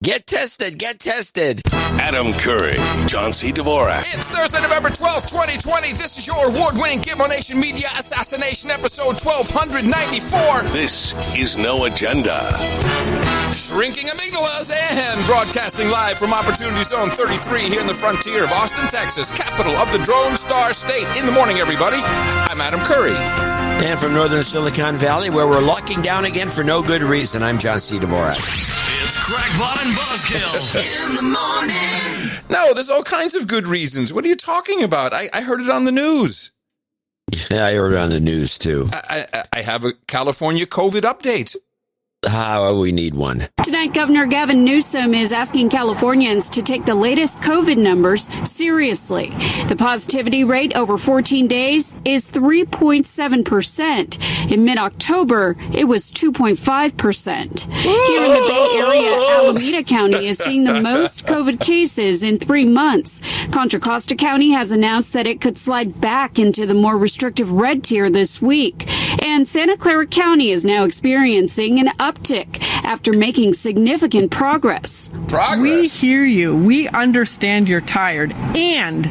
Get tested. Get tested. Adam Curry, John C. Dvorak. It's Thursday, November 12th, 2020. This is your award-winning Gimmo Nation Media Assassination episode 1294. This is No Agenda. Shrinking amygdalas and broadcasting live from Opportunity Zone 33 here in the frontier of Austin, Texas, capital of the Drone Star State. In the morning, everybody. I'm Adam Curry. And from northern Silicon Valley, where we're locking down again for no good reason, I'm John C. Dvorak. It's Crackpot and Buzzkill in the morning. No, there's all kinds of good reasons. What are you talking about? I heard it on the news. Yeah, I heard it on the news, too. I have a California COVID update. We need one. Tonight, Governor Gavin Newsom is asking Californians to take the latest COVID numbers seriously. The positivity rate over 14 days is 3.7%. In mid-October, it was 2.5%. Here in the Bay Area, Alameda County is seeing the most COVID cases in 3 months. Contra Costa County has announced that it could slide back into the more restrictive red tier this week. And Santa Clara County is now experiencing an uptick after making significant progress. We hear you. We understand you're tired. And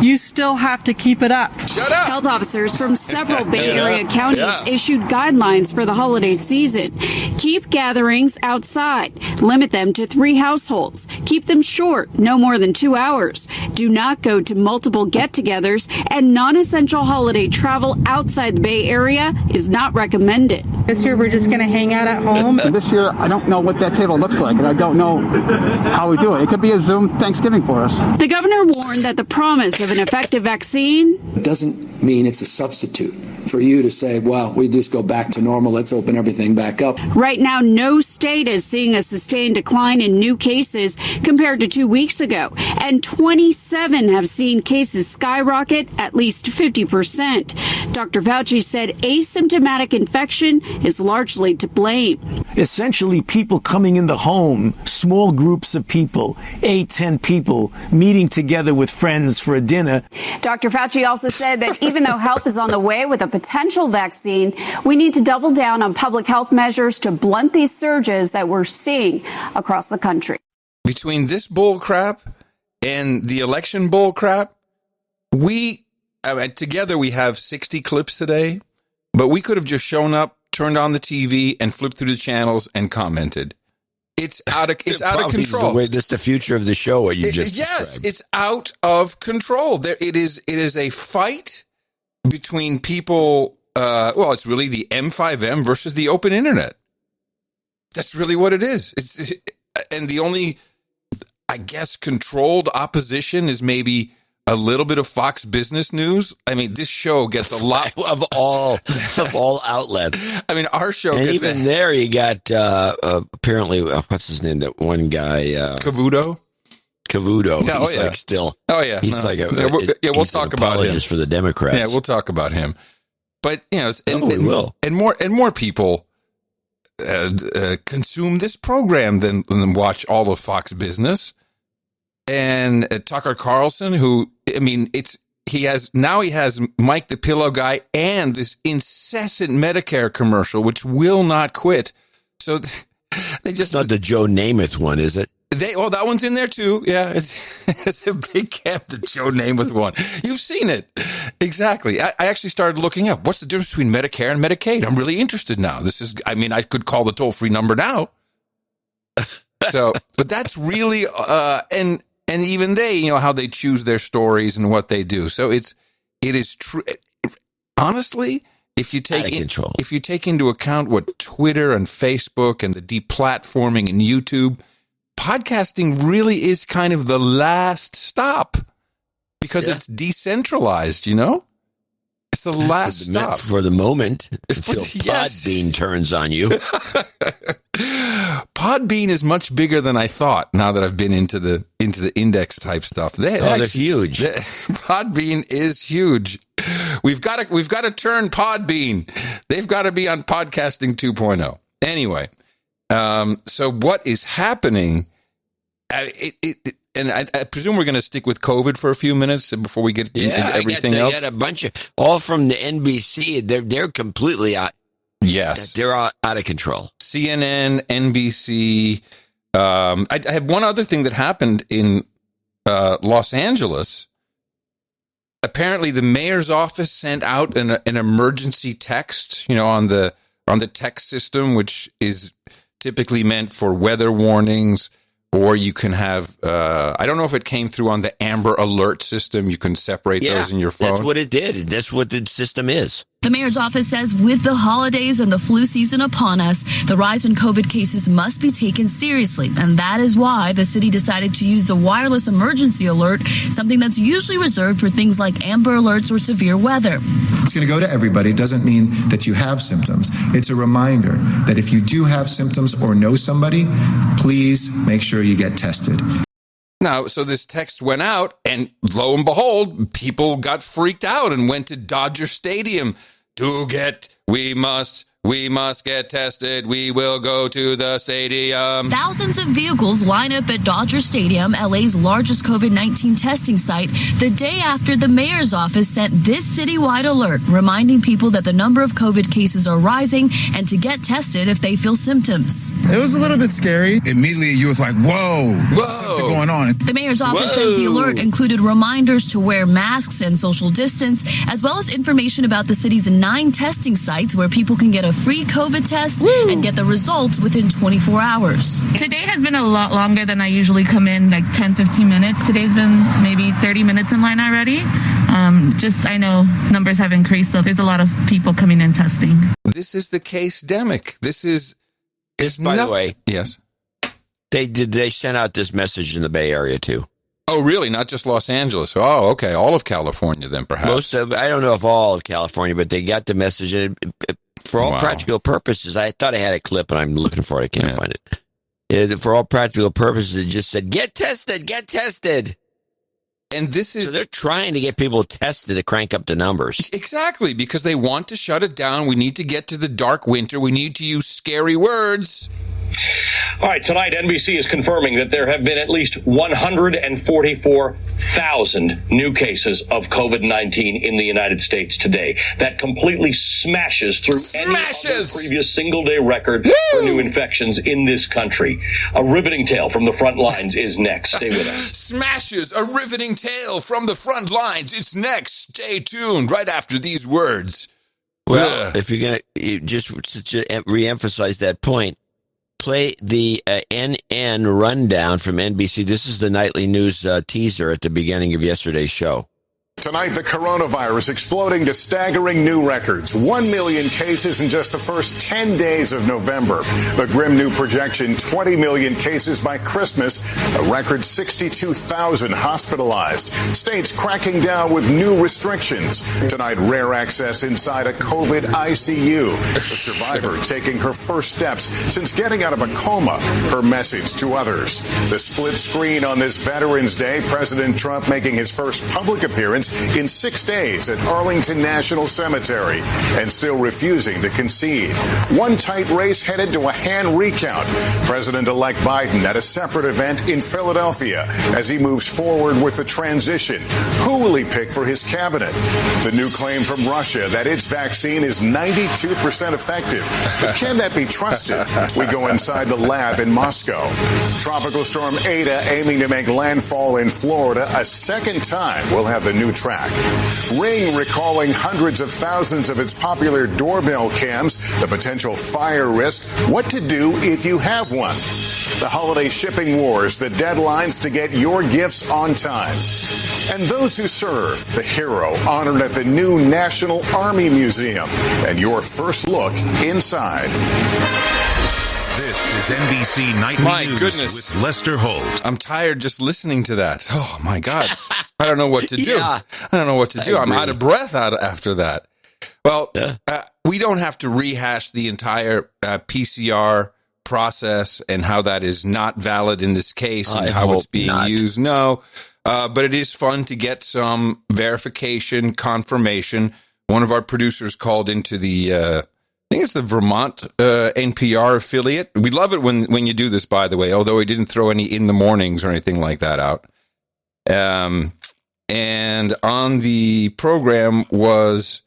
you still have to keep it up. Shut up. Health officers from several Bay Area counties issued guidelines for the holiday season. Keep gatherings outside. Limit them to 3 households. Keep them short, no more than 2 hours. Do not go to multiple get-togethers, and non-essential holiday travel outside the Bay Area is not recommended. This year, we're just going to hang out at home. This year, I don't know what that table looks like, and I don't know how we do it. It could be a Zoom Thanksgiving for us. The governor warned that the promise of an effective vaccine doesn't mean it's a substitute for you to say, well, we just go back to normal. Let's open everything back up. Right now, no state is seeing a sustained decline in new cases compared to 2 weeks ago, and 27 have seen cases skyrocket at least 50%. Dr. Fauci said asymptomatic infection is largely to blame. Essentially, people coming in the home, small groups of people, 8, 10 people, meeting together with friends for a dinner. Dr. Fauci also said that even though help is on the way with a potential vaccine, we need to double down on public health measures to blunt these surges that we're seeing across the country. Between this bull crap and the election bull crap, together we have 60 clips today, but we could have just shown up, turned on the TV, and flipped through the channels and commented. It's out of control. This is the future of the show. What you just described. It's out of control. It is a fight between people. It's really the M5M versus the open internet. That's really what it is. And the only, I guess, controlled opposition is maybe a little bit of Fox Business News. I mean, this show gets a lot of all outlets. I mean, our show and gets even there. You got apparently what's his name? That one guy, Cavuto. Yeah, he's like still. Oh yeah, he's like we'll talk about him for the Democrats. Yeah, we'll talk about him. But we will. And more people consume this program than watch all of Fox Business. And Tucker Carlson, who, I mean, he has Mike the Pillow Guy and this incessant Medicare commercial, which will not quit. So they just... It's not the Joe Namath one, is it? That one's in there too. Yeah, it's a big camp, the Joe Namath one. You've seen it. Exactly. I actually started looking up what's the difference between Medicare and Medicaid. I'm really interested now. I could call the toll-free number now. So, but that's really, and even they, how they choose their stories and what they do. So it is true. Honestly, if you take into account what Twitter and Facebook and the deplatforming and YouTube, podcasting really is kind of the last stop because it's decentralized, It's the last stop. For the moment, until Podbean turns on you. Podbean is much bigger than I thought now that I've been into the index type stuff. They're huge. Podbean is huge. We've got to turn Podbean. They've got to be on podcasting 2.0. Anyway, so what is happening? And I presume we're going to stick with COVID for a few minutes before we get into everything else. I got a bunch of all from the NBC. They're completely out. Yes, they're out of control. CNN, NBC, I had one other thing that happened in Los Angeles. Apparently, the mayor's office sent out an emergency text, on the text system, which is typically meant for weather warnings, or you can have, I don't know if it came through on the Amber Alert system. You can separate those in your phone. That's what it did. That's what the system is. The mayor's office says with the holidays and the flu season upon us, the rise in COVID cases must be taken seriously. And that is why the city decided to use the wireless emergency alert, something that's usually reserved for things like Amber Alerts or severe weather. It's going to go to everybody. It doesn't mean that you have symptoms. It's a reminder that if you do have symptoms or know somebody, please make sure you get tested. Now, so this text went out, and lo and behold, people got freaked out and went to Dodger Stadium we must get tested. We will go to the stadium. Thousands of vehicles line up at Dodger Stadium, LA's largest COVID-19 testing site, the day after the mayor's office sent this citywide alert, reminding people that the number of COVID cases are rising and to get tested if they feel symptoms. It was a little bit scary. Immediately, you was like, whoa, what's something going on? The mayor's office says the alert included reminders to wear masks and social distance, as well as information about the city's 9 testing sites where people can get a free COVID test and get the results within 24 hours. Today has been a lot longer than I usually come in, like 10, 15 minutes. Today's been maybe 30 minutes in line already. I know numbers have increased, so there's a lot of people coming in testing. This is the case-demic. By the way, yes, they sent out this message in the Bay Area too. Oh, really? Not just Los Angeles? Oh, okay. All of California, then, perhaps. I don't know if all of California, but they got the message. And for all practical purposes, I thought I had a clip, and I'm looking for it. I can't find it. For all practical purposes, it just said, get tested, get tested. And this is... So they're trying to get people tested to crank up the numbers. Exactly, because they want to shut it down. We need to get to the dark winter. We need to use scary words. All right, tonight, NBC is confirming that there have been at least 144,000 new cases of COVID-19 in the United States today. That completely smashes through any other previous single-day record for new infections in this country. A riveting tale from the front lines is next. Stay with us. Smashes, a riveting tale from the front lines. It's next. Stay tuned right after these words. Well, if you're going to just reemphasize that point, play the NN rundown from NBC. This is the nightly news teaser at the beginning of yesterday's show. Tonight, the coronavirus exploding to staggering new records. 1 million cases in just the first 10 days of November. The grim new projection, 20 million cases by Christmas. A record 62,000 hospitalized. States cracking down with new restrictions. Tonight, rare access inside a COVID ICU. A survivor taking her first steps since getting out of a coma. Her message to others. The split screen on this Veterans Day. President Trump making his first public appearance in 6 days at Arlington National Cemetery and still refusing to concede. One tight race headed to a hand recount. President-elect Biden at a separate event in Philadelphia as he moves forward with the transition. Who will he pick for his cabinet? The new claim from Russia that its vaccine is 92% effective. But can that be trusted? We go inside the lab in Moscow. Tropical storm Ada aiming to make landfall in Florida a second time. We'll have the new track. Ring recalling hundreds of thousands of its popular doorbell cams, the potential fire risk, what to do if you have one. The holiday shipping wars, the deadlines to get your gifts on time. And those who serve, the hero honored at the new National Army Museum. And your first look inside. This is NBC Nightly News with Lester Holt. I'm tired just listening to that. Oh, my God. I don't know what to do. I don't know what to do. I'm out of breath after that. Well, we don't have to rehash the entire PCR process and how that is not valid in this case and how it's being used. No, but it is fun to get some verification, confirmation. One of our producers called into the, I think it's the Vermont NPR affiliate. We love it when you do this, by the way, although he didn't throw any in the mornings or anything like that out. And on the program was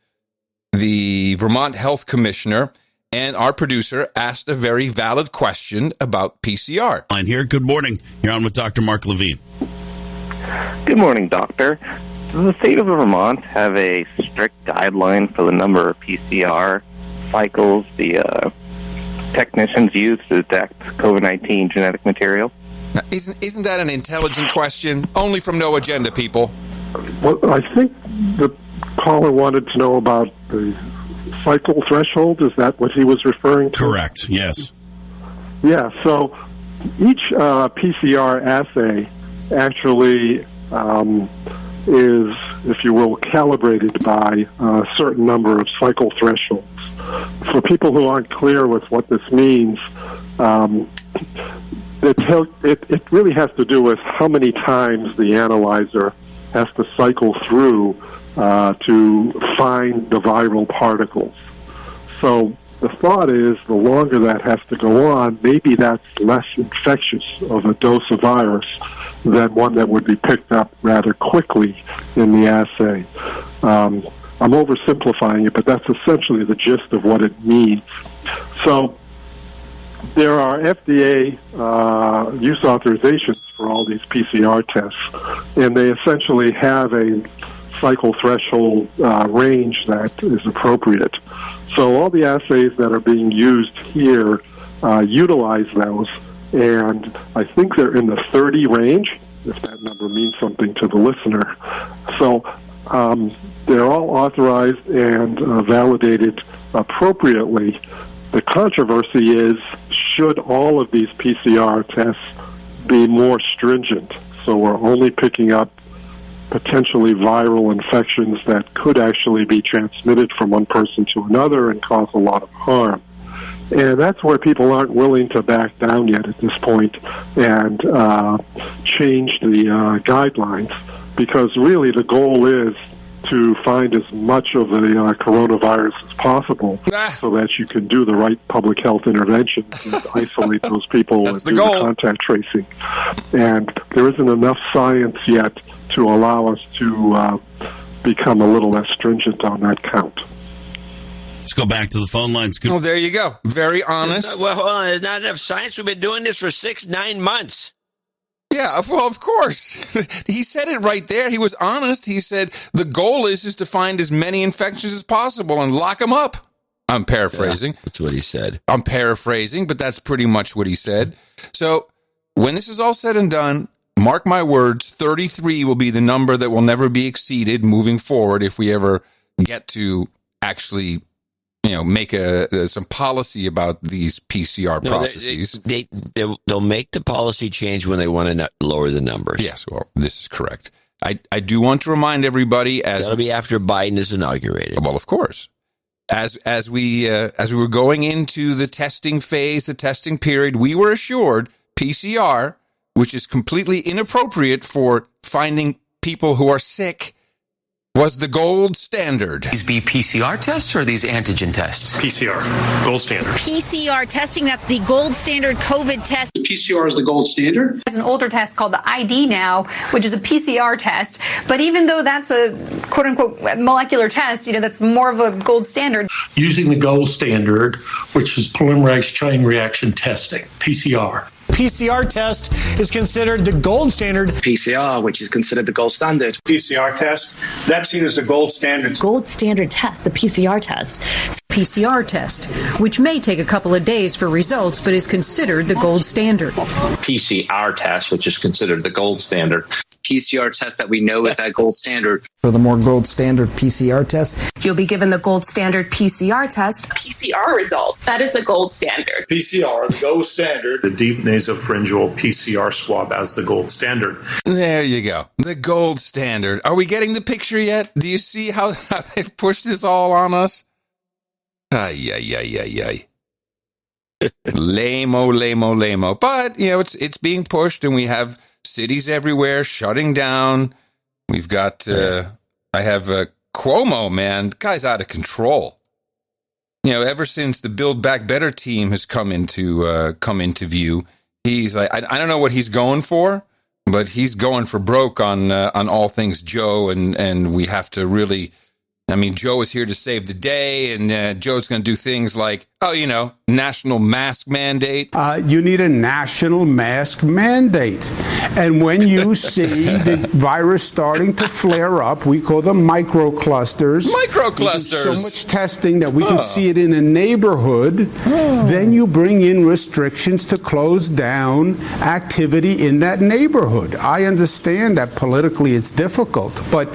the Vermont Health Commissioner And our producer asked a very valid question about PCR. Line here. Good morning. You're on with Dr. Mark Levine. Good morning, Doctor. Does the state of Vermont have a strict guideline for the number of PCR cycles the technicians use to detect COVID-19 genetic material? Now, isn't that an intelligent question? Only from No Agenda, people. Well, I think the caller wanted to know about the cycle threshold. Is that what he was referring to? Correct, yes. Yeah, so each PCR assay actually is, if you will, calibrated by a certain number of cycle thresholds. For people who aren't clear with what this means, it really has to do with how many times the analyzer has to cycle through to find the viral particles. So the thought is the longer that has to go on, maybe that's less infectious of a dose of virus than one that would be picked up rather quickly in the assay. I'm oversimplifying it, but that's essentially the gist of what it means. So there are FDA use authorizations for all these PCR tests, and they essentially have a cycle threshold range that is appropriate. So all the assays that are being used here utilize those, and I think they're in the 30 range, if that number means something to the listener. So they're all authorized and validated appropriately. The controversy is, should all of these PCR tests be more stringent? So we're only picking up potentially viral infections that could actually be transmitted from one person to another and cause a lot of harm. And that's where people aren't willing to back down yet at this point and change the guidelines, because really the goal is to find as much of the coronavirus as possible so that you can do the right public health interventions and isolate those people and do the contact tracing. And there isn't enough science yet to allow us to become a little less stringent on that count. Let's go back to the phone lines. Oh, there you go. Very honest. Well, hold on. There's not enough science. We've been doing this for 6-9 months. Yeah, well, of course. He said it right there. He was honest. He said the goal is to find as many infections as possible and lock them up. I'm paraphrasing. Yeah, that's what he said. I'm paraphrasing, but that's pretty much what he said. So when this is all said and done, mark my words, 33 will be the number that will never be exceeded moving forward if we ever get to actually, make some policy about these PCR processes. They'll make the policy change when they want to lower the numbers. Yes, well, this is correct. I do want to remind everybody that'll be after Biden is inaugurated. Well, of course. As we were going into the testing phase, the testing period, we were assured PCR, which is completely inappropriate for finding people who are sick, was the gold standard. These be PCR tests or these antigen tests? PCR, gold standard. PCR testing, that's the gold standard COVID test. PCR is the gold standard. There's an older test called the ID now, which is a PCR test. But even though that's a quote-unquote molecular test, that's more of a gold standard. Using the gold standard, which is polymerase chain reaction testing, PCR. PCR test is considered the gold standard. PCR, which is considered the gold standard. PCR test, that's seen as the gold standard. Gold standard test, the PCR test. PCR test, which may take a couple of days for results, but is considered the gold standard. PCR test, which is considered the gold standard. PCR test that we know is that gold standard. For the more gold standard PCR test, you'll be given the gold standard PCR test. PCR result, that is a gold standard. PCR, the gold standard. The deep nasopharyngeal PCR swab as the gold standard. There you go. The gold standard. Are we getting the picture yet? Do you see how they've pushed this all on us? Ay. Lame-o. But, it's being pushed, and we have cities everywhere shutting down. We've got, I have Cuomo, man. The guy's out of control. Ever since the Build Back Better team has come into view, he's like, I don't know what he's going for, but he's going for broke on all things Joe, and we have to really, I mean, Joe is here to save the day, and Joe's going to do things like, national mask mandate. You need a national mask mandate. And when you see the virus starting to flare up, we call them microclusters. Microclusters. So much testing that we can see it in a neighborhood. Then you bring in restrictions to close down activity in that neighborhood. I understand that politically it's difficult, but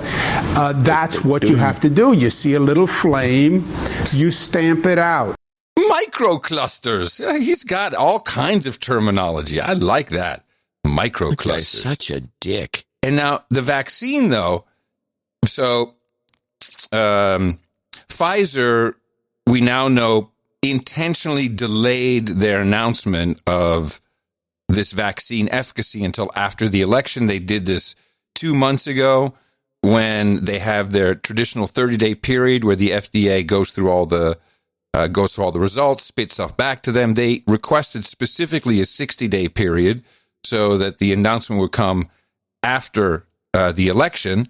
that's what you have to do. You see a little flame, you stamp it out. Microclusters. He's got all kinds of terminology. I like that. Microclusters. Such a dick. And now the vaccine, though. So Pfizer, we now know, intentionally delayed their announcement of this vaccine efficacy until after the election. They did this 2 months ago when they have their traditional 30-day period where the FDA goes through all the results, spits stuff back to them. They requested specifically a 60-day period so that the announcement would come after the election.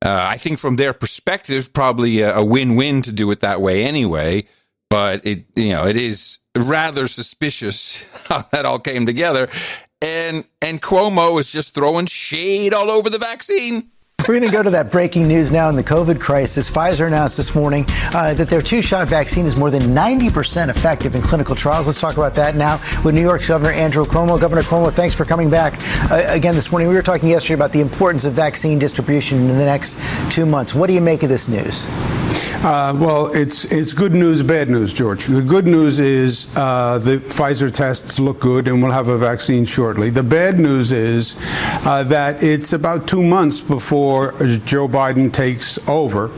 I think from their perspective, probably a win-win to do it that way anyway. But it is rather suspicious how that all came together. And Cuomo is just throwing shade all over the vaccine. We're going to go to that breaking news now in the COVID crisis. Pfizer announced this morning that their two-shot vaccine is more than 90% effective in clinical trials. Let's talk about that now with New York's Governor Andrew Cuomo. Governor Cuomo, thanks for coming back again this morning. We were talking yesterday about the importance of vaccine distribution in the next 2 months. What do you make of this news? Well, it's good news, bad news, George. The good news is the Pfizer tests look good and we'll have a vaccine shortly. The bad news is that it's about 2 months before Joe Biden takes over.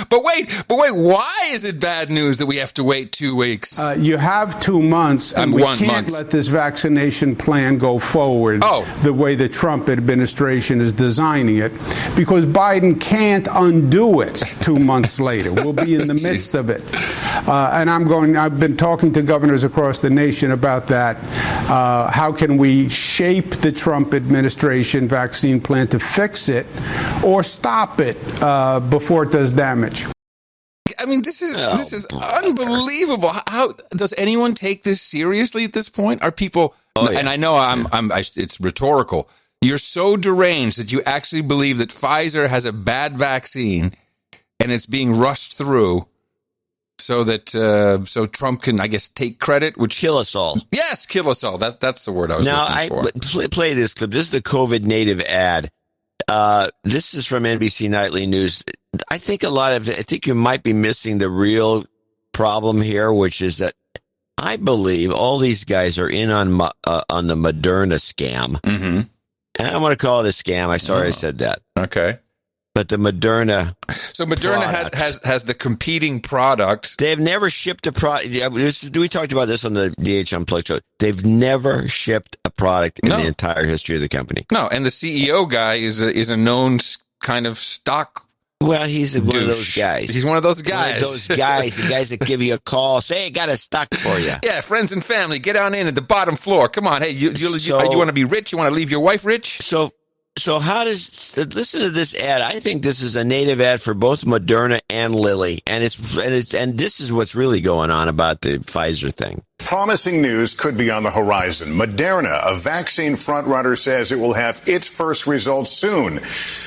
But wait, why is it bad news that we have to wait 2 weeks? You have 2 months, and we can't let this vaccination plan go forward the way the Trump administration is designing it, because Biden can't undo it 2 months later. We'll be in the midst of it. And I've been talking to governors across the nation about that. How can we shape the Trump administration vaccine plan to fix it or stop it before it does damage? I mean, this is unbelievable. How does anyone take this seriously at this point? Are people? And I know it's rhetorical. You're so deranged that you actually believe that Pfizer has a bad vaccine and it's being rushed through so that so Trump can, I guess, take credit, which kill us all. Yes, kill us all. That's the word I was looking for. Now, play this clip. This is the COVID native ad. This is from NBC Nightly News. I think you might be missing the real problem here, which is that I believe all these guys are in on the Moderna scam. Mm-hmm. And I'm going to call it a scam. I said that. Okay. But the Moderna. So Moderna has the competing product. They've never shipped a product. We talked about this on the DH Unplugged show. They've never shipped a product in the entire history of the company. No, and the CEO guy is a known kind of stock. Well, he's one of those guys. He's one of those guys. The guys that give you a call, say, I got a stock for you. Yeah, friends and family, get on in at the bottom floor. Come on, hey, you want to be rich? You want to leave your wife rich? So how listen to this ad? I think this is a native ad for both Moderna and Lilly, and this is what's really going on about the Pfizer thing. Promising news could be on the horizon. Moderna, a vaccine frontrunner, says it will have its first results soon.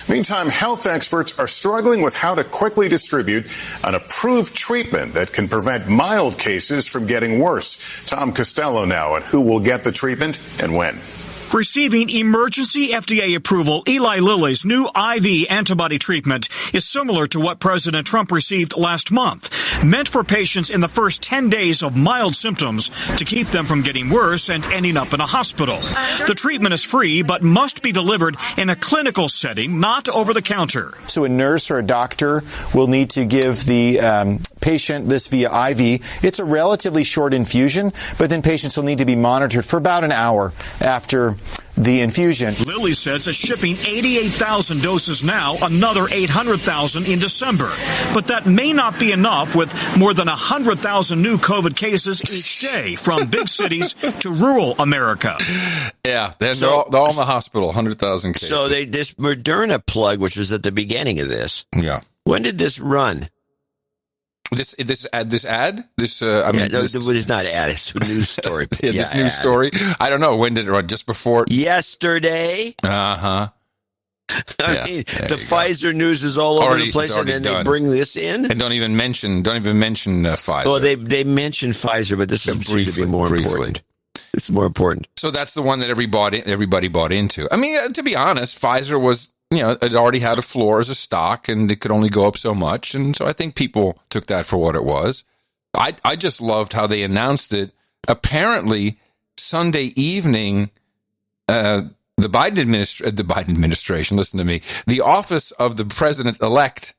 Meantime, health experts are struggling with how to quickly distribute an approved treatment that can prevent mild cases from getting worse. Tom Costello now on who will get the treatment and when. Receiving emergency FDA approval, Eli Lilly's new IV antibody treatment is similar to what President Trump received last month, meant for patients in the first 10 days of mild symptoms to keep them from getting worse and ending up in a hospital. The treatment is free but must be delivered in a clinical setting, not over the counter. So a nurse or a doctor will need to give the patient this via IV. It's a relatively short infusion, but then patients will need to be monitored for about an hour after the infusion. Lilly says it's shipping 88,000 doses now, another 800,000 in December. But that may not be enough, with more than 100,000 new COVID cases each day from big cities to rural America. Yeah, they're all in the hospital, 100,000 cases. So this Moderna plug, which was at the beginning of this. Yeah. When did this run? This ad? It's not ad. It's a news story. This news story. I don't know. When did it run? Just before? Yesterday. Uh-huh. I mean, the Pfizer news is all over the place, and then they bring this in. And don't even mention Pfizer. Well, they mentioned Pfizer, but this seems to be more important. It's more important. So that's the one that everybody bought into. I mean, to be honest, Pfizer was, it already had a floor as a stock, and it could only go up so much. And so I think people took that for what it was. I just loved how they announced it. Apparently, Sunday evening, the Biden administration, listen to me, the office of the president-elect,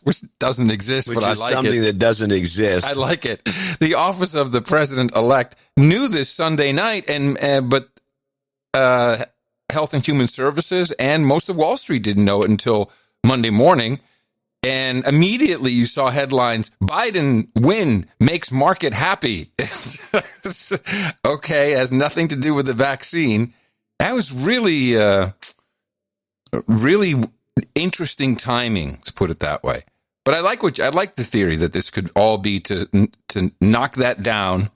which doesn't exist, but I like it. Something that doesn't exist. I like it. The office of the president-elect knew this Sunday night, but Health and Human Services and most of Wall Street didn't know it until Monday morning. And immediately you saw headlines, Biden win makes market happy. Okay, has nothing to do with the vaccine. That was really, really interesting timing, let's put it that way. But I like the theory that this could all be to knock that down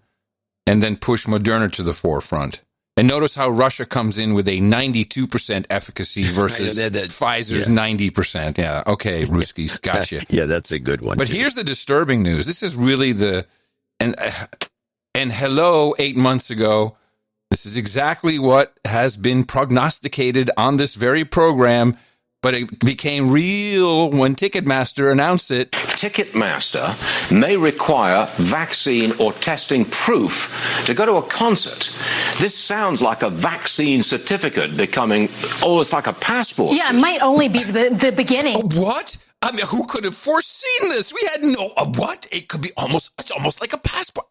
and then push Moderna to the forefront. And notice how Russia comes in with a 92% efficacy versus Pfizer's 90%. Yeah, okay, Ruskies, gotcha. Yeah, that's a good one. But here's the disturbing news. This is really and hello, 8 months ago, this is exactly what has been prognosticated on this very program, but it became real when Ticketmaster announced it. Ticketmaster may require vaccine or testing proof to go to a concert. This sounds like a vaccine certificate becoming almost like a passport. Yeah, it might only be the beginning. What? I mean, who could have foreseen this? We had what? It could be it's almost like a passport.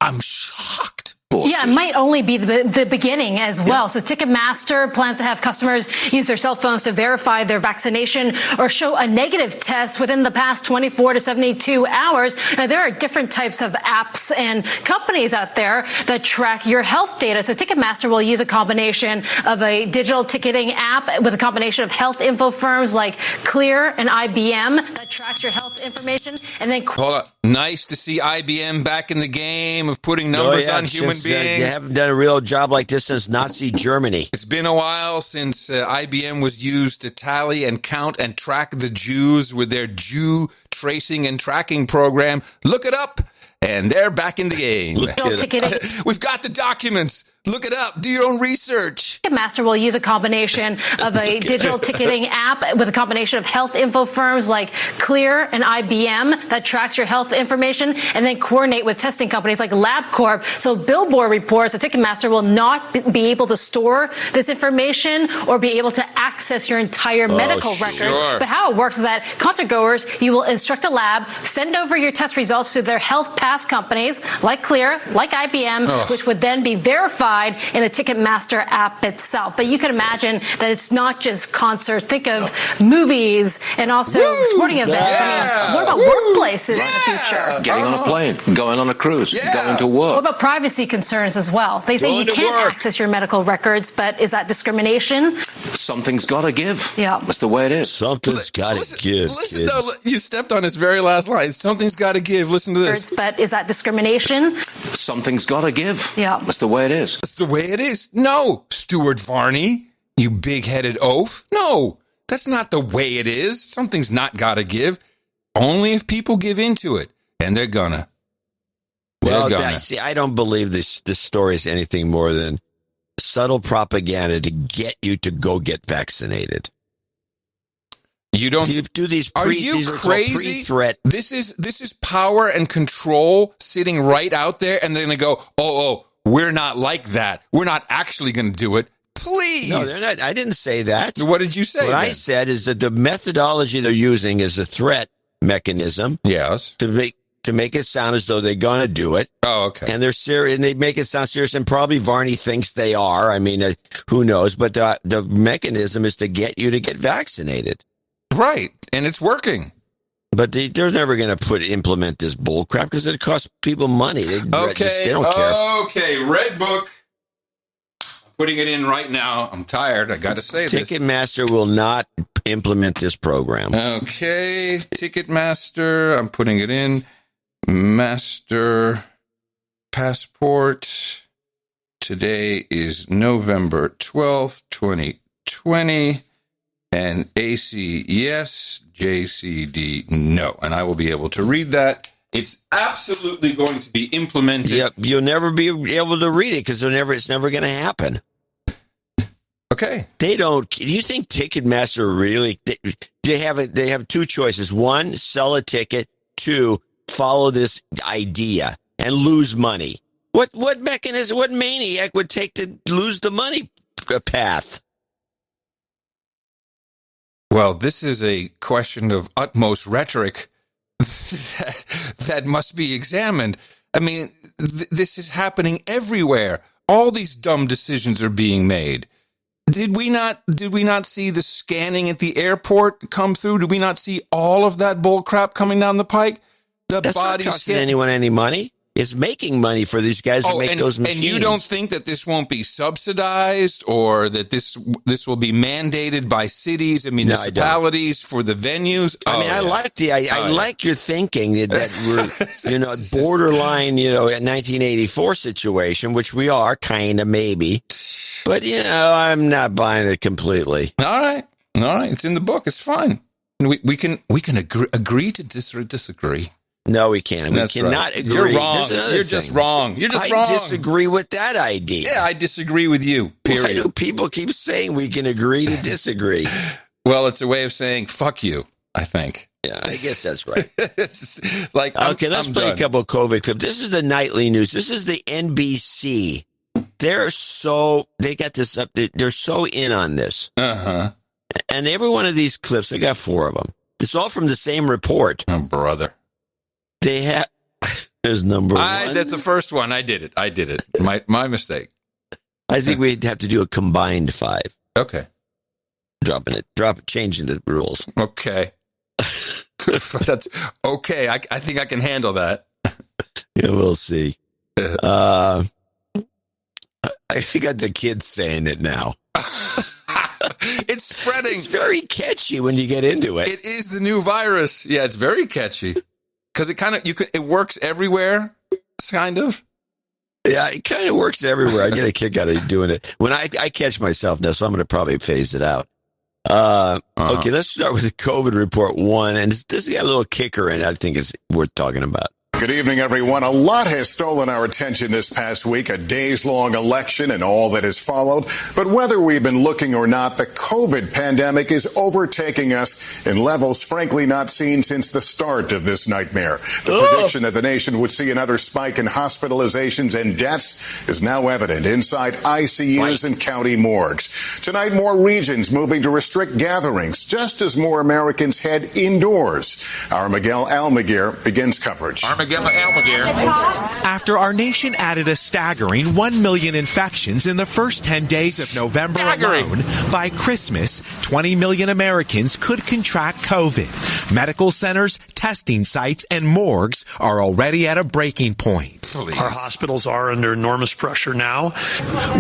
I'm shocked. Yeah, it might only be the beginning as well. So Ticketmaster plans to have customers use their cell phones to verify their vaccination or show a negative test within the past 24 to 72 hours. Now, there are different types of apps and companies out there that track your health data. So Ticketmaster will use a combination of a digital ticketing app with a combination of health info firms like Clear and IBM that tracks your health information. And then hold on. Nice to see IBM back in the game of putting numbers on human beings. You haven't done a real job like this since Nazi Germany. It's been a while since IBM was used to tally and count and track the Jews with their Jew tracing and tracking program. Look it up, and they're back in the game. We've got the documents. Look it up. Do your own research. Ticketmaster will use a combination of a digital ticketing app with a combination of health info firms like Clear and IBM that tracks your health information, and then coordinate with testing companies like LabCorp. So Billboard reports that Ticketmaster will not be able to store this information or be able to access your entire medical record. But how it works is that concert goers, you will instruct a lab, send over your test results to their health pass companies like Clear, like IBM, which would then be verified in the Ticketmaster app itself. But you can imagine that it's not just concerts. Think of movies and also sporting events. I mean, what about workplaces in the future? Getting on a plane, going on a cruise, going to work. What about privacy concerns as well? They say you can't access your medical records, but is that discrimination? Something's got to give. Yeah. That's the way it is. Something's got to give. Listen, no, you stepped on his very last line. Something's got to give. Listen to this. But is that discrimination? Something's got to give. Yeah. That's the way it is. That's the way it is. No, Stuart Varney, you big-headed oaf. No, that's not the way it is. Something's not got to give. Only if people give into it. And they're gonna. See, I don't believe this story is anything more than subtle propaganda to get you to go get vaccinated. You don't do these. Are you crazy? Pre-threat. This is power and control sitting right out there, and they're gonna go, oh, we're not like that. We're not actually gonna do it. Please. No, they're not. I didn't say that. What did you say? What I said is that the methodology they're using is a threat mechanism. Yes. To make to make it sound as though they're going to do it. Oh, okay. And they're serious, and they make it sound serious, and probably Varney thinks they are. I mean, who knows? But the mechanism is to get you to get vaccinated. Right, and it's working. But they're never going to implement this bull crap because it costs people money. They don't care. Okay, Red Book. Putting it in right now. I'm tired. I got to say this. Ticketmaster will not implement this program. Okay, Ticketmaster. I'm putting it in. Master Passport. Today is November 12th, 2020. And AC, yes. JCD, no. And I will be able to read that. It's absolutely going to be implemented. Yep, you'll never be able to read it because it's never going to happen. Okay. They don't. Do you think Ticketmaster really? They have two choices: one, sell a ticket; two, follow this idea and lose money. What mechanism? What maniac would take to lose the money path? Well, this is a question of utmost rhetoric that must be examined. I mean, this is happening everywhere. All these dumb decisions are being made. Did we not see the scanning at the airport come through? Did we not see all of that bull crap coming down the pike? That's not costing anyone any money. It's making money for these guys to make those machines. And you don't think that this won't be subsidized or that this will be mandated by cities and municipalities for the venues? I like your thinking that we're, borderline, at 1984 situation, which we are kind of maybe. But, I'm not buying it completely. All right. It's in the book. It's fine. We can agree to disagree. No, we can't. We cannot agree. You're wrong. You're just wrong. I disagree with that idea. Yeah, I disagree with you, period. Why do people keep saying we can agree to disagree? Well, it's a way of saying fuck you, I think. Yeah, I guess that's right. It's like, let's play a couple of COVID clips. This is the nightly news. This is the NBC. They got this up. They're so in on this. Uh-huh. And every one of these clips, I got 4 of them. It's all from the same report. Oh, brother. They have. There's number 1. That's the first one. I did it. My mistake. I think we'd have to do a combined 5. Okay. Changing the rules. Okay. That's okay. I think I can handle that. Yeah, we'll see. I got the kids saying it now. It's spreading. It's very catchy when you get into it. It is the new virus. Yeah, it's very catchy. Because it works everywhere, kind of. Yeah, it kind of works everywhere. I get a kick out of doing it. When I catch myself now, so I'm going to probably phase it out. Okay, let's start with the COVID report 1. And this got a little kicker in it I think is worth talking about. Good evening, everyone. A lot has stolen our attention this past week, a days-long election and all that has followed. But whether we've been looking or not, the COVID pandemic is overtaking us in levels frankly not seen since the start of this nightmare. The prediction that the nation would see another spike in hospitalizations and deaths is now evident inside ICUs and county morgues. Tonight, more regions moving to restrict gatherings, just as more Americans head indoors. Our Miguel Almaguer begins coverage. After our nation added a staggering 1 million infections in the first 10 days of November alone, by Christmas, 20 million Americans could contract COVID. Medical centers, testing sites, and morgues are already at a breaking point. Please. Our hospitals are under enormous pressure now.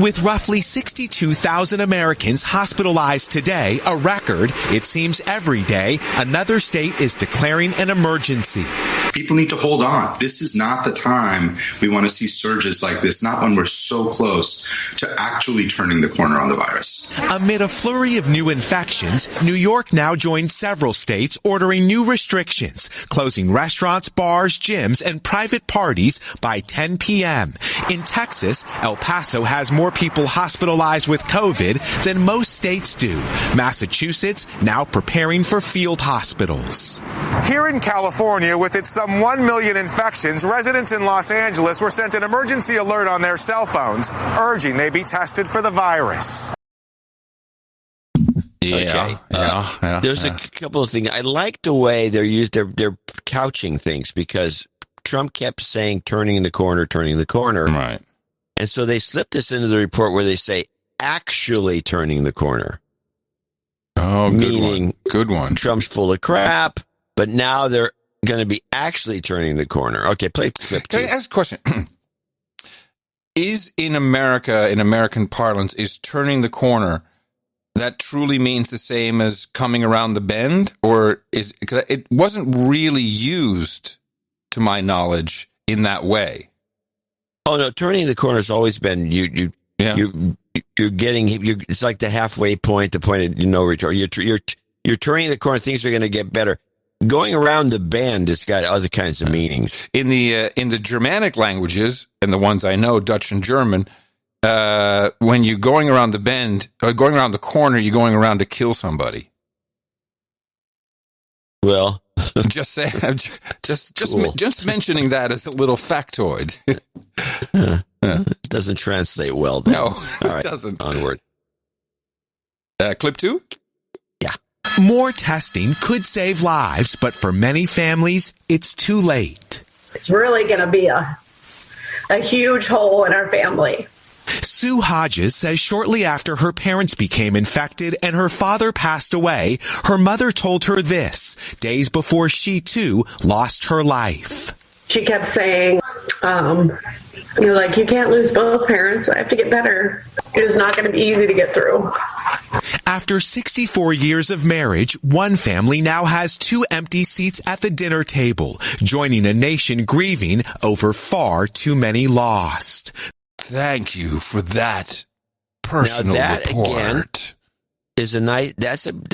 With roughly 62,000 Americans hospitalized today, a record, it seems every day, another state is declaring an emergency. People need to hold on. This is not the time we want to see surges like this, not when we're so close to actually turning the corner on the virus. Amid a flurry of new infections, New York now joins several states ordering new restrictions, closing restaurants, bars, gyms, and private parties by 10 p.m. In Texas, El Paso has more people hospitalized with COVID than most states do. Massachusetts now preparing for field hospitals. Here in California, with its some 1 million infections, residents in Los Angeles were sent an emergency alert on their cell phones, urging they be tested for the virus. Yeah, There's a couple of things. I like the way they're couching things because Trump kept saying turning the corner. Right. And so they slipped this into the report where they say actually turning the corner. Oh, meaning good one. Trump's full of crap, but now they're going to be actually turning the corner. Okay, play clip 2. Can I ask a question? Is in America, in American parlance, is turning the corner, that truly means the same as coming around the bend? Or it wasn't really used, to my knowledge, in that way? Oh, no, turning the corner has always been, you're it's like the halfway point, the point of no return. You're turning the corner, things are going to get better. Going around the bend has got other kinds of meanings. In the Germanic languages, and the ones I know, Dutch and German, when you're going around the bend, or going around the corner, you're going around to kill somebody. Well, just mentioning that as a little factoid. It doesn't translate well, though. No, it doesn't. Onward. Clip 2? Yeah. More testing could save lives, but for many families, it's too late. It's really going to be a huge hole in our family. Sue Hodges says shortly after her parents became infected and her father passed away, her mother told her this, days before she, too, lost her life. She kept saying, you can't lose both parents. I have to get better. It is not going to be easy to get through. After 64 years of marriage, one family now has 2 empty seats at the dinner table, joining a nation grieving over far too many lost. Thank you for that personal now that, report. Again, is a nice. That's what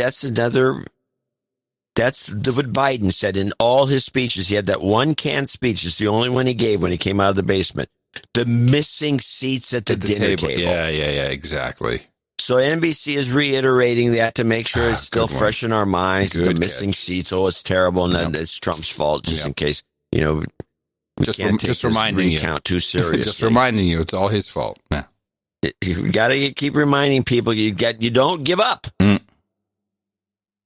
Biden said in all his speeches. He had that one canned speech. It's the only one he gave when he came out of the basement. The missing seats at the dinner table. Yeah, exactly. So NBC is reiterating that to make sure it's still fresh in our minds. Good the missing seats. Oh, it's terrible, and then it's Trump's fault. Just in case, just reminding you. Too seriously. Just reminding you, it's all his fault. Yeah. You got to keep reminding people. You don't give up.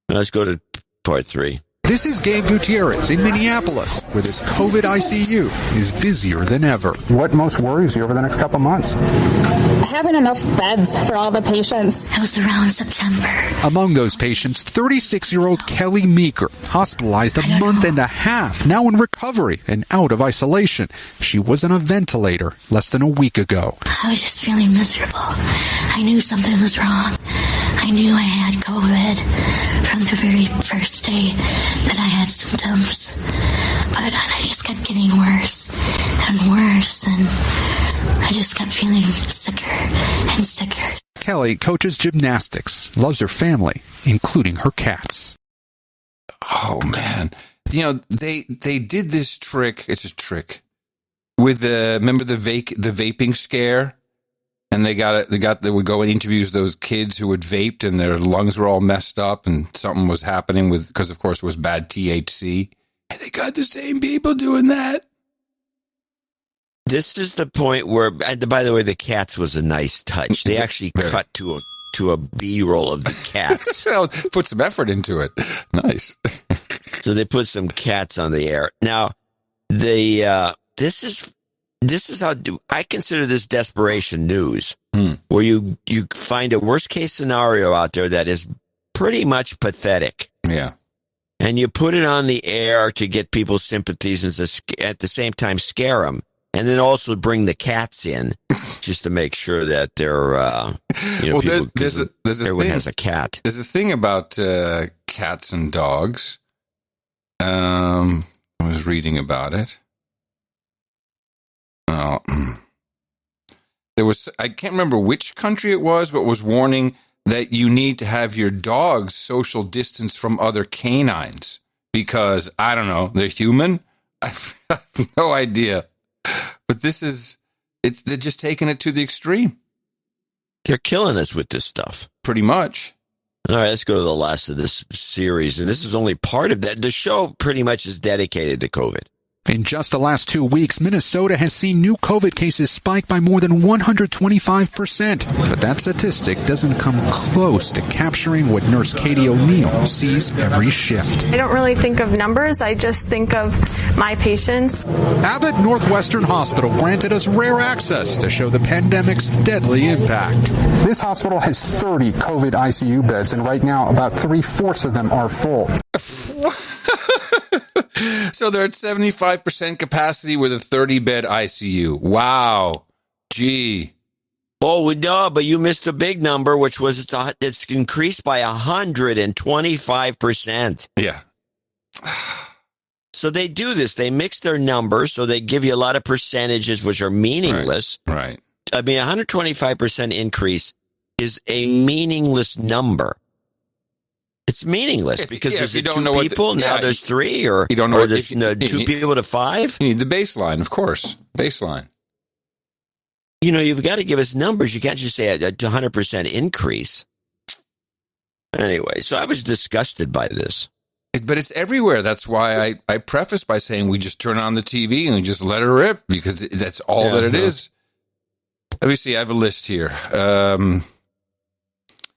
Let's go to part 3. This is Gabe Gutierrez in Minneapolis, where this COVID ICU is busier than ever. What most worries you over the next couple months? Having enough beds for all the patients. That was around September. Among those patients, 36-year-old Kelly Meeker, hospitalized a month and a half, now in recovery and out of isolation. She was on a ventilator less than a week ago. I was just feeling miserable. I knew something was wrong. I knew I had COVID from the very first day that I had symptoms. But I just kept getting worse and worse, and I just kept feeling sicker and sicker. Kelly coaches gymnastics, loves her family, including her cats. Oh, man. They did this trick. It's a trick. With remember the vaping scare? And they would go and interview those kids who had vaped and their lungs were all messed up and something was happening because of course it was bad THC. And they got the same people doing that. This is the point where, by the way, the cats was a nice touch. They actually cut to a B-roll of the cats. Put some effort into it. Nice. So they put some cats on the air. Now, this is how I consider this desperation news, where you find a worst case scenario out there that is pretty much pathetic. Yeah. And you put it on the air to get people's sympathies and at the same time scare them. And then also bring the cats in just to make sure that they're, everyone has a cat. There's a thing about cats and dogs. I was reading about it. I can't remember which country it was, but was warning that you need to have your dogs social distance from other canines because, I don't know, they're human. I have no idea. But they're just taking it to the extreme. They're killing us with this stuff. Pretty much. All right, let's go to the last of this series. And this is only part of that. The show pretty much is dedicated to COVID. In just the last 2 weeks, Minnesota has seen new COVID cases spike by more than 125%. But that statistic doesn't come close to capturing what Nurse Katie O'Neill sees every shift. I don't really think of numbers. I just think of my patients. Abbott Northwestern Hospital granted us rare access to show the pandemic's deadly impact. This hospital has 30 COVID ICU beds, and right now about 3/4 of them are full. So they're at 75% capacity with a 30-bed ICU. Wow. Gee. Oh, no, but you missed the big number, which was it's increased by 125%. Yeah. So they do this. They mix their numbers, so they give you a lot of percentages, which are meaningless. Right. I mean, 125% increase is a meaningless number. It's meaningless because there's two people, now there's three, or you don't know there's two people to five. You need the baseline, of course. Baseline. You know, you've got to give us numbers. You can't just say a 100% increase. Anyway, so I was disgusted by this. But it's everywhere. That's why I preface by saying we just turn on the TV and we just let it rip, because that's all that it is. Let me see. I have a list here.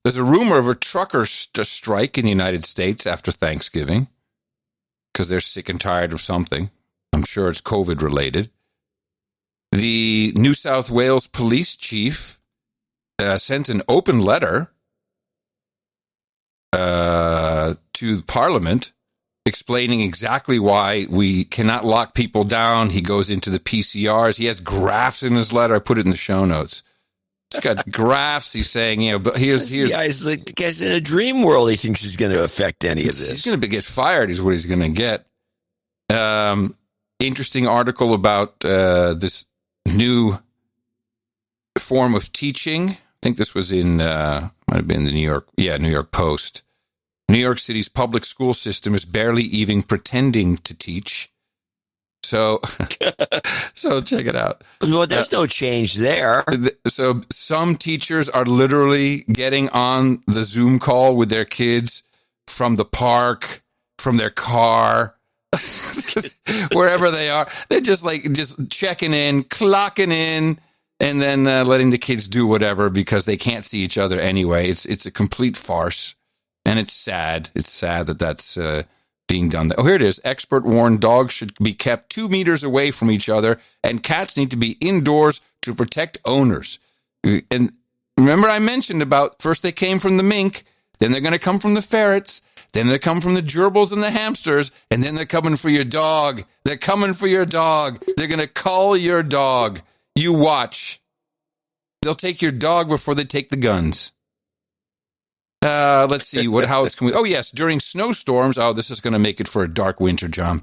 There's a rumor of a trucker strike in the United States after Thanksgiving because they're sick and tired of something. I'm sure it's COVID related. The New South Wales police chief sent an open letter to Parliament explaining exactly why we cannot lock people down. He goes into the PCRs. He has graphs in his letter. I put it in the show notes. He's got graphs. He's saying, but here's the guy's in a dream world. He thinks he's going to affect any of this. He's going to get fired is what he's going to get. Interesting article about this new form of teaching. I think this was in, might have been the New York Post. New York City's public school system is barely even pretending to teach. So check it out. Well, there's no change there. So some teachers are literally getting on the Zoom call with their kids from the park, from their car, wherever they are. They're just checking in, clocking in, and then letting the kids do whatever because they can't see each other anyway. It's a complete farce, and it's sad. It's sad that that's being done. Oh, here it is. Expert warned dogs should be kept 2 meters away from each other, and cats need to be indoors to protect owners. And remember I mentioned about first they came from the mink, then they're going to come from the ferrets, then they come from the gerbils and the hamsters, and then they're coming for your dog. They're coming for your dog. They're going to cull your dog. You watch. They'll take your dog before they take the guns. Let's see how it's going. Oh, yes. During snowstorms. Oh, this is going to make it for a dark winter, John.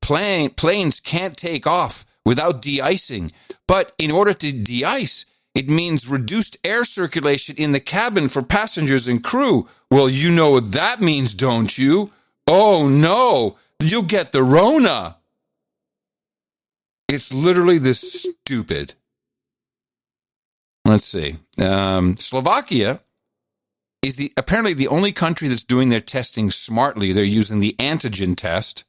Planes can't take off without de-icing. But in order to de-ice, it means reduced air circulation in the cabin for passengers and crew. Well, you know what that means, don't you? Oh, no. You'll get the Rona. It's literally this stupid. Let's see. Slovakia is apparently the only country that's doing their testing smartly. They're using the antigen test,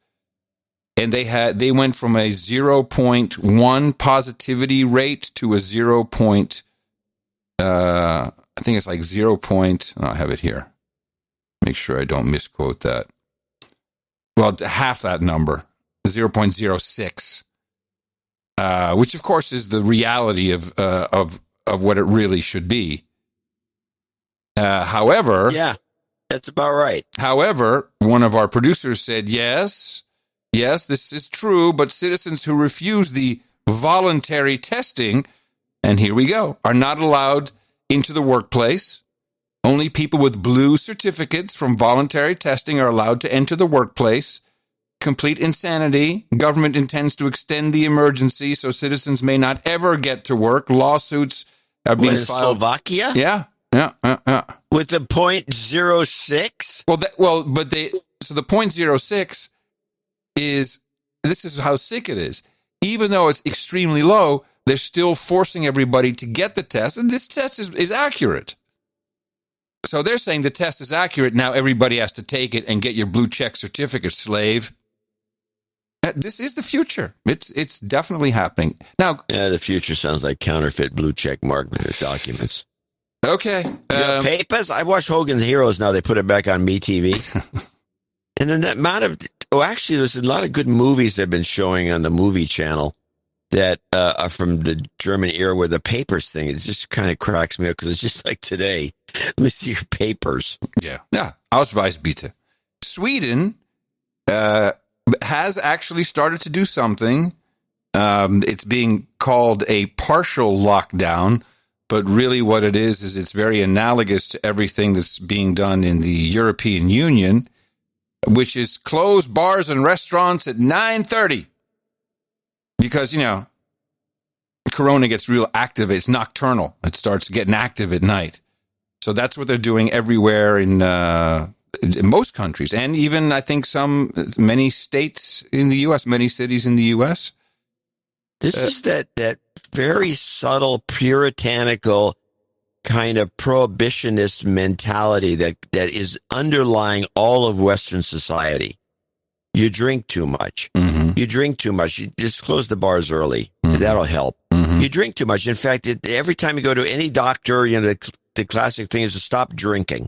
and they went from a 0.1 positivity rate to a 0. I think it's like 0. I have it here. Make sure I don't misquote that. Well, half that number, 0.06, which of course is the reality of what it really should be. However, yeah, that's about right. However, one of our producers said, yes, this is true, but citizens who refuse the voluntary testing, and here we go, are not allowed into the workplace. Only people with blue certificates from voluntary testing are allowed to enter the workplace. Complete insanity. Government intends to extend the emergency so citizens may not ever get to work. Lawsuits are being filed. Slovakia? Yeah. With the 0.06? So the 0.06 is, this is how sick it is. Even though it's extremely low, they're still forcing everybody to get the test. And this test is accurate. So they're saying the test is accurate. Now everybody has to take it and get your blue check certificate, slave. This is the future. It's definitely happening. Now, the future sounds like counterfeit blue check mark documents. Okay. Papers? I watch Hogan's Heroes now. They put it back on MeTV. And then the amount of... actually, there's a lot of good movies they've been showing on the movie channel that are from the German era where the papers thing, it just kind of cracks me up because it's just like today. Let me see your papers. Yeah. Ausweis bitte. Sweden has actually started to do something. It's being called a partial lockdown, but really what it is it's very analogous to everything that's being done in the European Union, which is close bars and restaurants at 9:30. Because, Corona gets real active. It's nocturnal. It starts getting active at night. So that's what they're doing everywhere in most countries. And even, I think, many states in the U.S., many cities in the U.S. This is that very subtle, puritanical kind of prohibitionist mentality that is underlying all of Western society. You drink too much. Mm-hmm. You drink too much. You just close the bars early. Mm-hmm. That'll help. Mm-hmm. You drink too much. In fact, every time you go to any doctor, the classic thing is to stop drinking.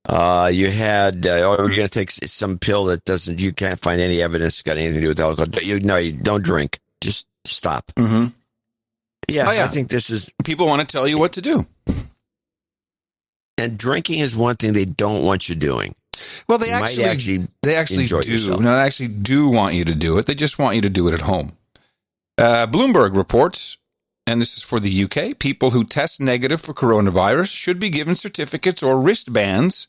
You had, or you're going to take some pill that you can't find any evidence it's got anything to do with alcohol. You don't drink. Just stop. Mm-hmm. Yeah, I think this is... People want to tell you what to do. And drinking is one thing they don't want you doing. Well, they actually do. Yourself. No, they actually do want you to do it. They just want you to do it at home. Bloomberg reports, and this is for the UK, people who test negative for coronavirus should be given certificates or wristbands.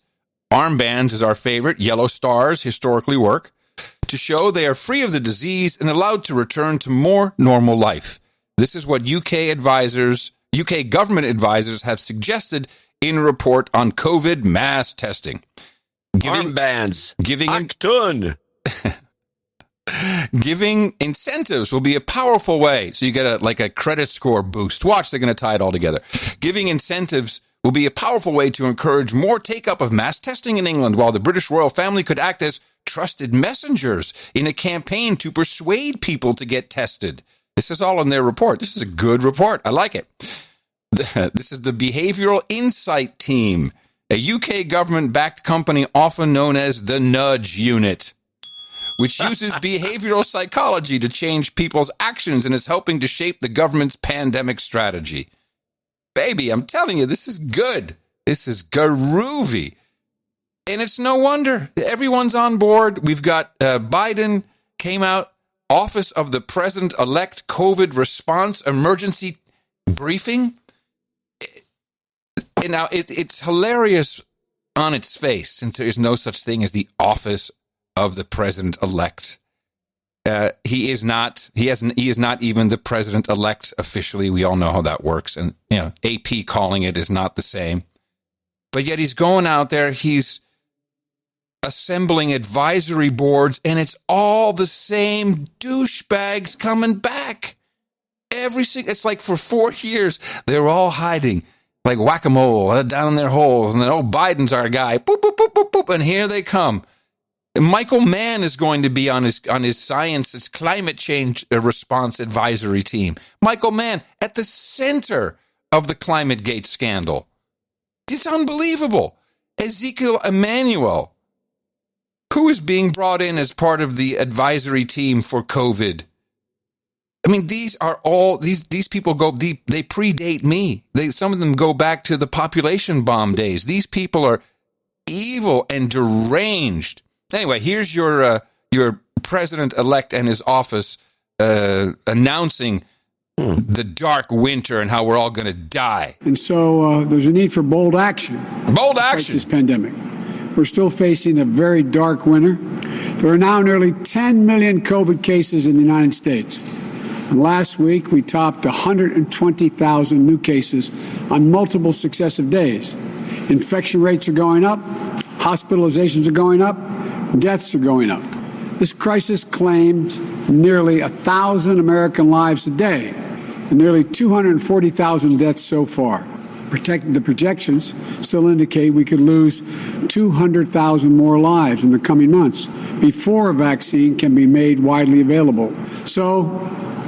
Armbands is our favorite. Yellow stars historically work to show they are free of the disease and allowed to return to more normal life. This is what UK government advisors have suggested in a report on COVID mass testing. Armbands. Giving incentives will be a powerful way. So you get a credit score boost. Watch, they're going to tie it all together. Giving incentives will be a powerful way to encourage more take-up of mass testing in England, while the British royal family could act as trusted messengers in a campaign to persuade people to get tested. This is all in their report. This is a good report. I like it. This is the Behavioral Insight Team, a UK government-backed company often known as the Nudge Unit, which uses behavioral psychology to change people's actions and is helping to shape the government's pandemic strategy. Baby, I'm telling you, this is good. This is groovy. And it's no wonder. Everyone's on board. We've got Biden came out, Office of the President-elect COVID Response Emergency Briefing. And now it's hilarious on its face, since there is no such thing as the Office of the President-elect. He is not even the President-elect officially. We all know how that works. And, AP calling it is not the same. But yet he's going out there, he's assembling advisory boards, and it's all the same douchebags coming back. It's like for 4 years, they were all hiding like whack-a-mole down in their holes. And then, Biden's our guy. Boop, boop, boop, boop, boop. And here they come. Michael Mann is going to be on his science, climate change response advisory team. Michael Mann at the center of the ClimateGate scandal. It's unbelievable. Ezekiel Emanuel, who is being brought in as part of the advisory team for COVID. I mean, these people they predate me. Some of them go back to the population bomb days. These people are evil and deranged. Anyway, here's your president-elect and his office announcing the dark winter and how we're all going to die. And so there's a need for bold action. Bold action. To fight this pandemic. We're still facing a very dark winter. There are now nearly 10 million COVID cases in the United States. And last week, we topped 120,000 new cases on multiple successive days. Infection rates are going up. Hospitalizations are going up. Deaths are going up. This crisis claimed nearly 1,000 American lives a day and nearly 240,000 deaths so far. The projections still indicate we could lose 200,000 more lives in the coming months before a vaccine can be made widely available. So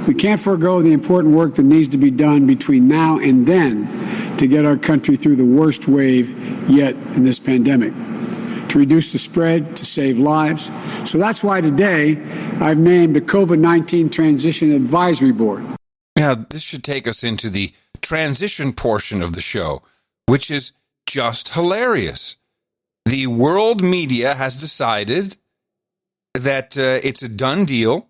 we can't forego the important work that needs to be done between now and then to get our country through the worst wave yet in this pandemic, to reduce the spread, to save lives. So that's why today I've named the COVID-19 Transition Advisory Board. Now, this should take us into the transition portion of the show, which is just hilarious. The world media has decided that it's a done deal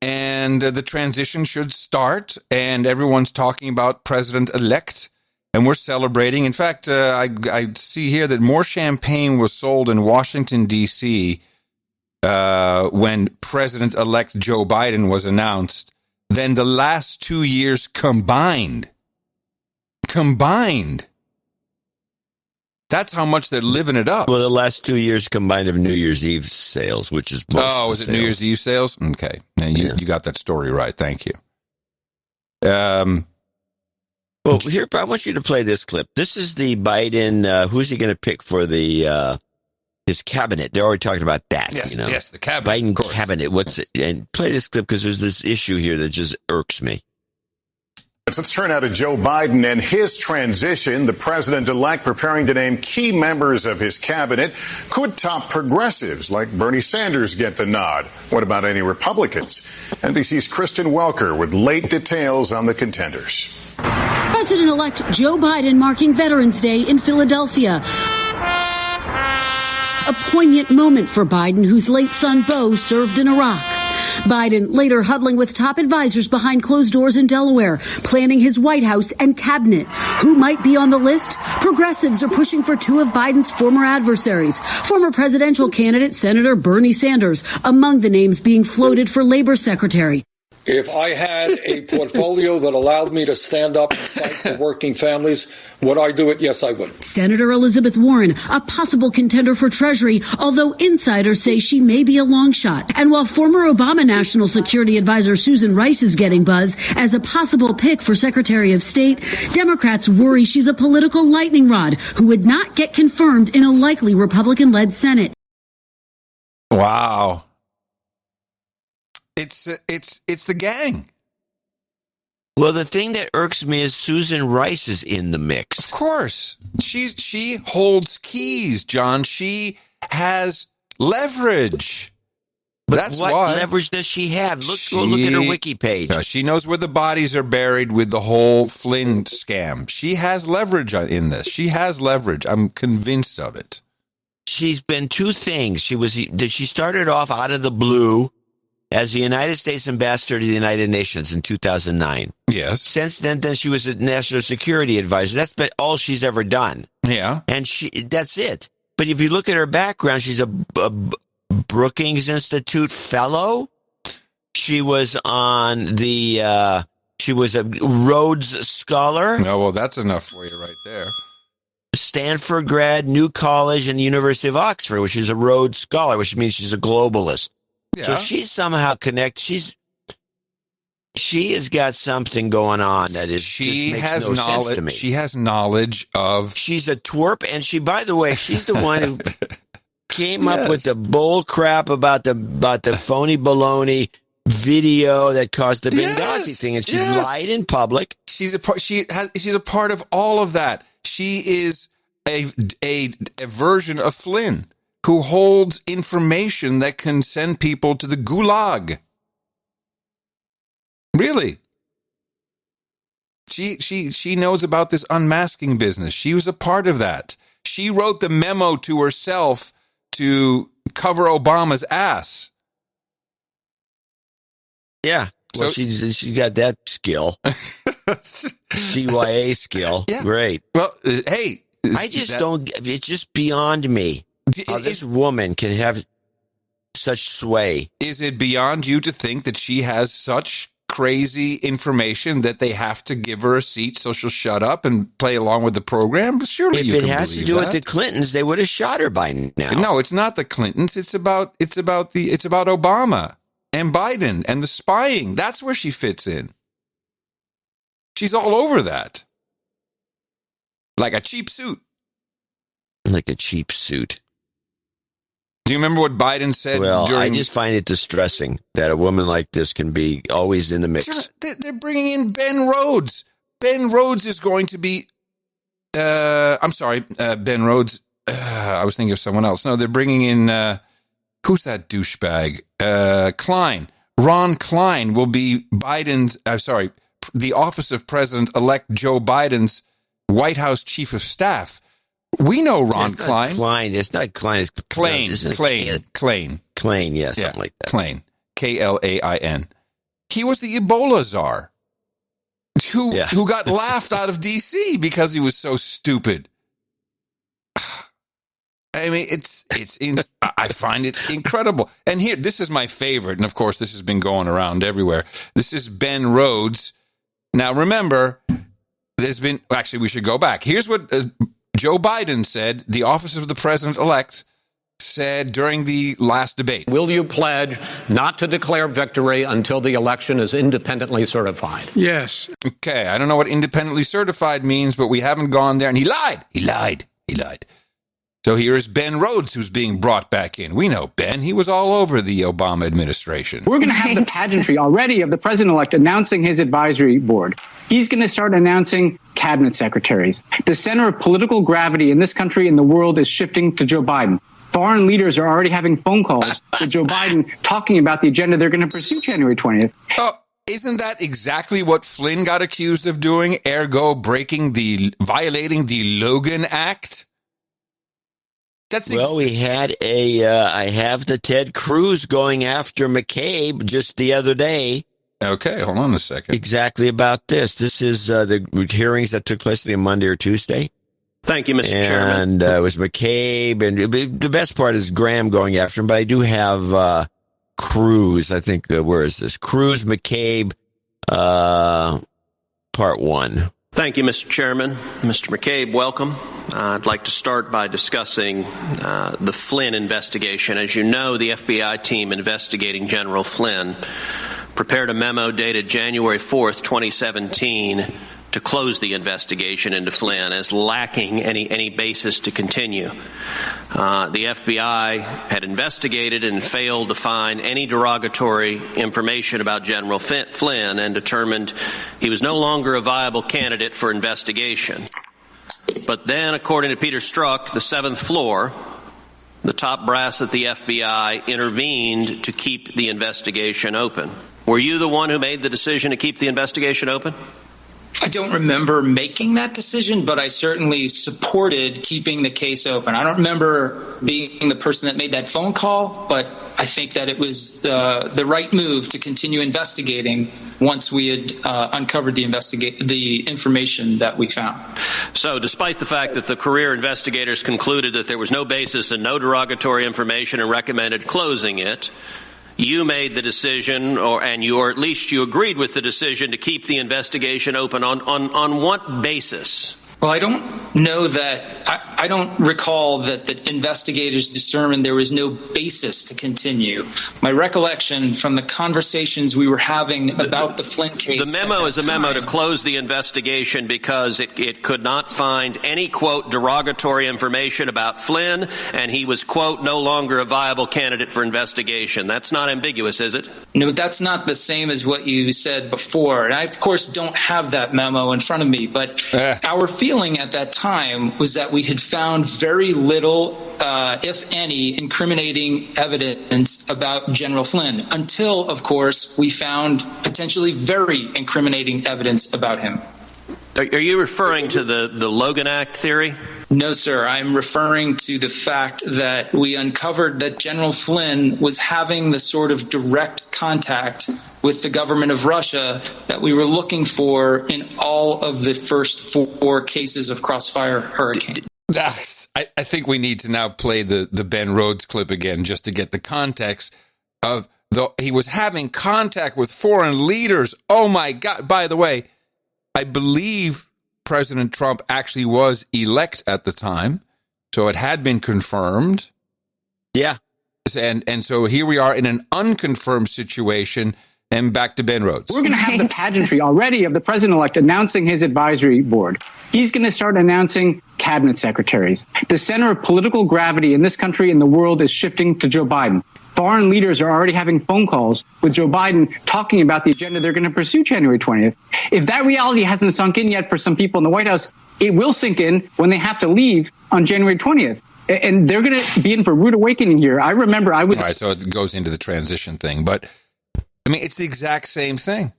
and the transition should start, and everyone's talking about President-elect, and we're celebrating. In fact, I see here that more champagne was sold in Washington, D.C. When President-elect Joe Biden was announced than the last 2 years combined. That's how much they're living it up. Well, the last 2 years combined of New Year's Eve sales, which is most Oh, is it New Year's Eve sales? Okay. You got that story right. Thank you. Well, here, I want you to play this clip. This is the Biden, who's he going to pick for the his cabinet? They're already talking about that. Yes, you know? yes, the cabinet. Biden cabinet. What's it? And play this clip because there's this issue here that just irks me. Let's turn now to Joe Biden and his transition. The president-elect preparing to name key members of his cabinet. Could top progressives like Bernie Sanders get the nod? What about any Republicans? NBC's Kristen Welker with late details on the contenders. President-elect Joe Biden marking Veterans Day in Philadelphia. A poignant moment for Biden, whose late son Beau served in Iraq. Biden later huddling with top advisors behind closed doors in Delaware, planning his White House and cabinet. Who might be on the list? Progressives are pushing for two of Biden's former adversaries. Former presidential candidate Senator Bernie Sanders, among the names being floated for labor secretary. If I had a portfolio that allowed me to stand up and fight for working families, would I do it? Yes, I would. Senator Elizabeth Warren, a possible contender for Treasury, although insiders say she may be a long shot. And while former Obama National Security Advisor Susan Rice is getting buzz as a possible pick for Secretary of State, Democrats worry she's a political lightning rod who would not get confirmed in a likely Republican-led Senate. Wow. It's the gang. Well, the thing that irks me is Susan Rice is in the mix. Of course. She holds keys, John. She has leverage. But that's what why. Leverage does she have? Go look at her wiki page. She knows where the bodies are buried with the whole Flynn scam. She has leverage in this. She has leverage. I'm convinced of it. She's been two things. She started off out of the blue as the United States ambassador to the United Nations in 2009. Yes. Since then she was a national security advisor. That's been all she's ever done. Yeah. And that's it. But if you look at her background, she's a Brookings Institute fellow. She was she was a Rhodes Scholar. Oh, well, that's enough for you right there. Stanford grad, New College, and the University of Oxford, which is a Rhodes Scholar, which means she's a globalist. Yeah. So she's somehow connected. She has got something going on that is makes no sense to me. She has knowledge of. She's a twerp, and by the way, she's the one who came up with the bull crap about the phony baloney video that caused the Benghazi thing, and she lied in public. She's a part of all of that. She is a version of Flynn, who holds information that can send people to the gulag. Really. She knows about this unmasking business. She was a part of that. She wrote the memo to herself to cover Obama's ass. Yeah. Well, she's got that skill. CYA skill. Yeah. Great. Well, hey. It's just beyond me. How this woman can have such sway. Is it beyond you to think that she has such crazy information that they have to give her a seat so she'll shut up and play along with the program? Surely you can believe that. If it has to do with the Clintons, they would have shot her by now. No, it's not the Clintons. It's about Obama and Biden and the spying. That's where she fits in. She's all over that. Like a cheap suit. Like a cheap suit. Do you remember what Biden said? Well, I just find it distressing that a woman like this can be always in the mix. They're bringing in Ben Rhodes. Ben Rhodes is going to be... I'm sorry, Ben Rhodes. I was thinking of someone else. No, they're bringing in... who's that douchebag? Klein. Ron Klein will be Biden's... the office of President-elect Joe Biden's White House Chief of Staff. We know Ron Klein. It's not Klein. It's Klain. Klain, yeah, something like that. Klain. Klain. He was the Ebola czar who got laughed out of D.C. because he was so stupid. I mean, I find it incredible. And here, this is my favorite. And of course, this has been going around everywhere. This is Ben Rhodes. Now, remember, we should go back. Here's what Joe Biden said, the office of the president-elect said during the last debate. Will you pledge not to declare victory until the election is independently certified? Yes. Okay, I don't know what independently certified means, but we haven't gone there. And he lied. So here is Ben Rhodes, who's being brought back in. We know Ben. He was all over the Obama administration. We're going to have the pageantry already of the president-elect announcing his advisory board. He's going to start announcing cabinet secretaries. The center of political gravity in this country and the world is shifting to Joe Biden. Foreign leaders are already having phone calls with Joe Biden talking about the agenda they're going to pursue January 20th. Oh, isn't that exactly what Flynn got accused of doing, ergo violating the Logan Act? We had I have the Ted Cruz going after McCabe just the other day. Okay, hold on a second. Exactly about this. This is the hearings that took place on Monday or Tuesday. Thank you, Mr. Chairman. And it was McCabe, and the best part is Graham going after him, but I do have Cruz. I think, where is this? Cruz, McCabe, part one. Thank you, Mr. Chairman. Mr. McCabe, welcome. I'd like to start by discussing the Flynn investigation. As you know, the FBI team investigating General Flynn prepared a memo dated January 4th, 2017, to close the investigation into Flynn as lacking any basis to continue. The FBI had investigated and failed to find any derogatory information about General Flynn and determined he was no longer a viable candidate for investigation. But then, according to Peter Strzok, the seventh floor, the top brass at the FBI intervened to keep the investigation open. Were you the one who made the decision to keep the investigation open? I don't remember making that decision, but I certainly supported keeping the case open. I don't remember being the person that made that phone call, but I think that it was the right move to continue investigating once we had uncovered the information that we found. So despite the fact that the career investigators concluded that there was no basis and no derogatory information and recommended closing it, you made the decision, or at least you agreed with the decision to keep the investigation open on what basis? Well, I don't know that. I don't recall that the investigators determined there was no basis to continue. My recollection from the conversations we were having about the Flynn case. The memo is a memo to close the investigation because it could not find any, quote, derogatory information about Flynn, and he was, quote, no longer a viable candidate for investigation. That's not ambiguous, is it? No, that's not the same as what you said before. And I, of course, don't have that memo in front of me, but our feeling at that time was that we had found very little, if any, incriminating evidence about General Flynn until, of course, we found potentially very incriminating evidence about him. Are you referring to the Logan Act theory? No, sir. I'm referring to the fact that we uncovered that General Flynn was having the sort of direct contact with the government of Russia that we were looking for in all of the first 4 cases of Crossfire Hurricane. I think we need to now play the Ben Rhodes clip again just to get the context of he was having contact with foreign leaders. Oh, my God. By the way, I believe President Trump actually was elect at the time, so it had been confirmed. Yeah. And so here we are in an unconfirmed situation. And back to Ben Rhodes. We're going to have the pageantry already of the president-elect announcing his advisory board. He's going to start announcing cabinet secretaries. The center of political gravity in this country and the world is shifting to Joe Biden. Foreign leaders are already having phone calls with Joe Biden talking about the agenda they're going to pursue January 20th. If that reality hasn't sunk in yet for some people in the White House, it will sink in when they have to leave on January 20th. And they're going to be in for a rude awakening here. I remember I was... All right, so it goes into the transition thing. But, I mean, it's the exact same thing.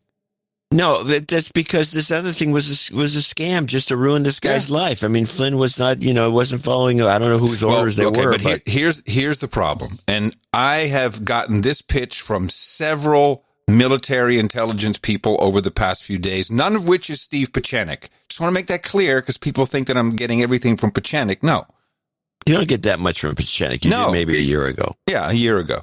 No, that's because this other thing was a scam just to ruin this guy's life. I mean, Flynn was not, wasn't following, I don't know whose orders they were. But here's the problem. And I have gotten this pitch from several military intelligence people over the past few days, none of which is Steve Pieczenik. Just want to make that clear because people think that I'm getting everything from Pieczenik. No. You don't get that much from Pieczenik. You did maybe a year ago. Yeah, a year ago.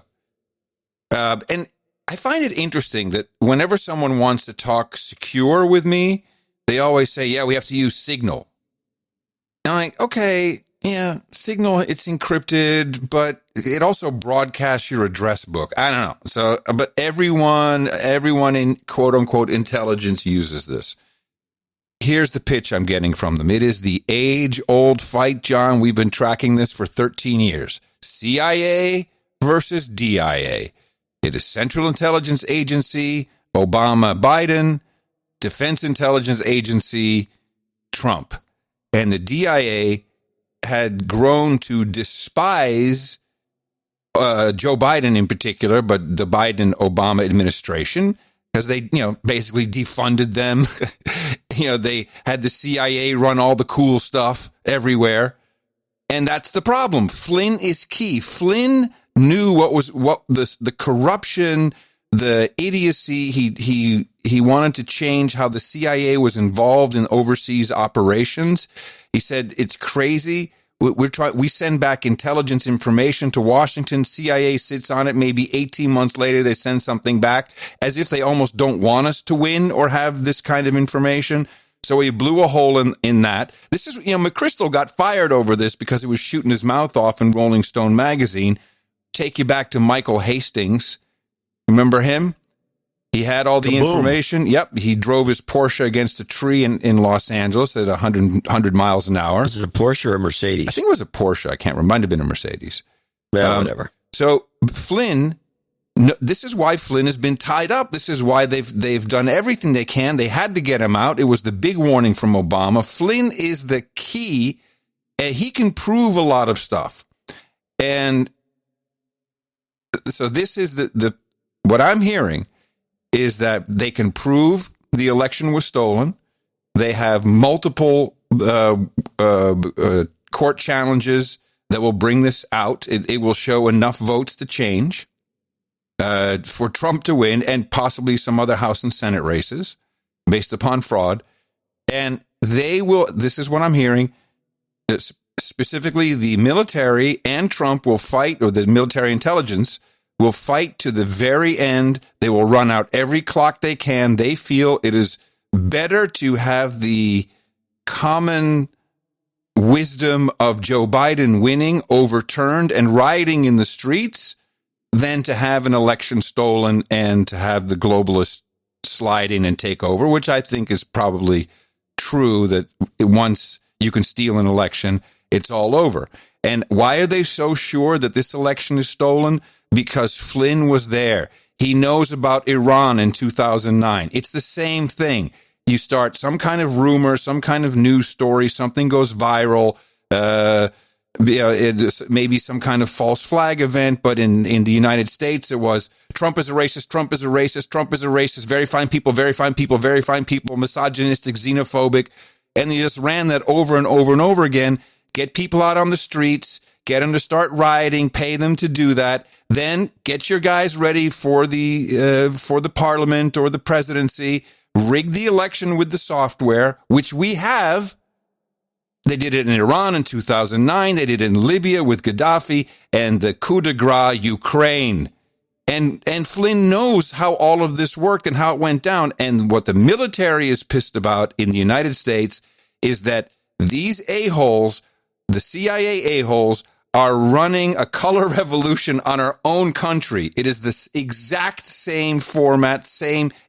And I find it interesting that whenever someone wants to talk secure with me, they always say, yeah, we have to use Signal. And I'm like, okay, yeah, Signal, it's encrypted, but it also broadcasts your address book. I don't know. So, but everyone in quote unquote intelligence uses this. Here's the pitch I'm getting from them. It is the age-old fight, John. We've been tracking this for 13 years. CIA versus DIA. It is Central Intelligence Agency, Obama, Biden, Defense Intelligence Agency, Trump. And the DIA had grown to despise Joe Biden in particular, but the Biden-Obama administration, because they, basically defunded them. They had the CIA run all the cool stuff everywhere. And that's the problem. Flynn is key. Flynn knew what the corruption, the idiocy. He wanted to change how the CIA was involved in overseas operations. He said it's crazy. We send back intelligence information to Washington. CIA sits on it. Maybe 18 months later, they send something back as if they almost don't want us to win or have this kind of information. So he blew a hole in that. This is, McChrystal got fired over this because he was shooting his mouth off in Rolling Stone magazine. Take you back to Michael Hastings. Remember him? He had all the information. Yep. He drove his Porsche against a tree in Los Angeles at 100 miles an hour. Was it a Porsche or a Mercedes? I think it was a Porsche. I can't remember. Might have been a Mercedes. Yeah, whatever. So Flynn, this is why Flynn has been tied up. This is why they've done everything they can. They had to get him out. It was the big warning from Obama. Flynn is the key. And he can prove a lot of stuff. And so this is what I'm hearing is that they can prove the election was stolen. They have multiple court challenges that will bring this out. It will show enough votes to change for Trump to win and possibly some other House and Senate races based upon fraud. And they will, this is what I'm hearing, specifically the military and Trump will fight, or the military intelligence will fight to the very end. They will run out every clock they can. They feel it is better to have the common wisdom of Joe Biden winning overturned and rioting in the streets than to have an election stolen and to have the globalists slide in and take over, which I think is probably true, that once you can steal an election, it's all over. And why are they so sure that this election is stolen? Because Flynn was there. He knows about Iran in 2009. It's the same thing. You start some kind of rumor, some kind of news story, something goes viral, maybe some kind of false flag event, but in the United States, it was Trump is a racist, Trump is a racist, Trump is a racist, very fine people, very fine people, very fine people, misogynistic, xenophobic. And they just ran that over and over and over again, get people out on the streets, get them to start rioting, pay them to do that. Then get your guys ready for the parliament or the presidency, rig the election with the software, which we have. They did it in Iran in 2009. They did it in Libya with Gaddafi and the coup de grace Ukraine. And Flynn knows how all of this worked and how it went down. And what the military is pissed about in the United States is that these a-holes, the CIA a-holes, are running a color revolution on our own country. It is the exact same format,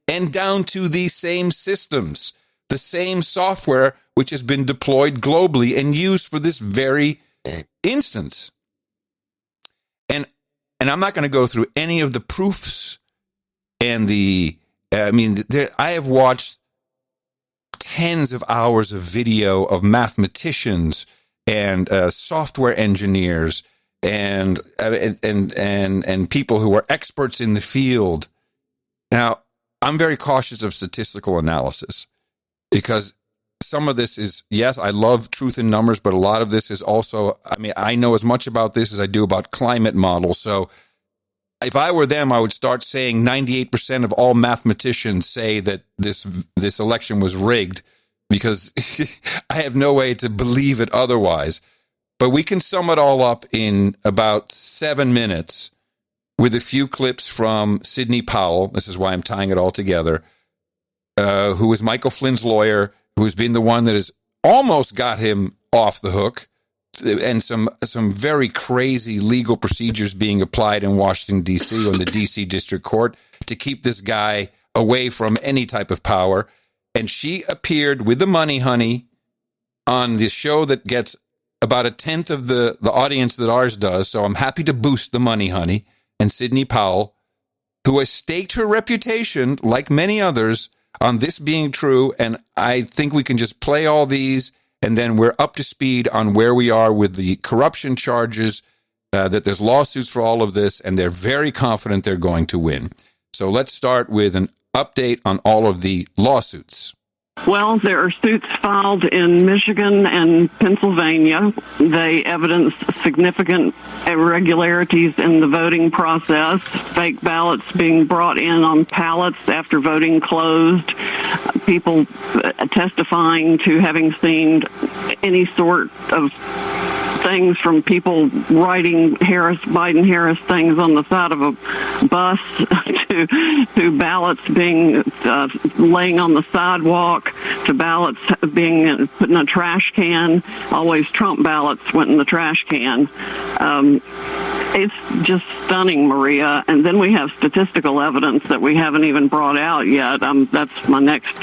and down to the same systems, the same software, which has been deployed globally and used for this very instance. And I'm not going to go through any of the proofs and I have watched tens of hours of video of mathematicians and software engineers and people who are experts in the field. Now, I'm very cautious of statistical analysis because some of this is, yes, I love truth in numbers, but a lot of this is also, I know as much about this as I do about climate models. So if I were them, I would start saying 98% of all mathematicians say that this election was rigged, because I have no way to believe it otherwise. But we can sum it all up in about 7 minutes with a few clips from Sidney Powell. This is why I'm tying it all together, who is Michael Flynn's lawyer, who has been the one that has almost got him off the hook, and some very crazy legal procedures being applied in Washington, D.C., or in the D.C. District Court to keep this guy away from any type of power. And she appeared with the Money Honey on the show that gets about a tenth of the audience that ours does. So I'm happy to boost the Money Honey and Sidney Powell, who has staked her reputation, like many others, on this being true. And I think we can just play all these, and then we're up to speed on where we are with the corruption charges, that there's lawsuits for all of this, and they're very confident they're going to win. So let's start with an update on all of the lawsuits. Well, there are suits filed in Michigan and Pennsylvania. They evidence significant irregularities in the voting process, fake ballots being brought in on pallets after voting closed, people testifying to having seen any sort of things from people writing Biden-Harris things on the side of a bus to ballots being laying on the sidewalk, to ballots being put in a trash can. Always Trump ballots went in the trash can. It's just stunning, Maria. And then we have statistical evidence that we haven't even brought out yet. That's my next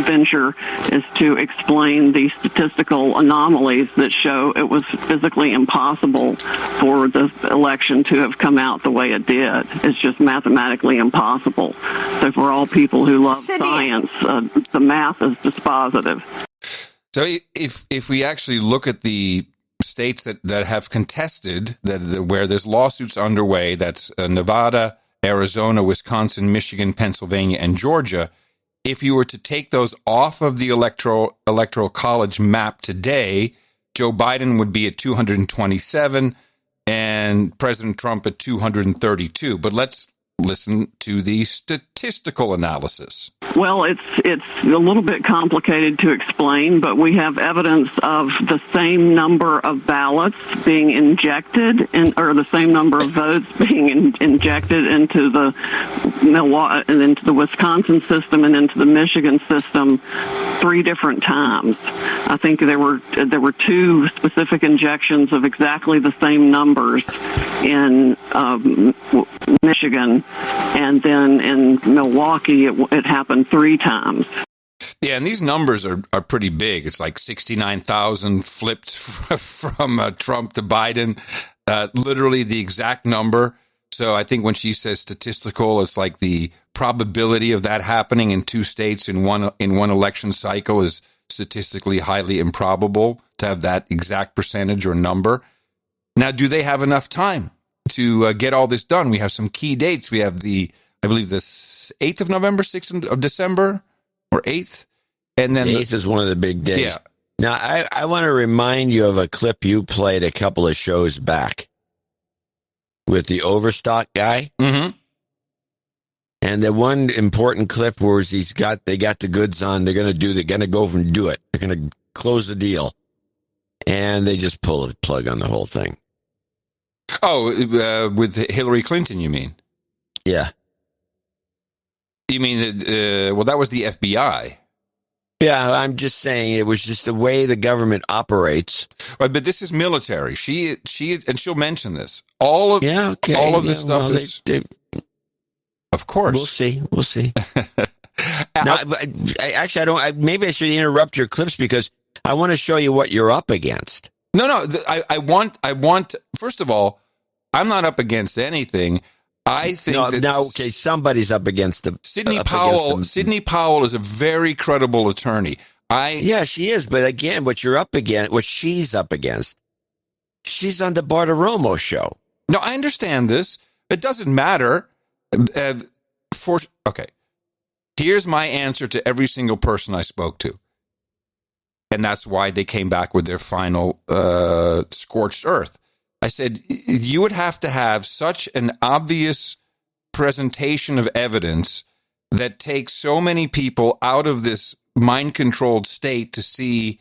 venture, is to explain the statistical anomalies that show it was physically impossible for the election to have come out the way it did. It's just mathematically impossible. So for all people who love science, the math is dispositive. So if we actually look at the states that have contested, where there's lawsuits underway, that's Nevada, Arizona, Wisconsin, Michigan, Pennsylvania, and Georgia. If you were to take those off of the electoral college map today, Joe Biden would be at 227 and President Trump at 232. But let's listen to the statistical analysis. Well, it's a little bit complicated to explain, but we have evidence of the same number of ballots being injected, or the same number of votes being injected into the Milwaukee and into the Wisconsin system and into the Michigan system 3 different times. I think there were 2 specific injections of exactly the same numbers in Michigan, and then in Milwaukee it happened 3 times. Yeah, and these numbers are pretty big. It's like 69,000 flipped from Trump to Biden, literally the exact number. So I think when she says statistical, it's like the probability of that happening in 2 states in one election cycle is statistically highly improbable to have that exact percentage or number. Now, do they have enough time to get all this done? We have some key dates. We have I believe the 8th of November, 6th of December, or 8th. And then the 8th is one of the big days. Yeah. Now, I want to remind you of a clip you played a couple of shows back with the Overstock guy. Mm-hmm. And the one important clip where they got the goods on, they're going to go and do it. They're going to close the deal. And they just pull the plug on the whole thing. Oh, with Hillary Clinton, you mean? Yeah. You mean, well, that was the FBI. Yeah, I'm just saying it was just the way the government operates. Right, but this is military. She, and she'll mention this. All of this stuff is. Of course, we'll see. Now, actually, I don't. Maybe I should interrupt your clips because I want to show you what you're up against. No. I want. First of all, I'm not up against anything. I think somebody's up against them. Sidney Powell. Sidney Powell is a very credible attorney. Yeah, she is. But again, what she's up against, she's on the Bartiromo show. No, I understand this. It doesn't matter. Okay. Here's my answer to every single person I spoke to. And that's why they came back with their final scorched earth. I said, you would have to have such an obvious presentation of evidence that takes so many people out of this mind-controlled state to see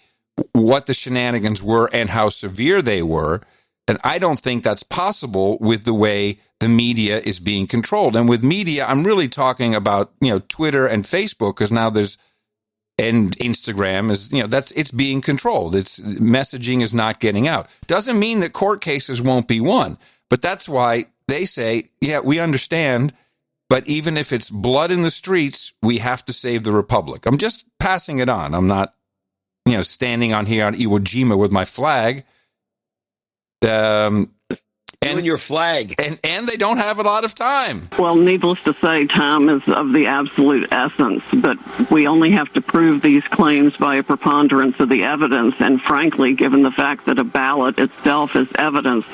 what the shenanigans were and how severe they were. And I don't think that's possible with the way the media is being controlled. And with media, I'm really talking about, Twitter and Facebook, because now and Instagram is, it's being controlled. It's messaging is not getting out. Doesn't mean that court cases won't be won, but that's why they say, yeah, we understand, but even if it's blood in the streets, we have to save the republic. I'm just passing it on. I'm not, standing on here on Iwo Jima with my flag. And your flag. And they don't have a lot of time. Well, needless to say, time is of the absolute essence, but we only have to prove these claims by a preponderance of the evidence, and frankly, given the fact that a ballot itself is evidence,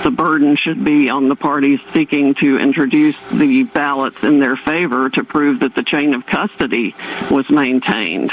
the burden should be on the parties seeking to introduce the ballots in their favor to prove that the chain of custody was maintained.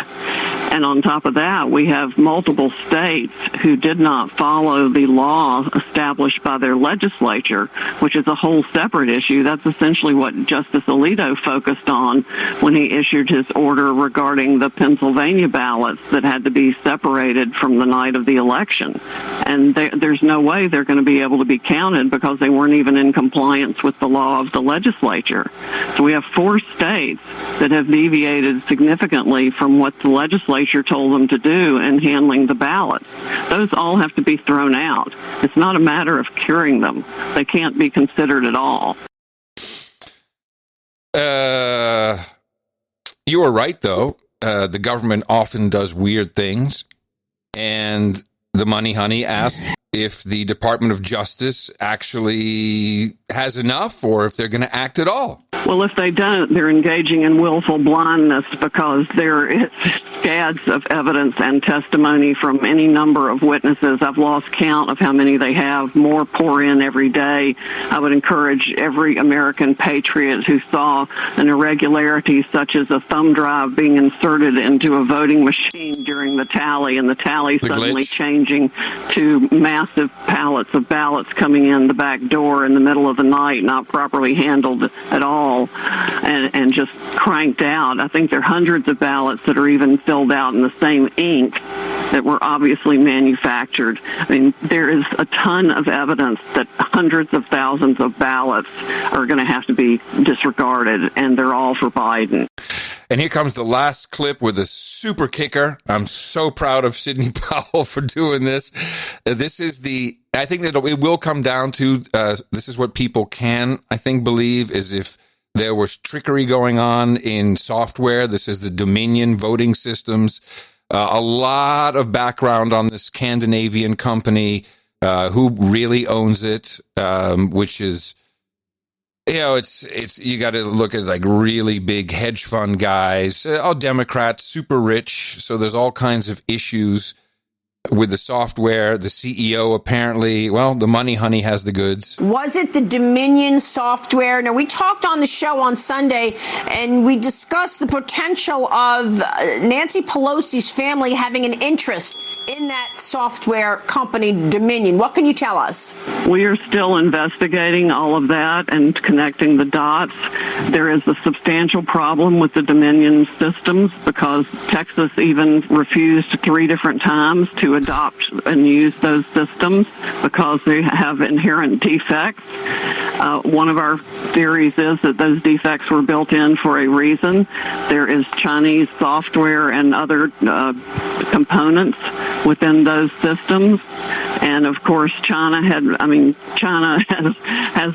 And on top of that, we have multiple states who did not follow the law established by their legislature, which is a whole separate issue. That's essentially what Justice Alito focused on when he issued his order regarding the Pennsylvania ballots that had to be separated from the night of the election. And there's no way they're going to be able to be counted because they weren't even in compliance with the law of the legislature. So we have 4 states that have deviated significantly from what the legislature told them to do in handling the ballots. Those all have to be thrown out. It's not a matter of curing them. They can't be considered at all. You are right, though. The government often does weird things. And the Money Honey asked if the Department of Justice actually has enough or if they're going to act at all. Well, if they don't, they're engaging in willful blindness because there is scads of evidence and testimony from any number of witnesses. I've lost count of how many they have. More pour in every day. I would encourage every American patriot who saw an irregularity such as a thumb drive being inserted into a voting machine during the tally and the tally suddenly changing to massive pallets of ballots coming in the back door in the middle of the night, not properly handled at all. And just cranked out. I think there are hundreds of ballots that are even filled out in the same ink that were obviously manufactured. I mean, there is a ton of evidence that hundreds of thousands of ballots are going to have to be disregarded, and they're all for Biden. And here comes the last clip with a super kicker. I'm so proud of Sidney Powell for doing this. This is I think that it will come down to, this is what people can, I think, believe, is if there was trickery going on in software. This is the Dominion voting systems. A lot of background on this Scandinavian company, who really owns it, which is, it's you got to look at like really big hedge fund guys, all Democrats, super rich. So there's all kinds of issues with the software. The CEO apparently, the Money Honey has the goods. Was it the Dominion software? Now, we talked on the show on Sunday, and we discussed the potential of Nancy Pelosi's family having an interest in that software company, Dominion. What can you tell us? We are still investigating all of that and connecting the dots. There is a substantial problem with the Dominion systems because Texas even refused 3 different times to adopt and use those systems because they have inherent defects. One of our theories is that those defects were built in for a reason. There is Chinese software and other components within those systems. And of course, China has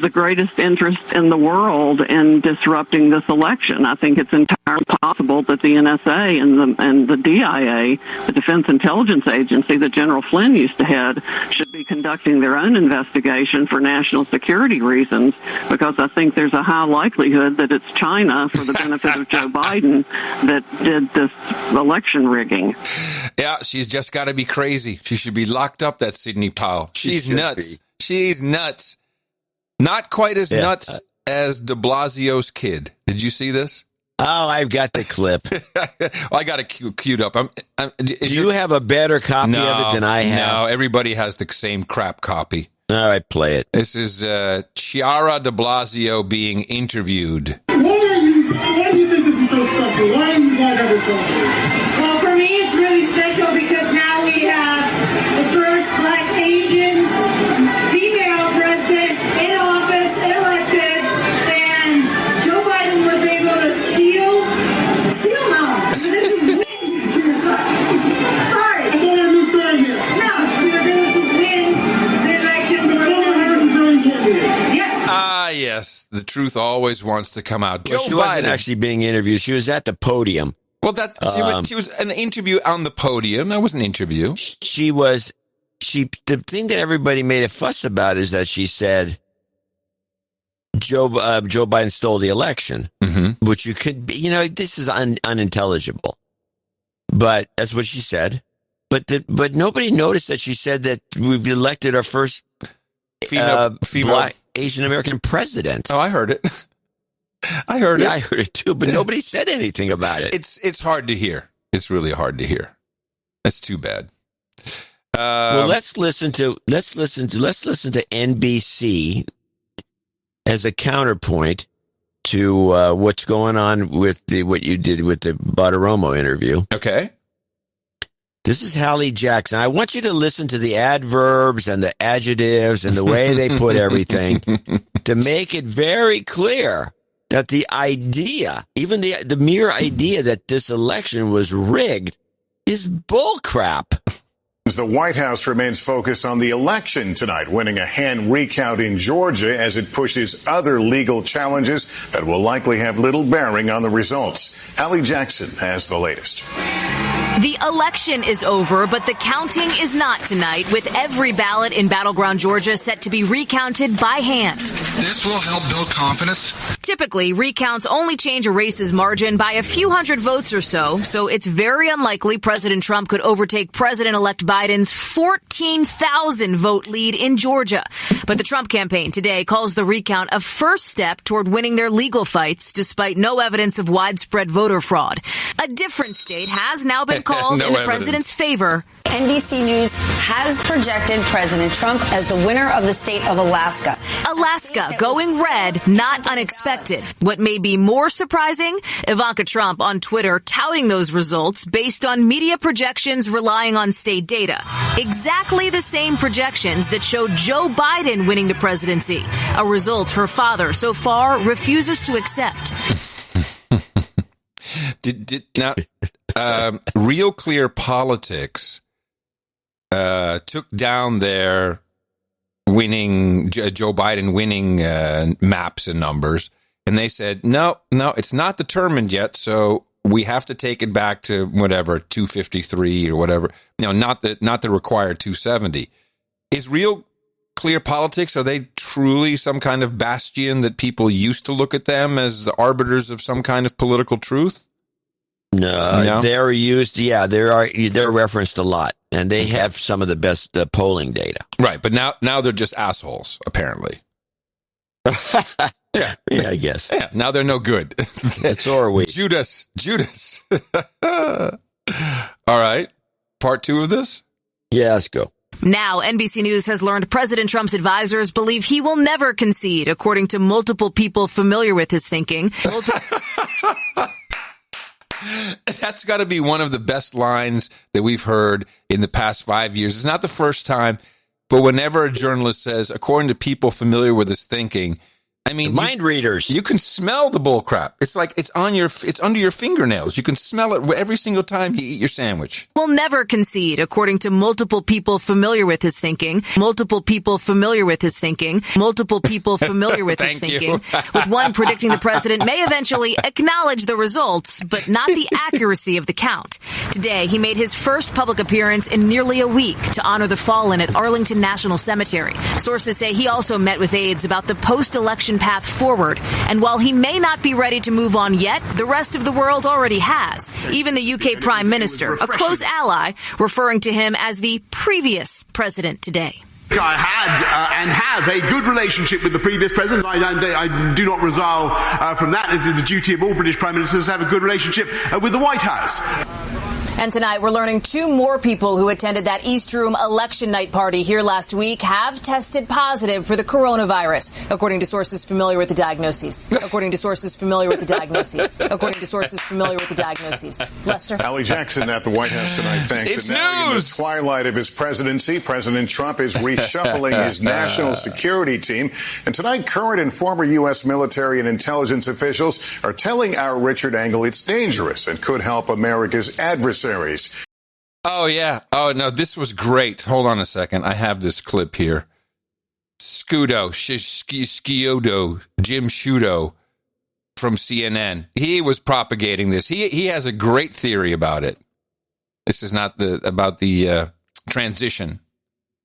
the greatest interest in the world in disrupting this election. I think it's entirely possible that the NSA and the DIA, the Defense Intelligence Agency that General Flynn used to head, should be conducting their own investigation for national security reasons, because I think there's a high likelihood that it's China, for the benefit of Joe Biden, that did this election rigging. Yeah, she's just got to be crazy. She should be locked up, that Sidney Powell. She's nuts. She's nuts. Not quite as nuts as de Blasio's kid. Did you see this? Oh, I've got the clip. I got it queued up. Do you have a better copy of it than I have? No, everybody has the same crap copy. All right, play it. This is Chiara de Blasio being interviewed. Why do you think this is so special? Why do you guys have it so special? Well, for me, it's really special because now we have the first Black Asian female president in office, elected, and Joe Biden was able to steal now. Sorry. I don't understand it. No, we were able to win the election. Yes. Ah, yes. The truth always wants to come out. Well, Joe she Biden wasn't actually being interviewed. She was at the podium. Well, she was an interview on the podium. That was an interview. The thing that everybody made a fuss about is that she said Joe Biden stole the election, which you could, this is unintelligible. But that's what she said. But nobody noticed that she said that we've elected our first female Black Asian American president. Oh, I heard it. I heard it. I heard it too, but nobody said anything about it. It's hard to hear. It's really hard to hear. That's too bad. Well, let's listen to NBC as a counterpoint to what's going on with what you did with the Bartiromo interview. Okay. This is Hallie Jackson. I want you to listen to the adverbs and the adjectives and the way they put everything to make it very clear that the idea, even the mere idea that this election was rigged, is bullcrap. The White House remains focused on the election tonight, winning a hand recount in Georgia as it pushes other legal challenges that will likely have little bearing on the results. Hallie Jackson has the latest. The election is over, but the counting is not tonight, with every ballot in battleground Georgia set to be recounted by hand. This will help build confidence. Typically, recounts only change a race's margin by a few hundred votes or so it's very unlikely President Trump could overtake President-elect Biden's 14,000 vote lead in Georgia. But the Trump campaign today calls the recount a first step toward winning their legal fights, despite no evidence of widespread voter fraud. A different state has now been called in the president's favor. NBC News has projected President Trump as the winner of the state of Alaska. Alaska going red, not unexpected. What may be more surprising, Ivanka Trump on Twitter touting those results based on media projections relying on state data. Exactly the same projections that showed Joe Biden winning the presidency, a result her father so far refuses to accept. Real Clear Politics took down their winning Joe Biden winning maps and numbers, and they said no, it's not determined yet, so we have to take it back to whatever 253 or whatever. Not the required 270. Is Real Clear Politics, are they truly some kind of bastion that people used to look at them as the arbiters of some kind of political truth? No, they're used. Yeah, they're referenced a lot, and they have some of the best polling data. Right, but now they're just assholes, apparently. Yeah, I guess. Yeah, now they're no good. So are we. Judas. All right, part 2 of this. Yeah, let's go. Now, NBC News has learned President Trump's advisors believe he will never concede, according to multiple people familiar with his thinking. That's got to be one of the best lines that we've heard in the past 5 years. It's not the first time But whenever a journalist says, according to people familiar with his thinking, I mean, mind readers, you can smell the bull crap. It's like it's under your fingernails. You can smell it every single time you eat your sandwich. Will never concede, according to multiple people familiar with his thinking. Multiple people familiar with his thinking. Multiple people familiar with his thinking. With one predicting the president may eventually acknowledge the results, but not the accuracy of the count. Today, he made his first public appearance in nearly a week to honor the fallen at Arlington National Cemetery. Sources say he also met with aides about the post-election path forward. And while he may not be ready to move on yet, the rest of the world already has. Even the UK Prime Minister, a close ally, referring to him as the previous president today. I had and have a good relationship with the previous president. I do not resolve from that. This is the duty of all British Prime Ministers to have a good relationship with the White House. And tonight, we're learning 2 more people who attended that East Room election night party here last week have tested positive for the coronavirus, according to sources familiar with the diagnoses. According to sources familiar with the diagnoses. According to sources familiar with the diagnoses. Lester? Allie Jackson at the White House tonight. Thanks. It's and now, news. in the twilight of his presidency, President Trump is reshuffling his national security team. And tonight, current and former U.S. military and intelligence officials are telling our Richard Engel it's dangerous and could help America's adversaries. Oh, yeah. Oh, no, this was great. Hold on a second. I have this clip here. Jim Sciutto from CNN. He was propagating this. He has a great theory about it. This is not about the transition.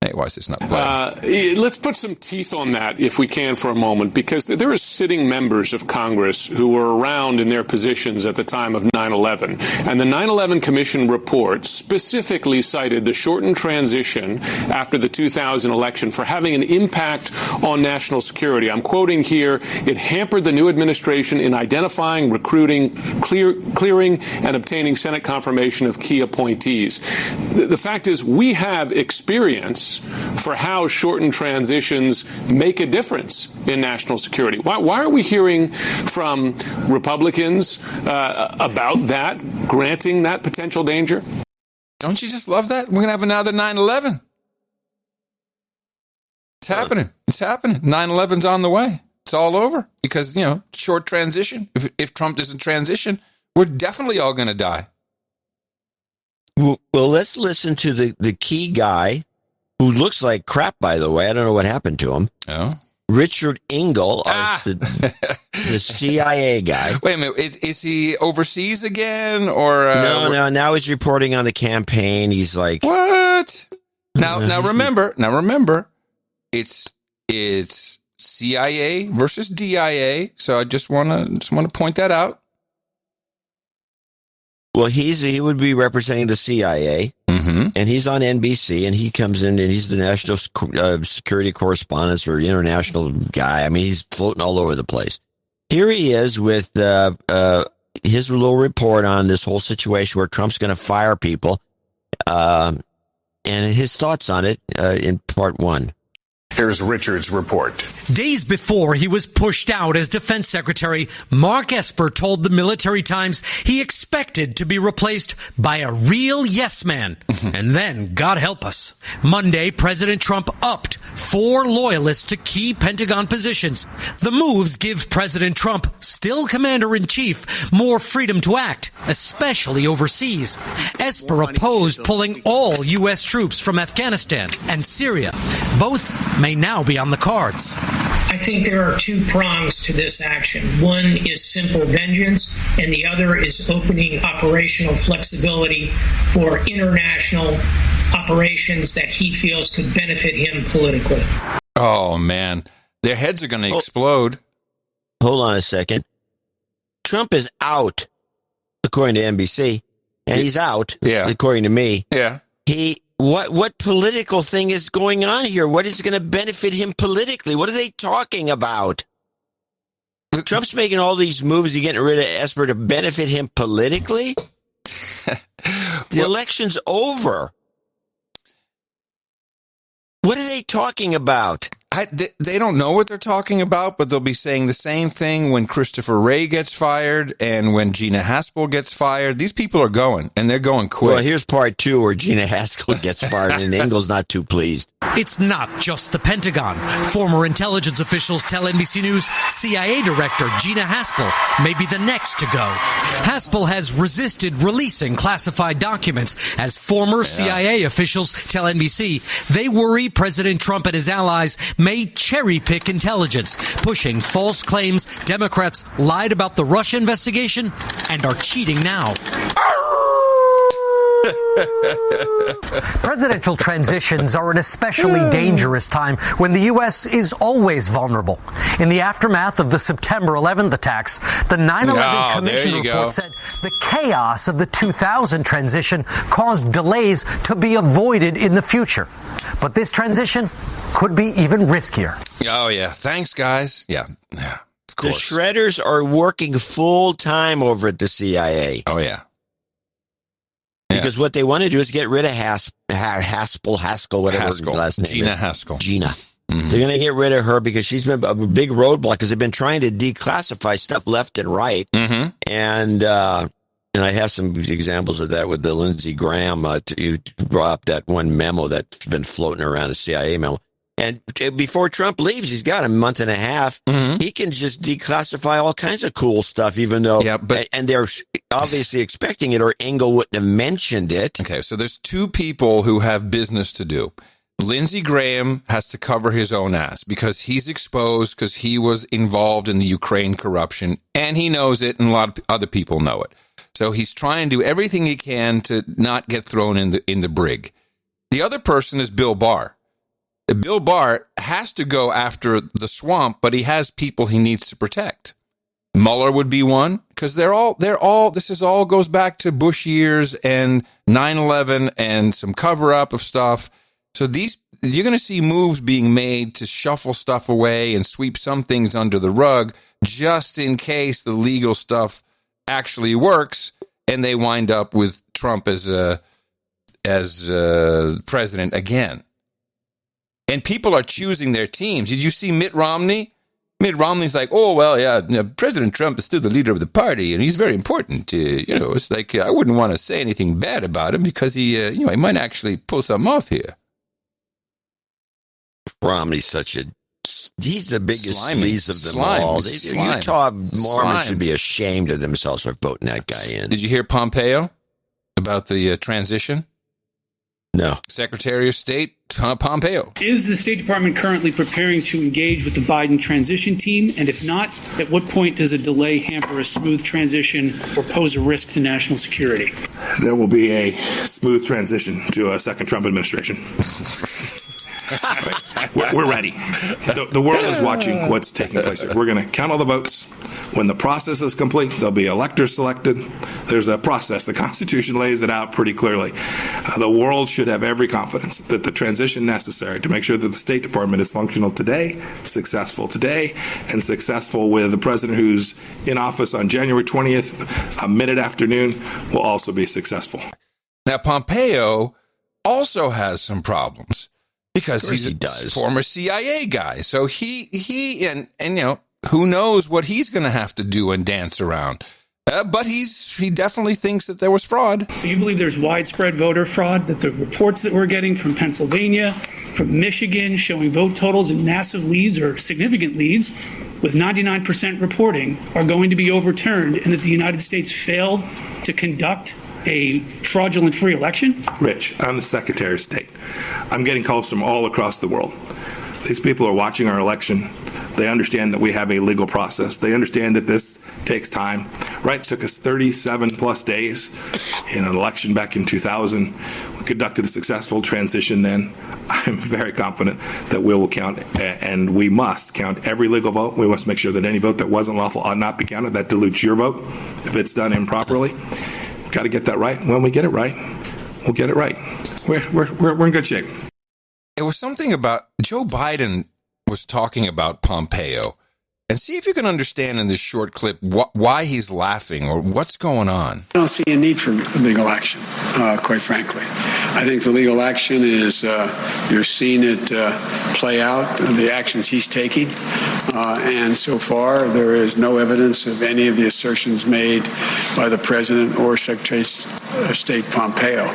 Hey, why is this not playing? Let's put some teeth on that, if we can, for a moment, because there are sitting members of Congress who were around in their positions at the time of 9/11. And the 9/11 Commission report specifically cited the shortened transition after the 2000 election for having an impact on national security. I'm quoting here, it hampered the new administration in identifying, recruiting, clearing, and obtaining Senate confirmation of key appointees. The fact is, we have experience for how shortened transitions make a difference in national security. Why are we hearing from Republicans about that, granting that potential danger? Don't you just love that? We're going to have another 9/11. It's happening. It's happening. 9/11's on the way. It's all over because, short transition. If Trump doesn't transition, we're definitely all going to die. Well, let's listen to the key guy who looks like crap, by the way. I don't know what happened to him. Oh. Richard Engel, the CIA guy. Wait a minute. Is he overseas again? Or No. Now he's reporting on the campaign. He's like, what? Now remember, it's CIA versus DIA. So I just want to point that out. Well, he would be representing the CIA, and he's on NBC, and he comes in, and he's the national security correspondent or international guy. I mean, he's floating all over the place. Here he is with his little report on this whole situation where Trump's going to fire people, and his thoughts on it in part 1. Here's Richard's report. Days before he was pushed out as defense secretary, Mark Esper told the Military Times he expected to be replaced by a real yes man. And then, God help us, Monday, President Trump upped 4 loyalists to key Pentagon positions. The moves give President Trump, still commander-in-chief, more freedom to act, especially overseas. Esper opposed pulling all U.S. troops from Afghanistan and Syria. Both may now be on the cards. I think there are 2 prongs to this action. One is simple vengeance, and the other is opening operational flexibility for international operations that he feels could benefit him politically. Oh, man. Their heads are going to explode. Hold on a second. Trump is out, according to NBC, and he's out, according to me. Yeah. What political thing is going on here? What is going to benefit him politically? What are they talking about? Trump's making all these moves. He's getting rid of Esper to benefit him politically? The election's over. What are they talking about? They don't know what they're talking about, but they'll be saying the same thing when Christopher Wray gets fired and when Gina Haspel gets fired. These people are going, and they're going quick. Well, here's part 2 where Gina Haspel gets fired, and Engel's not too pleased. It's not just the Pentagon. Former intelligence officials tell NBC News CIA Director Gina Haspel may be the next to go. Haspel has resisted releasing classified documents. As former CIA officials tell NBC, they worry President Trump and his allies may cherry-pick intelligence, pushing false claims Democrats lied about the Russia investigation and are cheating now. Presidential transitions are an especially dangerous time when the U.S. is always vulnerable. In the aftermath of the September 11th attacks, the 9/11 Commission report said the chaos of the 2000 transition caused delays to be avoided in the future. But this transition could be even riskier. Oh, yeah. Thanks, guys. Yeah. Of course. The shredders are working full-time over at the CIA. Oh, yeah. Because what they want to do is get rid of Haskell, whatever her last name is. Gina Haspel. Gina. Mm-hmm. They're going to get rid of her because she's been a big roadblock because they've been trying to declassify stuff left and right. Mm-hmm. And I have some examples of that with the Lindsey Graham. You brought up that one memo that's been floating around, a CIA memo. And before Trump leaves, he's got a month and a half. Mm-hmm. He can just declassify all kinds of cool stuff, even though, and they're obviously expecting it, or Engel wouldn't have mentioned it. Okay, so there's 2 people who have business to do. Lindsey Graham has to cover his own ass because he's exposed because he was involved in the Ukraine corruption, and he knows it, and a lot of other people know it. So he's trying to do everything he can to not get thrown in the brig. The other person is Bill Barr. Bill Barr has to go after the swamp, but he has people he needs to protect. Mueller would be one, because they're all, this all goes back to Bush years and 9/11 and some cover up of stuff. So you're going to see moves being made to shuffle stuff away and sweep some things under the rug just in case the legal stuff actually works and they wind up with Trump as president again. And people are choosing their teams. Did you see Mitt Romney? Mitt Romney's like, oh, well, yeah, President Trump is still the leader of the party, and he's very important. It's like I wouldn't want to say anything bad about him because he might actually pull something off here. Romney's he's the biggest sleaze of them all. Utah Mormons should be ashamed of themselves for voting that guy in. Did you hear Pompeo about the transition? No. Secretary of State Pompeo. Is the State Department currently preparing to engage with the Biden transition team? And if not, at what point does a delay hamper a smooth transition or pose a risk to national security? There will be a smooth transition to a second Trump administration. We're ready. The world is watching what's taking place here. We're going to count all the votes. When the process is complete, there'll be electors selected. There's a process. The Constitution lays it out pretty clearly. The world should have every confidence that the transition necessary to make sure that the State Department is functional today, successful today, and successful with the president who's in office on January 20th, mid-afternoon, will also be successful. Now, Pompeo also has some problems because he's a former CIA guy. So he and who knows what he's going to have to do and dance around. But he definitely thinks that there was fraud. So you believe there's widespread voter fraud, that the reports that we're getting from Pennsylvania, from Michigan, showing vote totals and massive leads or significant leads with 99% reporting are going to be overturned, and that the United States failed to conduct a fraudulent free election? Rich, I'm the Secretary of State. I'm getting calls from all across the world. These people are watching our election. They understand that we have a legal process. They understand that this takes time. Right? It took us 37 plus days in an election back in 2000. We conducted a successful transition then. I'm very confident that we will count, and we must count every legal vote. We must make sure that any vote that wasn't lawful ought not be counted. That dilutes your vote if it's done improperly. We've got to get that right. When we get it right, we'll get it right. We're in good shape. It was something about Joe Biden was talking about Pompeo, and see if you can understand in this short clip why he's laughing or what's going on. I don't see a need for legal action, quite frankly. I think the legal action is, you're seeing it play out, the actions he's taking. And so far, there is no evidence of any of the assertions made by the president or Secretary of State Pompeo.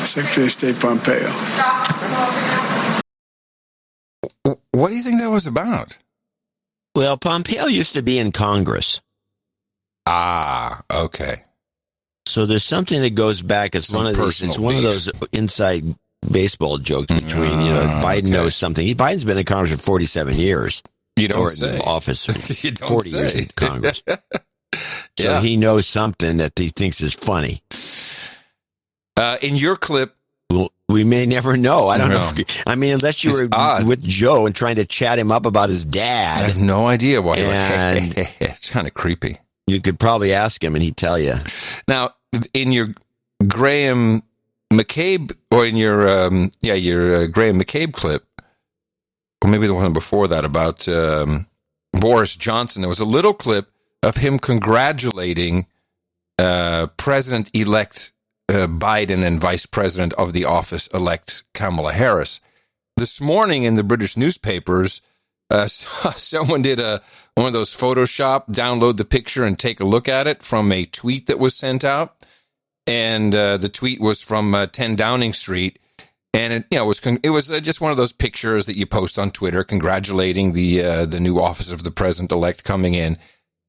Secretary of State Pompeo. What do you think that was about? Well, Pompeo used to be in Congress. Ah, okay. So there's something that goes back. It's one of these. It's one of those inside baseball jokes between Biden knows something. Biden's been in Congress for 47 years. You don't say. In office. You don't 40 say. years in Congress. So he knows something that he thinks is funny. In your clip, well, we may never know. I don't know. I mean, unless you were with Joe and trying to chat him up about his dad. I have no idea why. And it's kind of creepy. You could probably ask him, and he'd tell you. Now, in your Graham McCabe, or in your Graham McCabe clip, or maybe the one before that about Boris Johnson, there was a little clip of him congratulating President-elect Biden and Vice President of the office-elect Kamala Harris. This morning in the British newspapers, someone did one of those Photoshop, download the picture and take a look at it from a tweet that was sent out. And the tweet was from 10 Downing Street. And it was just one of those pictures that you post on Twitter congratulating the new office of the president-elect coming in.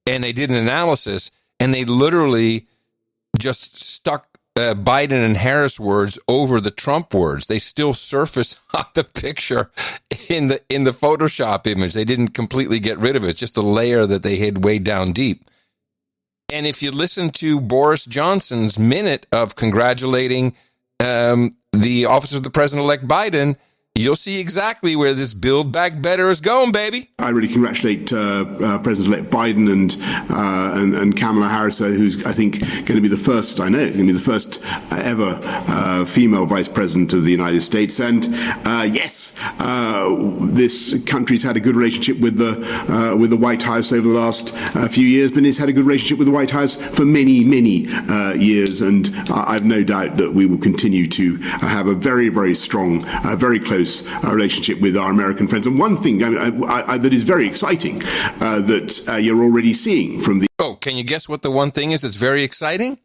And they did an analysis, and they literally just stuck Biden and Harris words over the Trump words. They still surface on the picture in the Photoshop image. They didn't completely get rid of it. It's just a layer that they hid way down deep. And if you listen to Boris Johnson's minute of congratulating the office of the president-elect Biden, you'll see exactly where this Build Back Better is going, baby. I really congratulate President-elect Biden and Kamala Harris, who's, I think, going to be the first, I know, going to be the first ever female vice president of the United States. And yes, this country's had a good relationship with the White House over the last few years, but it's had a good relationship with the White House for many, many years. And I've no doubt that we will continue to have a very, very strong, very close relationship with our American friends. And one thing that is very exciting that you're already seeing from the... Oh, can you guess what the one thing is that's very exciting?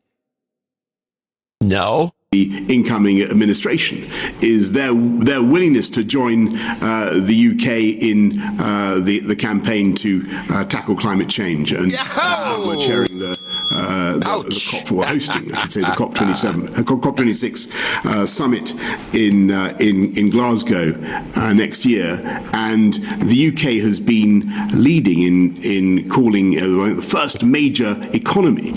No. The incoming administration is their willingness to join the UK in the campaign to tackle climate change. And we're chairing the COP, we're hosting, I should say, the COP26 summit in Glasgow next year. And the UK has been leading in calling the first major economy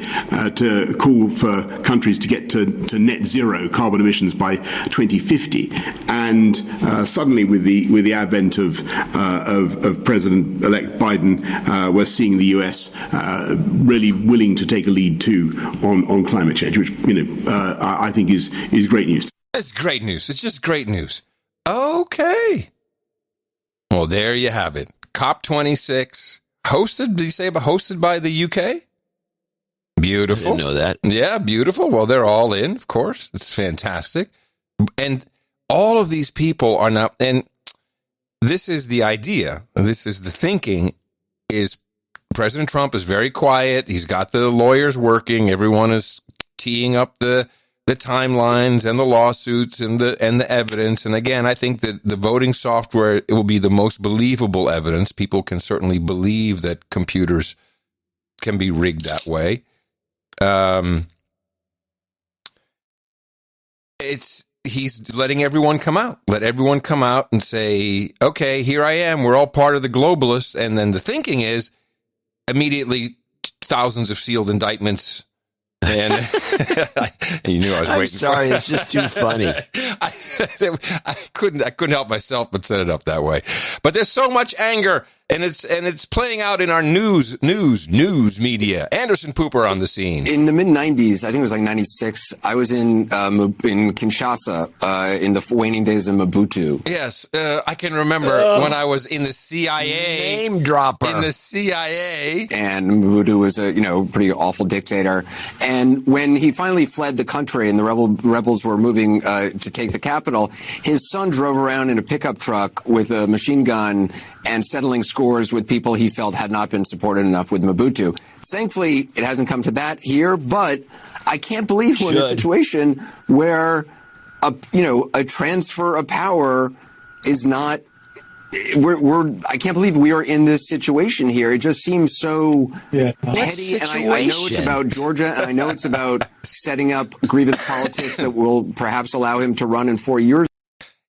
to call for countries to get to net zero carbon emissions by 2050, and suddenly, with the advent of President-elect Biden, we're seeing the U.S. Really willing to take a lead too on climate change, which I think is great news. It's great news. It's just great news. Okay. Well, there you have it. COP26 hosted. Did you say hosted by the UK? Beautiful. I didn't know that. Yeah, beautiful. Well, they're all in, of course. It's fantastic. And all of these people are now, and this is the idea, this is the thinking, is President Trump is very quiet. He's got the lawyers working. Everyone is teeing up the timelines and the lawsuits and the evidence. And again, I think that the voting software, it will be the most believable evidence. People can certainly believe that computers can be rigged that way. He's letting everyone come out. Let everyone come out and say, okay, here I am. We're all part of the globalists. And then the thinking is immediately thousands of sealed indictments. And, and you knew I was waiting. Sorry, it's just too funny. I couldn't help myself but set it up that way. But there's so much anger And it's playing out in our news media. Anderson Pooper on the scene. In the mid-'90s, I think it was like 96, I was in Kinshasa in the waning days of Mobutu. Yes, I can remember when I was in the CIA. Name dropper. In the CIA. And Mobutu was a, pretty awful dictator. And when he finally fled the country and the rebels were moving to take the capital, his son drove around in a pickup truck with a machine gun and settling scores with people he felt had not been supported enough with Mobutu. Thankfully, it hasn't come to that here, but I can't believe we're in a situation where a transfer of power is not. I can't believe we are in this situation here. It just seems so petty. And I know it's about Georgia, and I know it's about setting up grievance politics that will perhaps allow him to run in 4 years.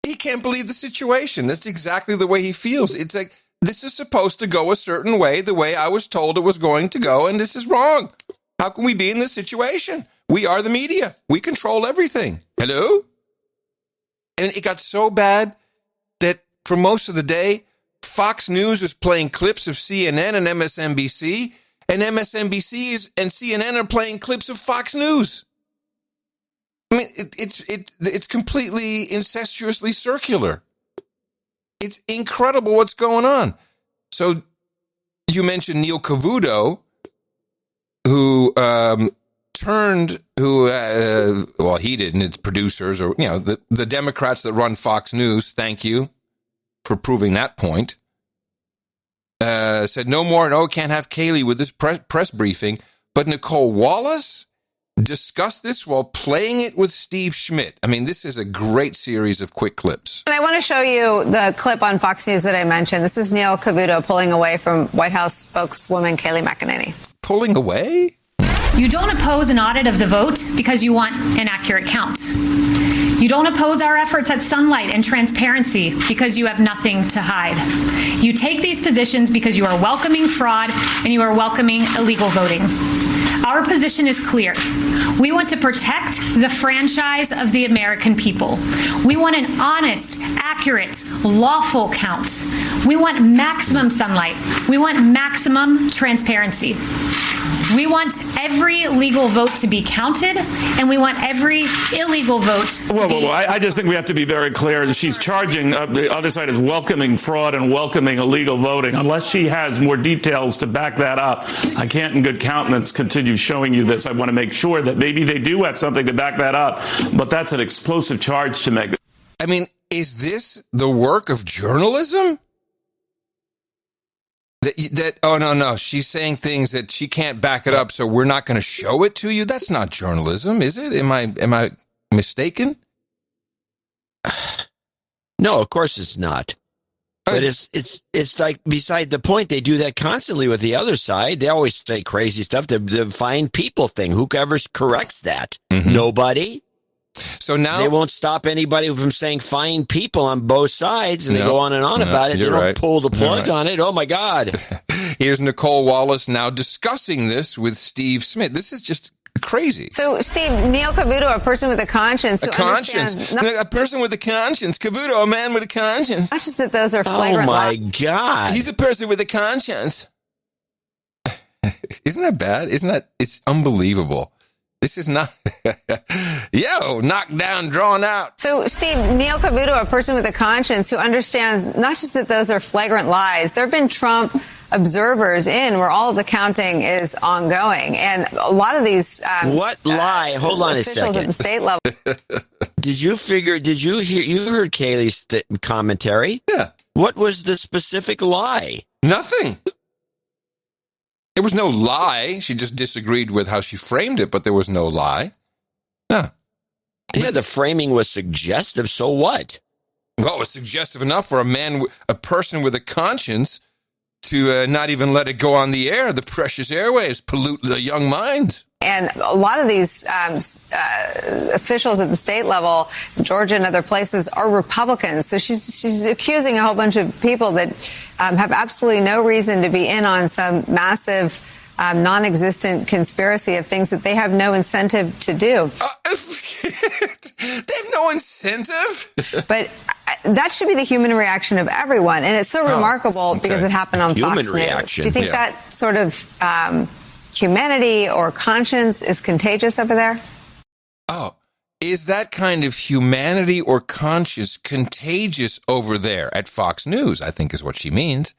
He can't believe the situation. That's exactly the way he feels. It's like, this is supposed to go a certain way, the way I was told it was going to go, and this is wrong. How can we be in this situation? We are the media. We control everything. Hello? And it got so bad that for most of the day, Fox News was playing clips of CNN and MSNBC, and MSNBC and CNN are playing clips of Fox News. I mean, it's completely incestuously circular. It's incredible what's going on. So you mentioned Neil Cavuto, who he didn't. It's producers or the Democrats that run Fox News. Thank you for proving that point. Said no, can't have Kayleigh with this press briefing. But Nicole Wallace discussed this while playing it with Steve Schmidt. I mean, this is a great series of quick clips. And I want to show you the clip on Fox News that I mentioned. This is Neil Cavuto pulling away from White House spokeswoman Kayleigh McEnany. Pulling away? You don't oppose an audit of the vote because you want an accurate count. You don't oppose our efforts at sunlight and transparency because you have nothing to hide. You take these positions because you are welcoming fraud and you are welcoming illegal voting. Our position is clear. We want to protect the franchise of the American people. We want an honest, accurate, lawful count. We want maximum sunlight. We want maximum transparency. We want every legal vote to be counted, and we want every illegal vote to be... I just think we have to be very clear. She's charging, the other side is welcoming fraud and welcoming illegal voting. Unless she has more details to back that up, I can't in good countenance continue showing you this. I want to make sure that maybe they do have something to back that up, but that's an explosive charge to make. I mean, is this the work of journalism? No, she's saying things that she can't back it up, so we're not going to show it to you. That's not journalism, is it? Am I mistaken? No, of course it's not. But it's like beside the point. They do that constantly with the other side. They always say crazy stuff. The fine people thing. Who ever corrects that? Mm-hmm. Nobody. So now they won't stop anybody from saying fine people on both sides, and they go on and on about it. They don't pull the plug on it. Oh my God! Here's Nicole Wallace now discussing this with Steve Schmidt. This is just crazy. So, Steve, Neil Cavuto, a person with a conscience, a person with a conscience. Cavuto, a man with a conscience. Not just that those are flagrant. Oh my God! He's a person with a conscience. Isn't that bad? It's unbelievable. This is not, knocked down, drawn out. So, Steve, Neil Cavuto, a person with a conscience who understands not just that those are flagrant lies. There have been Trump observers in where all of the counting is ongoing. And a lot of these lie? Hold on a second. Officials at the state level. Did you heard Kayleigh's commentary? Yeah. What was the specific lie? Nothing. There was no lie. She just disagreed with how she framed it, but there was no lie. No. Yeah, the framing was suggestive. So what? Well, it was suggestive enough for a person with a conscience to not even let it go on the air. The precious airwaves pollute the young minds. And a lot of these officials at the state level, Georgia and other places, are Republicans. So she's accusing a whole bunch of people that have absolutely no reason to be in on some massive, non-existent conspiracy of things that they have no incentive to do. They have no incentive? But that should be the human reaction of everyone. And it's so remarkable because it happened on Fox News. Reaction. Do you think that sort of humanity or conscience is contagious over there? Oh, is that kind of humanity or conscience contagious over there at Fox News, I think is what she means.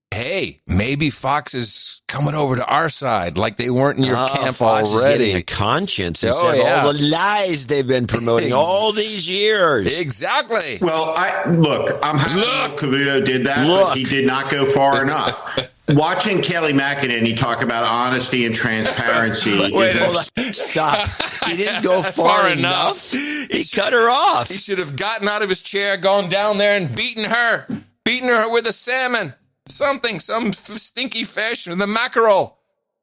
Hey, maybe Fox is coming over to our side like they weren't in your camp Fox already. Is getting a conscience instead of all the lies they've been promoting all these years. Exactly. Well, I'm happy Cavuto did that, but he did not go far enough. Watching Kelly McEnany talk about honesty and transparency. Hold on. Stop. He didn't go far enough. He cut her off. He should have gotten out of his chair, gone down there and beaten her with a salmon. Some stinky fish with a mackerel.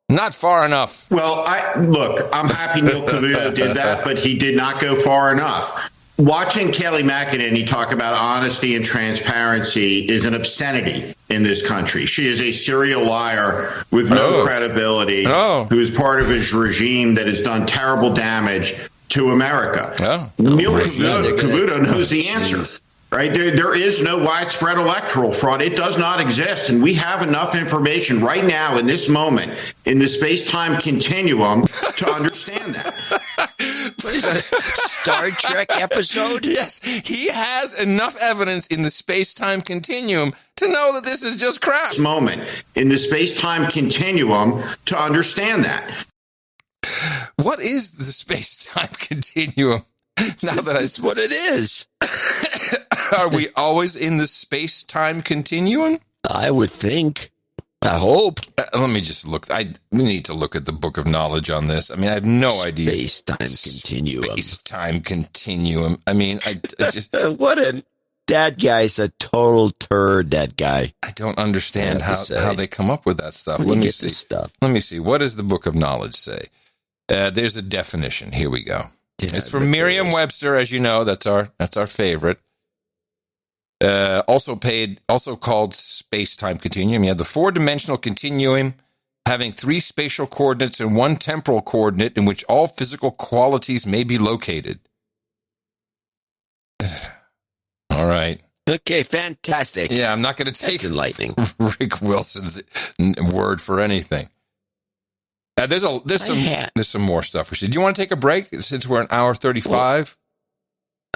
Not far enough. Well, I'm happy Neil Cavuto did that, but he did not go far enough. Watching Kelly McEnany talk about honesty and transparency is an obscenity in this country. She is a serial liar with no credibility, who is part of his regime that has done terrible damage to America. Neil Cavuto knows the answer. Right? There is no widespread electoral fraud. It does not exist. And we have enough information right now in this moment in the space-time continuum to understand that. What is that, Star Trek episode? Yes, he has enough evidence in the space-time continuum to know that this is just crap. Moment in the space-time continuum to understand that. What is the space-time continuum? That's what it is. Are we always in the space-time continuum? I would think. I hope. Let me just look. We need to look at the Book of Knowledge on this. I mean, I have no idea. Space-time continuum. Space-time continuum. I mean, I just... That guy's a total turd, that guy. I don't understand how they come up with that stuff. Let me see. Let me see. What does the Book of Knowledge say? There's a definition. Here we go. Yeah, it's from Merriam-Webster, as you know. That's our favorite. Also called space-time continuum. You have the four-dimensional continuum having three spatial coordinates and one temporal coordinate in which all physical qualities may be located. All right. Okay, fantastic. Yeah, I'm not going to take enlightening Rick Wilson's word for anything. There's some more stuff we should. Do you want to take a break since we're an hour 35?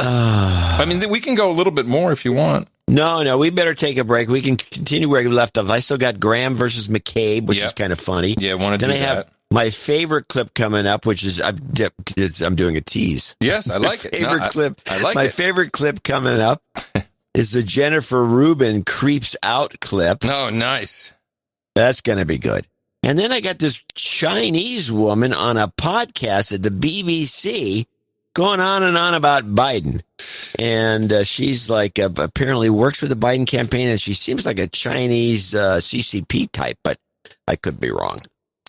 I mean, we can go a little bit more if you want. No, we better take a break. We can continue where we left off. I still got Graham versus McCabe, which is kind of funny. Yeah, I want to do that. Then I have my favorite clip coming up, which is I'm doing a tease. Yes, I like it. My favorite clip coming up is the Jennifer Rubin creeps out clip. Oh, nice. That's going to be good. And then I got this Chinese woman on a podcast at the BBC going on and on about Biden. And she's like, apparently works for the Biden campaign, and she seems like a Chinese CCP type, but I could be wrong.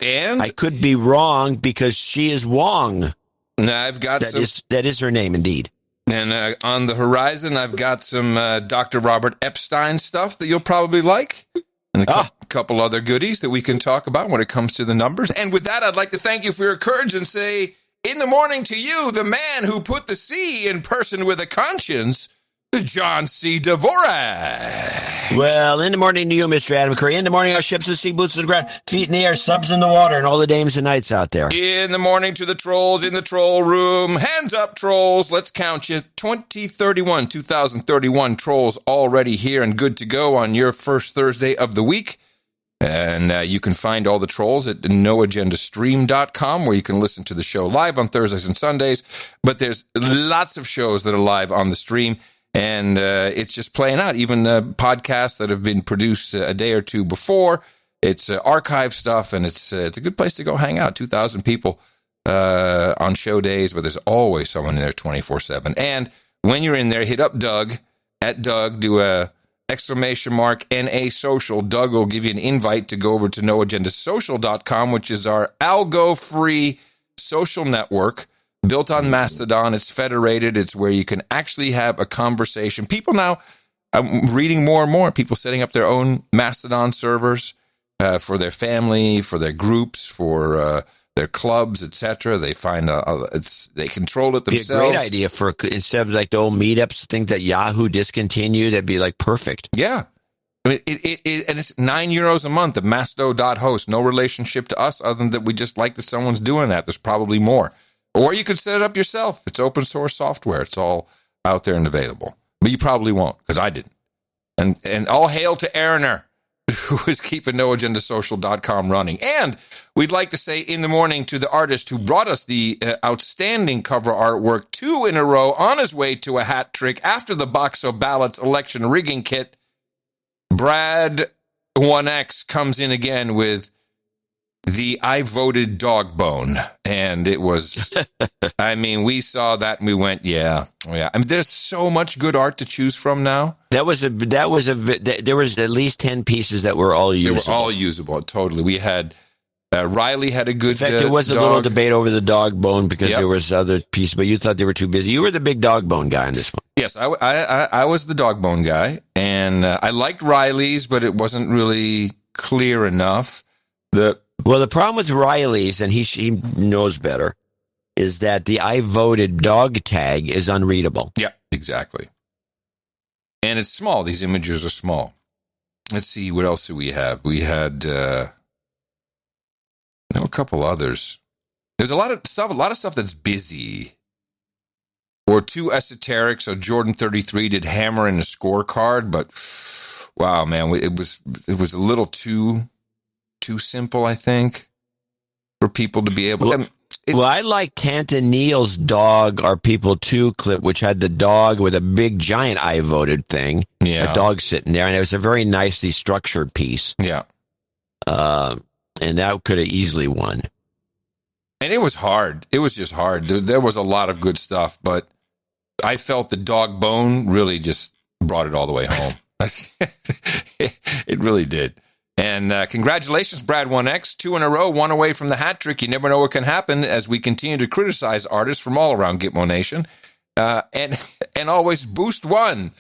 And? I could be wrong because she is Wong. I've got that is her name, indeed. And on the horizon, I've got some Dr. Robert Epstein stuff that you'll probably like. And a couple other goodies that we can talk about when it comes to the numbers. And with that, I'd like to thank you for your courage and say, in the morning to you, the man who put the C in person with a conscience, John C. Dvorak. Well, in the morning to you, Mr. Adam Curry. In the morning, our ships at sea, boots to the ground, feet in the air, subs in the water, and all the dames and knights out there. In the morning to the trolls in the troll room. Hands up, trolls. Let's count you. 2031 trolls already here and good to go on your first Thursday of the week. And you can find all the trolls at noagendastream.com, where you can listen to the show live on Thursdays and Sundays. But there's lots of shows that are live on the stream, and it's just playing out. Even podcasts that have been produced a day or two before. It's archive stuff, and it's a good place to go hang out. 2,000 people on show days, but there's always someone in there 24/7. And when you're in there, hit up Doug, at Doug, do a !NA social. Doug will give you an invite to go over to noagendasocial.com, which is our algo-free social network built on Mastodon. It's federated. It's where you can actually have a conversation. People now, I'm reading more and more, people setting up their own Mastodon servers for their family, for their groups, for their clubs, etc. They find they control it themselves. Be a great idea for instead of like the old meetups, things that Yahoo discontinued. That'd be like perfect. Yeah. I mean, and it's €9 a month at Masto.host. No relationship to us other than that we just like that someone's doing that. There's probably more. Or you could set it up yourself. It's open source software. It's all out there and available. But you probably won't, because I didn't. And all hail to Aaroner, who is keeping NoAgendaSocial.com running. And we'd like to say in the morning to the artist who brought us the outstanding cover artwork 2 in a row on his way to a hat trick after the Box of Ballots election rigging kit. Brad 1X comes in again with the I voted dog bone. And it was, I mean, we saw that and we went, yeah. I mean, there's so much good art to choose from now. There was at least 10 pieces that were all usable. They were all usable, totally. We had, Riley had a good In fact, there was a little debate over the dog bone because there was other pieces, but you thought they were too busy. You were the big dog bone guy on this one. Yes, I was the dog bone guy, and I liked Riley's, but it wasn't really clear enough. Well, the problem with Riley's, and he knows better, is that the I voted dog tag is unreadable. Yeah, exactly. And it's small. These images are small. Let's see, what else do we have? We had a couple others. There's a lot of stuff that's busy. Or too esoteric. So Jordan 33 did hammer in the scorecard, but wow, man, it was a little too simple, I think, for people to be able. Well, I like Cantonil's Dog Are People Too clip, which had the dog with a big giant I voted thing. Yeah, a dog sitting there, and it was a very nicely structured piece. Yeah, and that could have easily won. And it was hard. It was just hard. There was a lot of good stuff, but I felt the dog bone really just brought it all the way home. It really did. And congratulations, Brad 1X. 2 in a row, 1 away from the hat trick. You never know what can happen as we continue to criticize artists from all around Gitmo Nation. And always boost 1.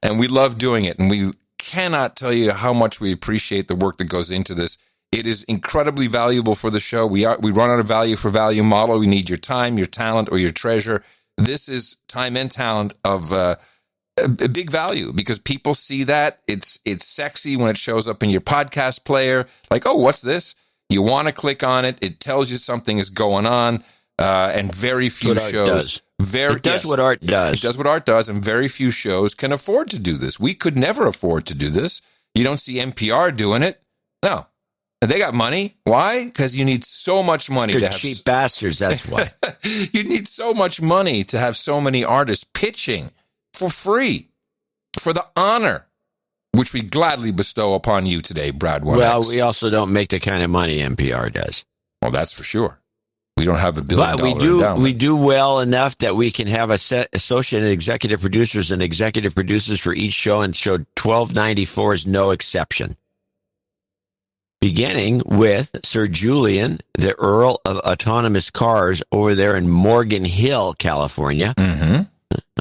And we love doing it. And we cannot tell you how much we appreciate the work that goes into this. It is incredibly valuable for the show. We run on a value for value model. We need your time, your talent, or your treasure. This is time and talent of a big value because people see that. It's sexy when it shows up in your podcast player. Like, oh, what's this? You want to click on it. It tells you something is going on. And very few shows. It does what art does. It does what art does, and very few shows can afford to do this. We could never afford to do this. You don't see NPR doing it. No. They got money. Why? Because you need so much money They're to have cheap bastards. That's why. You need so much money to have so many artists pitching for free for the honor, which we gladly bestow upon you today, Brad 1X. Well, we also don't make the kind of money NPR does. Well, that's for sure. We don't have $1 billion. But we do well enough that we can have a set associate and executive producers and executive producers for each show, and show 1294 is no exception. Beginning with Sir Julian, the Earl of Autonomous Cars over there in Morgan Hill, California. Mm-hmm.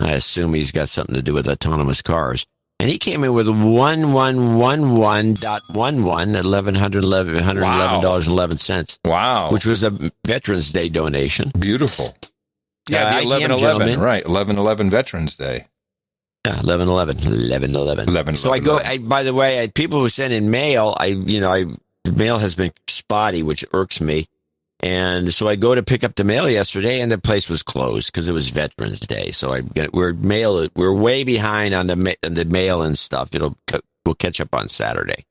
I assume he's got something to do with autonomous cars. And he came in with 1111.11 at $1,111.11. Wow. Which was a Veterans Day donation. Beautiful. Yeah, the 1111, right. 1111 Veterans Day. Yeah, 1111. So by the way, people who send in mail, the mail has been spotty, which irks me. And so I go to pick up the mail yesterday, and the place was closed because it was Veterans Day. So we're way behind on the mail and stuff. We'll catch up on Saturday.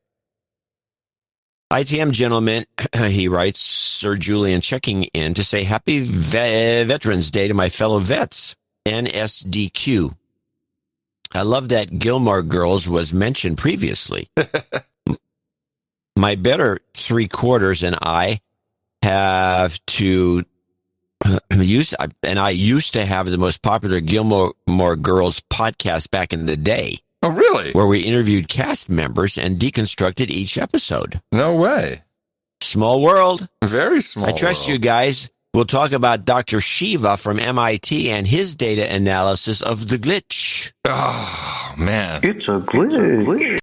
ITM gentleman, he writes, Sir Julian checking in to say Happy Veterans Day to my fellow vets. NSDQ. I love that Gilmore Girls was mentioned previously. My better 3/4 and I have to use, and I used to have the most popular Gilmore Girls podcast back in the day. Oh, really? Where we interviewed cast members and deconstructed each episode. No way. Small world. Very small I trust you guys. We'll talk about Dr. Shiva from MIT and his data analysis of the glitch. Oh, man. It's a glitch.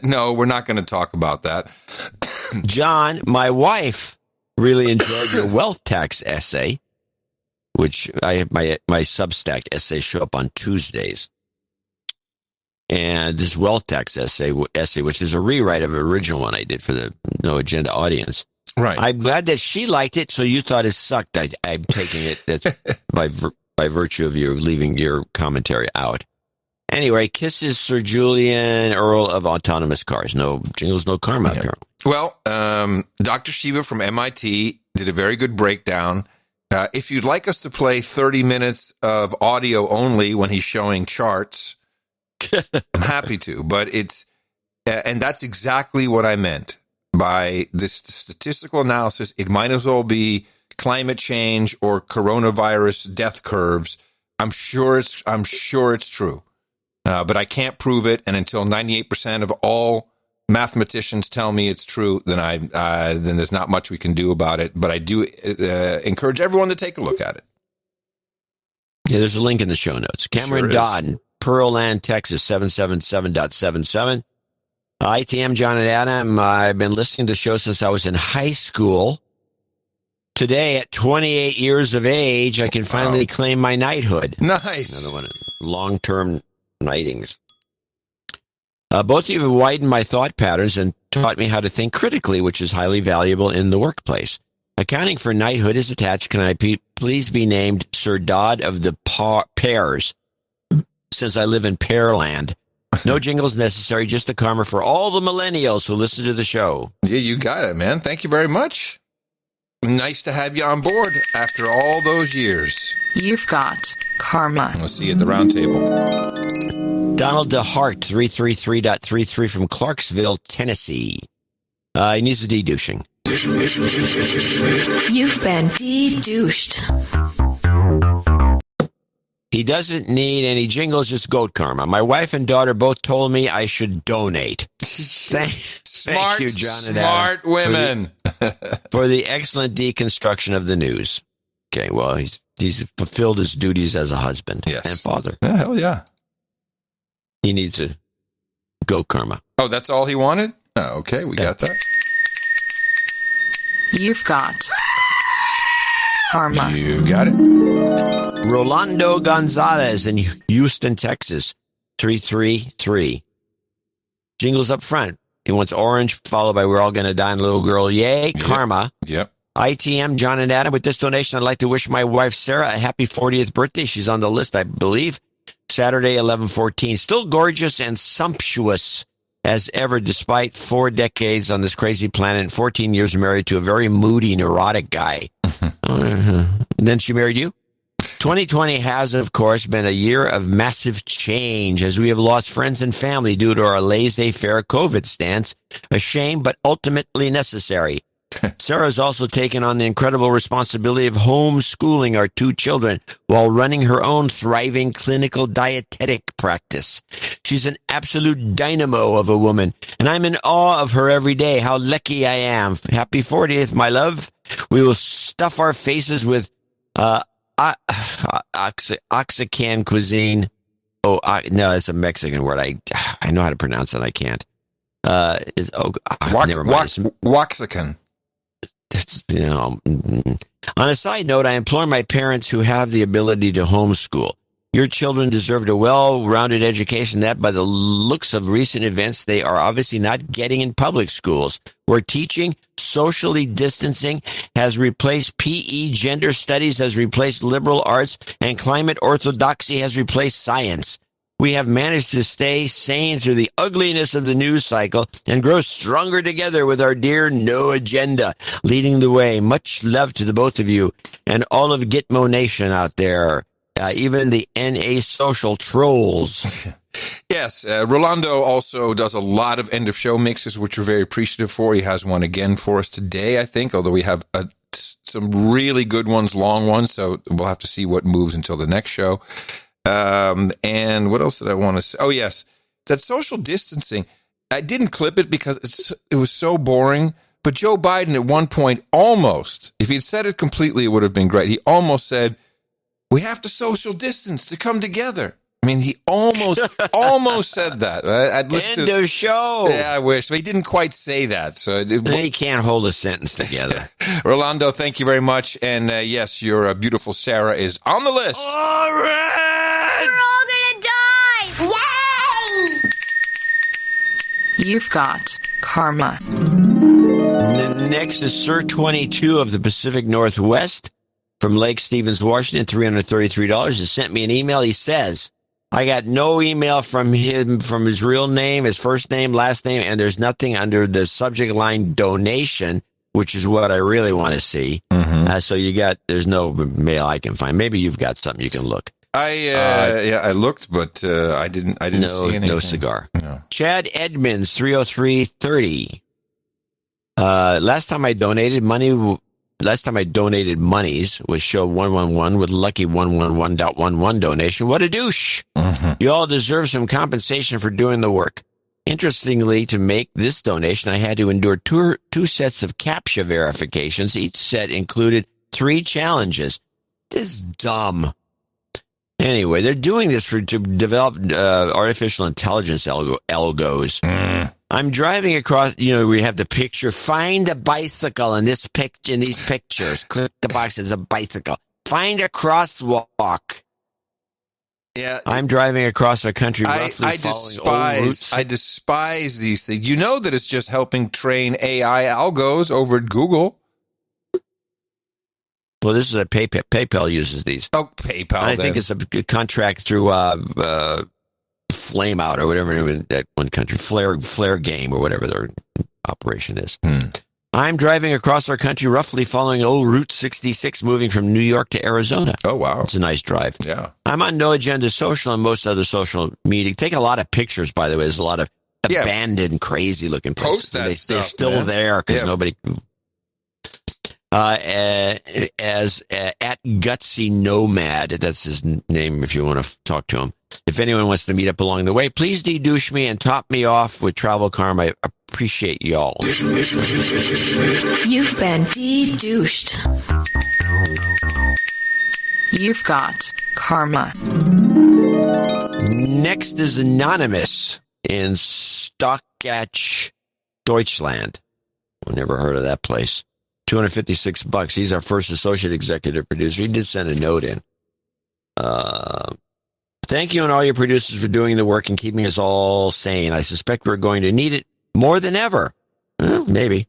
No, we're not going to talk about that. John, my wife really enjoyed your wealth tax essay, which I have my Substack essays show up on Tuesdays. And this wealth tax essay, which is a rewrite of an original one I did for the No Agenda audience. Right. I'm glad that she liked it, so you thought it sucked. I'm taking it that's by virtue of you leaving your commentary out. Anyway, kisses Sir Julian, Earl of Autonomous Cars. No jingles, no karma, apparently. Well, Dr. Shiva from MIT did a very good breakdown. If you'd like us to play 30 minutes of audio only when he's showing charts, I'm happy to. But it's, and that's exactly what I meant by this statistical analysis. It might as well be climate change or coronavirus death curves. I'm sure it's true. But I can't prove it. And until 98% of all mathematicians tell me it's true, then then there's not much we can do about it. But I do encourage everyone to take a look at it. Yeah, there's a link in the show notes. Cameron Dodd, Pearland, Texas, 777.77. ITM, John and Adam. I've been listening to the show since I was in high school. Today, at 28 years of age, I can finally claim my knighthood. Nice. Another one, long-term knightings. Both of you have widened my thought patterns and taught me how to think critically, which is highly valuable in the workplace. Accounting for knighthood is attached. Can I please be named Sir Dodd of the Pears, since I live in Pearland? No jingles necessary, just the karma for all the millennials who listen to the show. Yeah, you got it, man. Thank you very much. Nice to have you on board after all those years. You've got karma. We'll see you at the round table. Donald DeHart, 333.33 from Clarksville, Tennessee. He needs a de-douching. You've been de-douched. He doesn't need any jingles, just goat karma. My wife and daughter both told me I should donate. Thank you, John and Adam, smart women. for the excellent deconstruction of the news. Okay, well, he's fulfilled his duties as a husband and father. Yeah, hell yeah. He needs a goat karma. Oh, that's all he wanted? Oh, okay, we got that. You've got karma. You got it. Rolando Gonzalez in Houston, Texas, 333. Jingles up front. He wants orange, followed by We're All Gonna Die and Little Girl. Yay, karma. Yep. ITM, John and Adam. With this donation, I'd like to wish my wife, Sarah, a happy 40th birthday. She's on the list, I believe. Saturday, 11/14. Still gorgeous and sumptuous as ever, despite 4 decades on this crazy planet and 14 years married to a very moody, neurotic guy. And then she married you? 2020 has, of course, been a year of massive change as we have lost friends and family due to our laissez-faire COVID stance. A shame, but ultimately necessary. Sarah's also taken on the incredible responsibility of homeschooling our 2 children while running her own thriving clinical dietetic practice. She's an absolute dynamo of a woman, and I'm in awe of her every day. How lucky I am. Happy 40th, my love. We will stuff our faces with Oaxacan cuisine. Oh, no, it's a Mexican word. I know how to pronounce it. I can't. Never mind. Oaxacan. On a side note, I implore my parents who have the ability to homeschool. Your children deserved a well-rounded education that, by the looks of recent events, they are obviously not getting in public schools, where teaching, socially distancing has replaced PE, gender studies has replaced liberal arts, and climate orthodoxy has replaced science. We have managed to stay sane through the ugliness of the news cycle and grow stronger together with our dear No Agenda leading the way. Much love to the both of you and all of Gitmo Nation out there, even the NA social trolls. Yes, Rolando also does a lot of end-of-show mixes, which we're very appreciative for. He has one again for us today, I think, although we have some really good ones, long ones, so we'll have to see what moves until the next show. And what else did I want to say? Oh, yes, that social distancing. I didn't clip it because it was so boring. But Joe Biden at one point almost, if he'd said it completely, it would have been great. He almost said, we have to social distance to come together. I mean, he almost said that. I'd listen End of show. Yeah, I wish. But he didn't quite say that. So he can't hold a sentence together. Rolando, thank you very much. And yes, your beautiful Sarah is on the list. All right. We're all going to die. Yay! You've got karma. Next is Sir 22 of the Pacific Northwest from Lake Stevens, Washington, $333. He sent me an email. He says, I got no email from him, from his real name, his first name, last name, and there's nothing under the subject line donation, which is what I really want to see. Mm-hmm. So there's no mail I can find. Maybe you've got something you can look. I looked, but I didn't see anything. No cigar. No. Chad Edmonds, 30330. Last time I donated monies was show 111 with lucky 111.11 donation. What a douche. Mm-hmm. You all deserve some compensation for doing the work. Interestingly, to make this donation, I had to endure two sets of CAPTCHA verifications. Each set included 3 challenges. This is dumb. Anyway, they're doing this to develop artificial intelligence algos. I'm driving across, we have the picture. Find a bicycle in these pictures. Click the box as a bicycle. Find a crosswalk. Yeah, I'm driving across our country roughly following old routes. I despise these things. You know that it's just helping train AI algos over at Google. Well, this is a PayPal uses these. Oh, PayPal. I think it's a contract through Flame Out or whatever in that one country, Flare Game or whatever their operation is. I'm driving across our country roughly following old Route 66, moving from New York to Arizona. Oh, wow. It's a nice drive. Yeah. I'm on No Agenda Social and most other social media. Take a lot of pictures, by the way. There's a lot of abandoned, crazy-looking places. Post that stuff, they're still there because nobody... at Gutsy Nomad, that's his name if you want to talk to him. If anyone wants to meet up along the way, please de-douche me and top me off with travel karma. I appreciate y'all. You've been de-douched. You've got karma. Next is Anonymous in Stockach, Deutschland. I've never heard of that place. $256. He's our first associate executive producer. He did send a note in. Thank you and all your producers for doing the work and keeping us all sane. I suspect we're going to need it more than ever. Maybe.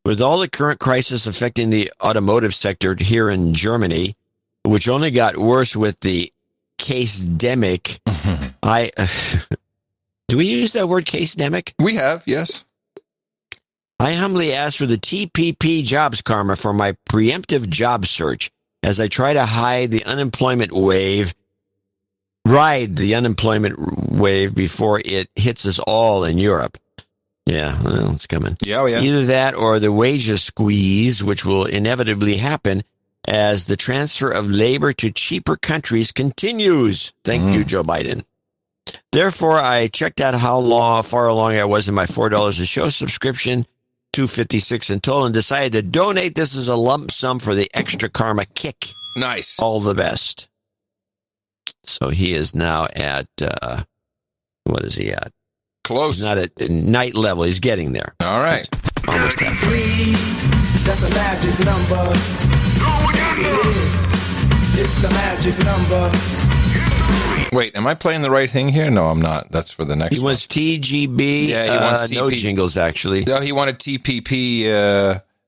With all the current crisis affecting the automotive sector here in Germany, which only got worse with the case-demic, do we use that word case-demic? We have, yes. I humbly ask for the TPP jobs karma for my preemptive job search as I try to ride the unemployment wave before it hits us all in Europe. Yeah, well, it's coming. Yeah. Either that or the wages squeeze, which will inevitably happen as the transfer of labor to cheaper countries continues. Thank you, Joe Biden. Therefore, I checked out how far along I was in my $4 a show subscription, $256 in total, and decided to donate this as a lump sum for the extra karma kick. Nice. All the best. So he is now at, what is he at? Close. He's not at night level. He's getting there. All right. Almost there. That's a magic number. It's the magic number. Wait, am I playing the right thing here? No, I'm not. That's for the next one. He wants TGB. Yeah, he wants no jingles, actually. No, he wanted TPP.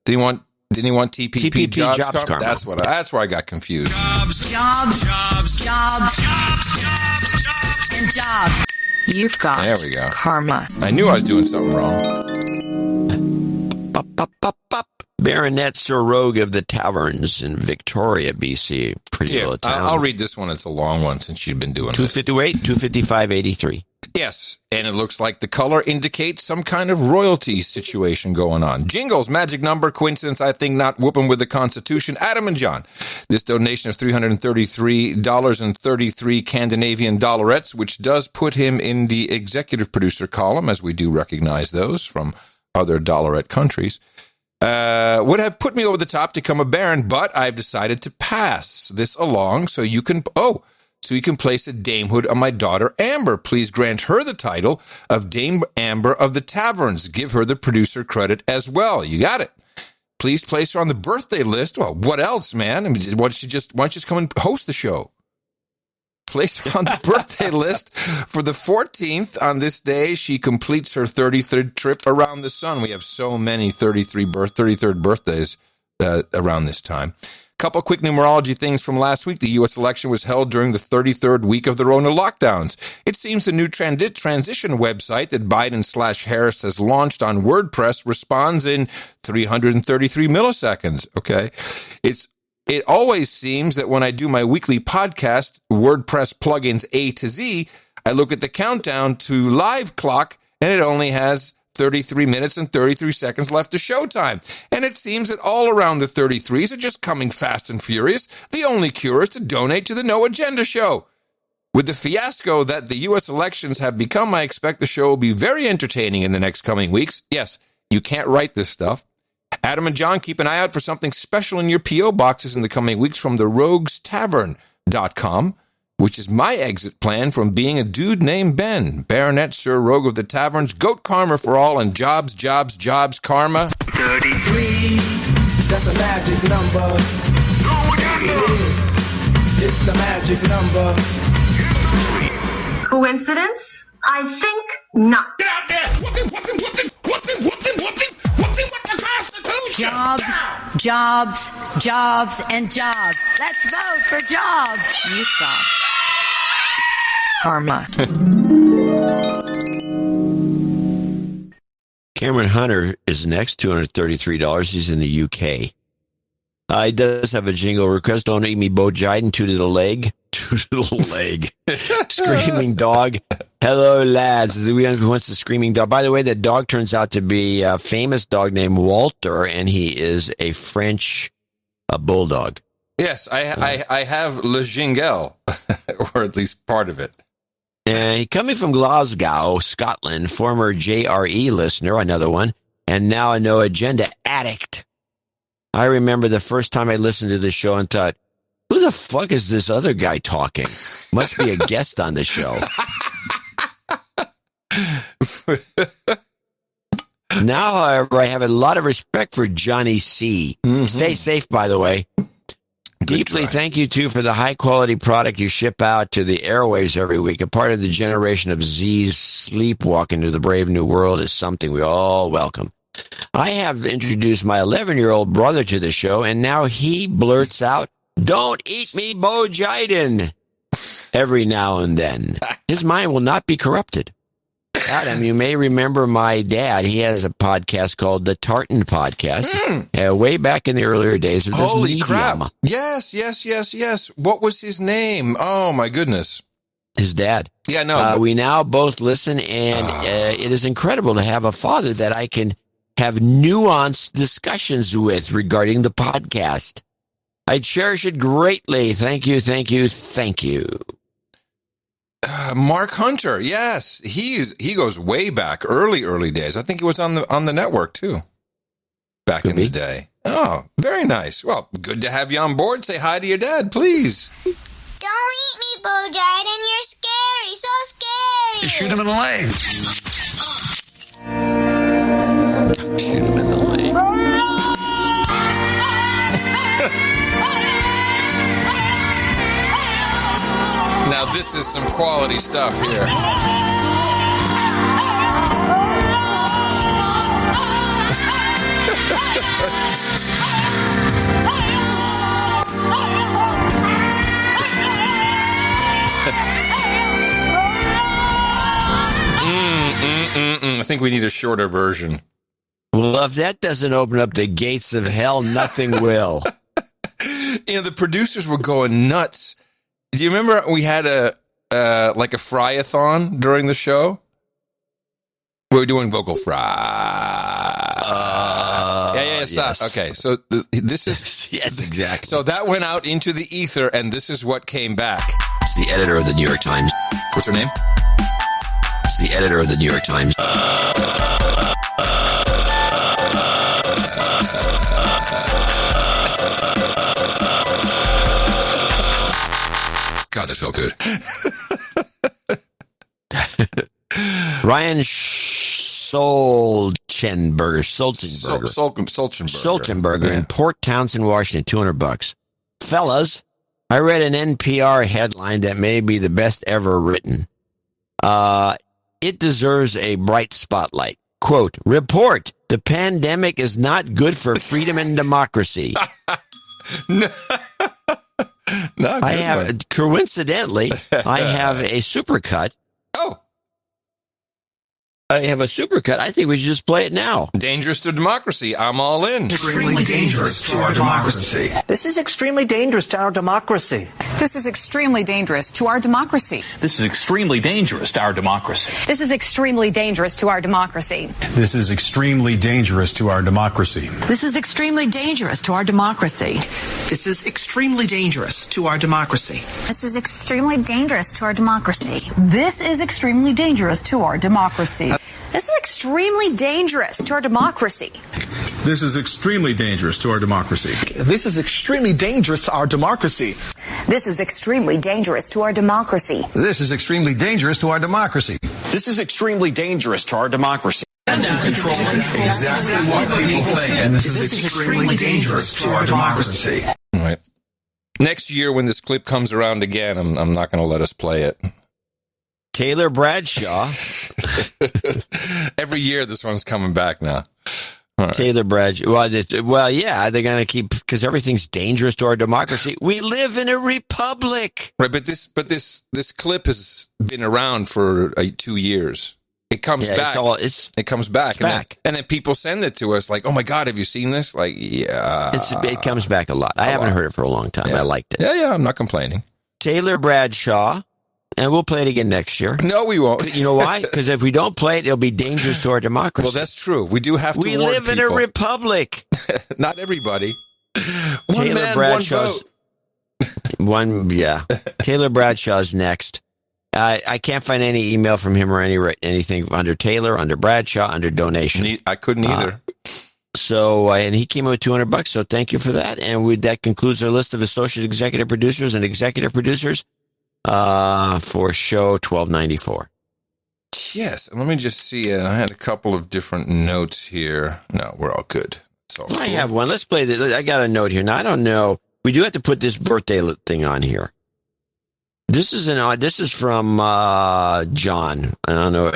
Didn't he want TPP jobs karma? That's where I got confused. Jobs, and jobs. You've got there we go. Karma. I knew I was doing something wrong. Baronet Sir Rogue of the Taverns in Victoria, BC. Pretty little town. I'll read this one. It's a long one since you've been doing this. 255.83. Yes, and it looks like the color indicates some kind of royalty situation going on. Jingles, magic number, coincidence, I think not, whooping with the Constitution. Adam and John, this donation of $333.33 Scandinavian dollarettes, which does put him in the executive producer column, as we do recognize those from other dollarette countries. Would have put me over the top to become a baron, but I've decided to pass this along so you can... so he can place a damehood on my daughter, Amber. Please grant her the title of Dame Amber of the Taverns. Give her the producer credit as well. You got it. Please place her on the birthday list. Well, what else, man? I mean, why don't you just come and host the show? Place her on the birthday list for the 14th. On this day, she completes her 33rd trip around the sun. We have so many 33rd birthdays around this time. Couple quick numerology things from last week. The U.S. election was held during the 33rd week of the Rona lockdowns. It seems the new transition website that Biden/Harris has launched on WordPress responds in 333 milliseconds. Okay. It always seems that when I do my weekly podcast, WordPress plugins A to Z, I look at the countdown to live clock and it only has 33 minutes and 33 seconds left to showtime. And it seems that all around the 33s are just coming fast and furious. The only cure is to donate to the No Agenda show. With the fiasco that the U.S. elections have become, I expect the show will be very entertaining in the next coming weeks. Yes, you can't write this stuff. Adam and John, keep an eye out for something special in your P.O. boxes in the coming weeks from theroguestavern.com, which is my exit plan from being a dude named Ben. Baronet, Sir Rogue of the Taverns, goat karma for all, and jobs, karma. 33, that's a magic number. It is. It's the magic number. Coincidence? I think not. Get out there! Whooping the Constitution! Jobs, and jobs. Let's vote for jobs. You've got karma. Cameron Hunter is next, $233. He's in the UK. He does have a jingle request. Don't eat me, Bo Jiden, two to the leg. Screaming dog. Hello, lads. Who wants the screaming dog? By the way, that dog turns out to be a famous dog named Walter, and he is a French bulldog. Yes, I have Le Jingle, or at least part of it. And coming from Glasgow, Scotland, former JRE listener, another one, and now a No Agenda addict. I remember the first time I listened to the show and thought, who the fuck is this other guy talking? Must be a guest on the show. Now, however, I have a lot of respect for Johnny C. Mm-hmm. Stay safe, by the way. Deeply thank you, too, for the high-quality product you ship out to the airwaves every week. A part of the generation of Z's sleepwalking to the brave new world is something we all welcome. I have introduced my 11-year-old brother to the show, and now he blurts out, "Don't eat me, Bo Jiden," every now and then. His mind will not be corrupted. Adam, you may remember my dad. He has a podcast called the Tartan Podcast, way back in the earlier days of this Holy medium. crap. Yes. What was his name? Oh, my goodness. His dad. Yeah, no. We now both listen, and it is incredible to have a father that I can have nuanced discussions with regarding the podcast. I cherish it greatly. Thank you. Mark Hunter, yes, he goes way back, early days. I think he was on the network too, back in the day. Oh, very nice. Well, good to have you on board. Say hi to your dad, please. Don't eat me, Bo Jiden. You're scary, so scary. You shoot him in the leg. Shoot him in the leg. Now this is some quality stuff here. I think we need a shorter version. Well, if that doesn't open up the gates of hell, nothing will. The producers were going nuts. Do you remember we had a fry-a-thon during the show? We were doing vocal fry. Yes. Okay, so this is... Yes, exactly. So that went out into the ether, and this is what came back. It's the editor of the New York Times. What's her name? It's the editor of the New York Times. God, that felt good. Ryan Solchenberger in Port Townsend, Washington, $200. Fellas, I read an NPR headline that may be the best ever written. It deserves a bright spotlight. Quote, report, the pandemic is not good for freedom and democracy. Coincidentally, I have a supercut. Oh. I have a supercut. I think we should just play it now. Dangerous to democracy. I'm all in. Extremely dangerous to our democracy. This is extremely dangerous to our democracy. This is extremely dangerous to our democracy. This is extremely dangerous to our democracy. This is extremely dangerous to our democracy. This is extremely dangerous to our democracy. This is extremely dangerous to our democracy. This is extremely dangerous to our democracy. This is extremely dangerous to our democracy. This is extremely dangerous to our democracy. This is extremely dangerous to our democracy. This is extremely dangerous to our democracy. This is extremely dangerous to our democracy. This is extremely dangerous to our democracy. This is extremely dangerous to our democracy. This is extremely dangerous to our democracy. And to control exactly what people think. And this is extremely dangerous to our democracy. All right. Next year, when this clip comes around again, I'm not going to let us play it. Taylor Bradshaw. Every year, this one's coming back now. Right. Taylor Bradshaw. Well, yeah, they're going to keep, because everything's dangerous to our democracy. We live in a republic. Right, but this clip has been around for 2 years. It comes back. It comes back. And then people send it to us like, oh my God, have you seen this? Like, yeah. It comes back a lot. I haven't heard it for a long time. Yeah. I liked it. Yeah, I'm not complaining. Taylor Bradshaw. And we'll play it again next year. No, we won't. You know why? Because if we don't play it, it'll be dangerous to our democracy. Well, that's true. We do have to warn We live in a republic. Not everybody. Taylor Bradshaw's Taylor Bradshaw's next. I can't find any email from him or anything under Taylor, under Bradshaw, under donation. I couldn't either. So, and he came in with $200. So thank you for that. And that concludes our list of associate executive producers and executive producers. For show 1294. Yes, and let me just see. I had a couple of different notes here. No, we're all good. I have one. Let's play this. I got a note here. Now, I don't know. We do have to put this birthday thing on here. This is from John. I don't know.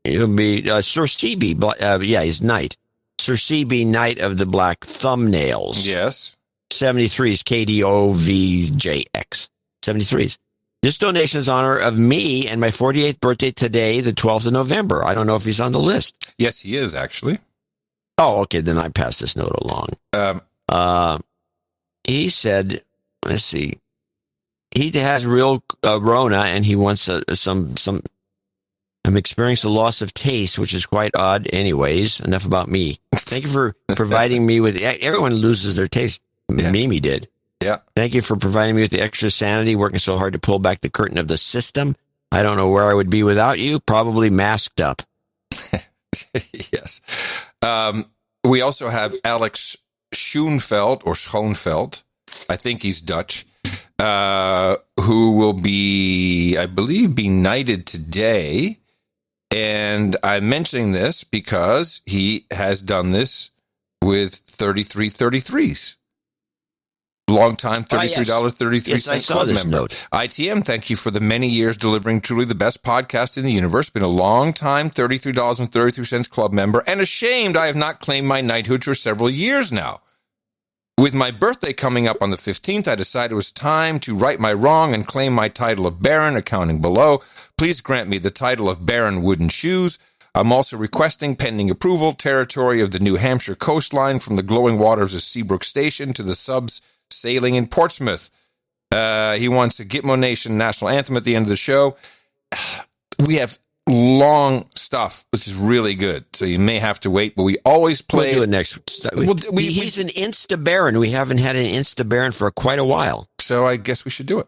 It'll be Sir CB. He's Knight. Sir CB, Knight of the Black Thumbnails. Yes. 73s, KDOVJX. 73s. This donation is in honor of me and my 48th birthday today, the 12th of November. I don't know if he's on the list. Yes, he is, actually. Oh, okay. Then I pass this note along. He said, let's see. He has real Rona, and he wants some. I'm experiencing a loss of taste, which is quite odd. Anyways, enough about me. Thank you for providing me with. Everyone loses their taste. Yeah. Mimi did. Yeah. Thank you for providing me with the extra sanity, working so hard to pull back the curtain of the system. I don't know where I would be without you. Probably masked up. Yes. We also have Alex Schoenfeld. I think he's Dutch. Who will be, I believe, be knighted today. And I'm mentioning this because he has done this with 3333s. Longtime $33.33 club member. Note. ITM, thank you for the many years delivering truly the best podcast in the universe. Been a long time $33.33 club member, and ashamed I have not claimed my knighthood for several years now. With my birthday coming up on the 15th, I decided it was time to right my wrong and claim my title of Baron, accounting below. Please grant me the title of Baron Wooden Shoes. I'm also requesting, pending approval, territory of the New Hampshire coastline from the glowing waters of Seabrook Station to the subs sailing in Portsmouth. He wants a Gitmo Nation national anthem at the end of the show. We have long stuff, which is really good. So you may have to wait, but we always play. We'll do it next. He's an Insta Baron. We haven't had an Insta Baron for quite a while. So I guess we should do it.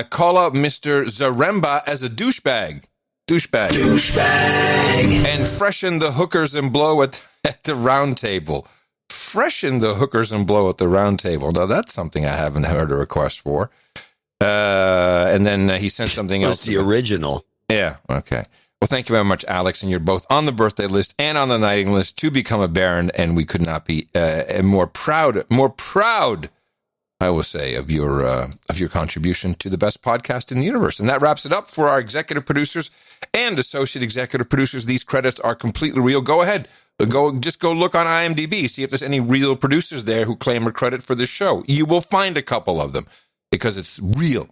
Call out Mr. Zaremba as a douchebag. And freshen the hookers and blow at the round table. Freshen the hookers and blow at the round table. Now, that's something I haven't heard a request for. And then he sent something else. The original. Yeah. Okay. Well, thank you very much, Alex. And you're both on the birthday list and on the knighting list to become a baron. And we could not be more proud, I will say, of your contribution to the best podcast in the universe. And that wraps it up for our executive producers and associate executive producers. These credits are completely real. Go ahead. Just go look on IMDb, see if there's any real producers there who claim a credit for this show. You will find a couple of them because it's real.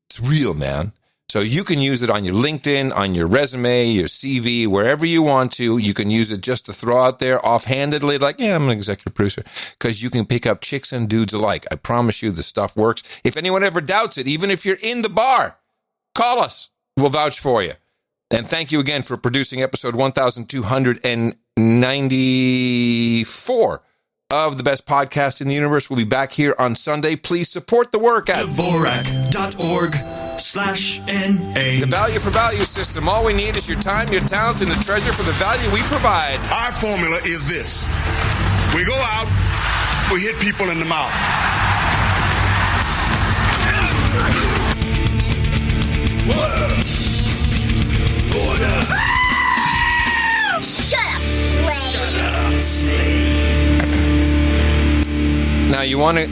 It's real, man. So you can use it on your LinkedIn, on your resume, your CV, wherever you want to. You can use it just to throw out there offhandedly, like, yeah, I'm an executive producer, because you can pick up chicks and dudes alike. I promise you the stuff works. If anyone ever doubts it, even if you're in the bar, call us. We'll vouch for you. And thank you again for producing episode 1294 of the best podcast in the universe. We'll be back here on Sunday. Please support the work at Dvorak.org/NA. The value for value system. All we need is your time, your talent, and the treasure for the value we provide. Our formula is this. We go out, we hit people in the mouth. Order. Shut up, slave. Shut up, slave. Now, you want to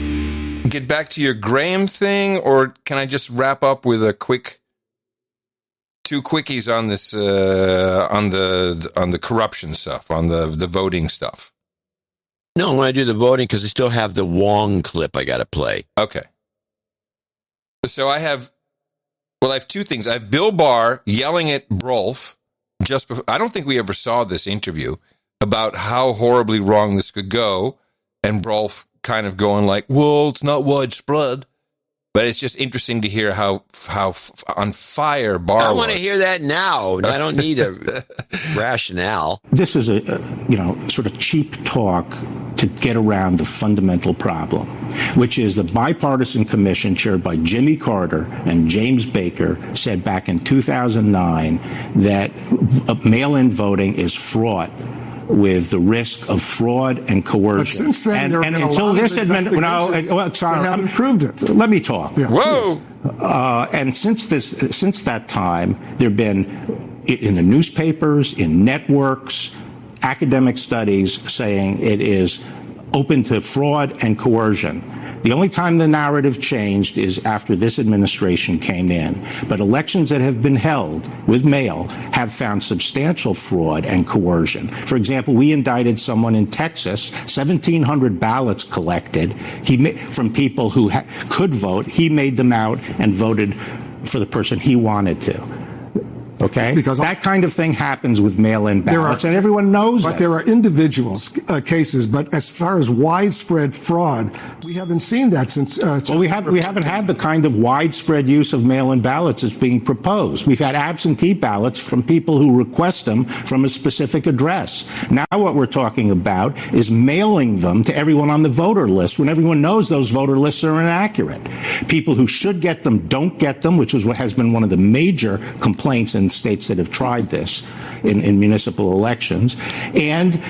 get back to your Graham thing, or can I just wrap up with a two quickies on this, on the corruption stuff, on the voting stuff? No, I want to do the voting because I still have the Wong clip I got to play. Okay. So I have two things. I have Bill Barr yelling at Brolf just before. I don't think we ever saw this interview about how horribly wrong this could go, and Brolf kind of going like, well, it's not widespread. But it's just interesting to hear how on fire Barr was. I want to hear that now. I don't need a rationale. This is a sort of cheap talk to get around the fundamental problem, which is the bipartisan commission chaired by Jimmy Carter and James Baker said back in 2009 that mail-in voting is fraught with the risk of fraud and coercion. But since then, and until this administration, they haven't proved it. Let me talk. Yeah. Whoa! And since that time, there have been in the newspapers, in networks, academic studies saying it is open to fraud and coercion. The only time the narrative changed is after this administration came in. But elections that have been held with mail have found substantial fraud and coercion. For example, we indicted someone in Texas, 1,700 ballots collected from people who could vote. He made them out and voted for the person he wanted to. Okay? Because that kind of thing happens with mail-in ballots, and everyone knows that. But there are individual cases, but as far as widespread fraud, we haven't seen that since... well, we haven't had the kind of widespread use of mail-in ballots that's being proposed. We've had absentee ballots from people who request them from a specific address. Now what we're talking about is mailing them to everyone on the voter list when everyone knows those voter lists are inaccurate. People who should get them don't get them, which is what has been one of the major complaints in states that have tried this in municipal elections, and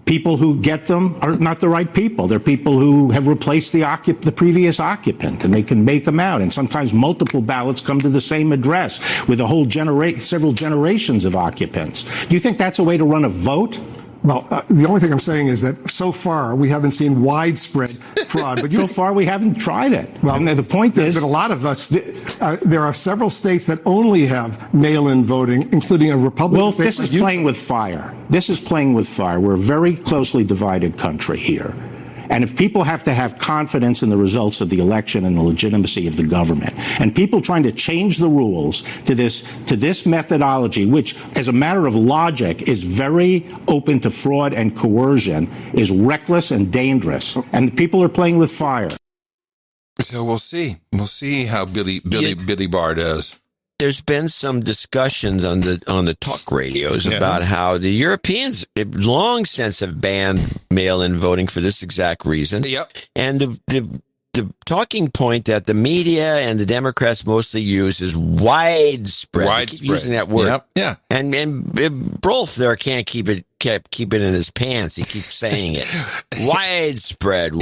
people who get them are not the right people. They're people who have replaced the previous occupant, and they can make them out. And sometimes multiple ballots come to the same address with a whole several generations of occupants. Do you think that's a way to run a vote? Well, the only thing I'm saying is that so far we haven't seen widespread fraud. But so far we haven't tried it. Well, and the point is that a lot of us, there are several states that only have mail-in voting, including a Republican Well, state. this is playing with fire. This is playing with fire. We're a very closely divided country here. And if people have to have confidence in the results of the election and the legitimacy of the government, and people trying to change the rules to this methodology, which, as a matter of logic, is very open to fraud and coercion, is reckless and dangerous. And the people are playing with fire. So we'll see. We'll see how Billy Barr does. There's been some discussions on the talk radios about how the Europeans long since have banned mail-in voting for this exact reason. Yep. And the talking point that the media and the Democrats mostly use is widespread. They keep using that word. Yep. Yeah. And Brolf there can't keep it kept keeping in his pants. He keeps saying it. Widespread.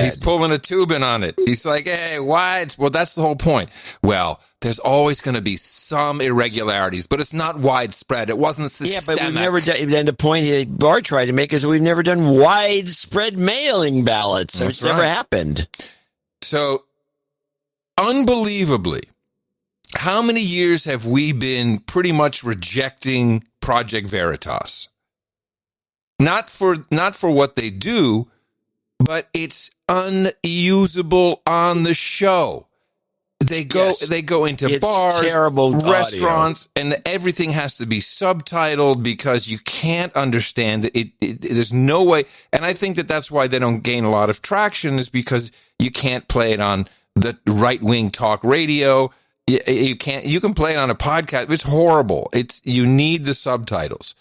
He's pulling a tubing on it. He's like, hey, well, that's the whole point. Well, there's always going to be some irregularities, but it's not widespread. It wasn't systemic. Yeah, but we've never done, then the point Bart tried to make is we've never done widespread mailing ballots. It's never happened. So, unbelievably, how many years have we been pretty much rejecting Project Veritas? Not for what they do, but it's unusable on the show. They go into bars, restaurants, and everything has to be subtitled because you can't understand it. There's no way. And I think that's why they don't gain a lot of traction, is because you can't play it on the right-wing talk radio. You can play it on a podcast. It's horrible. You need the subtitles.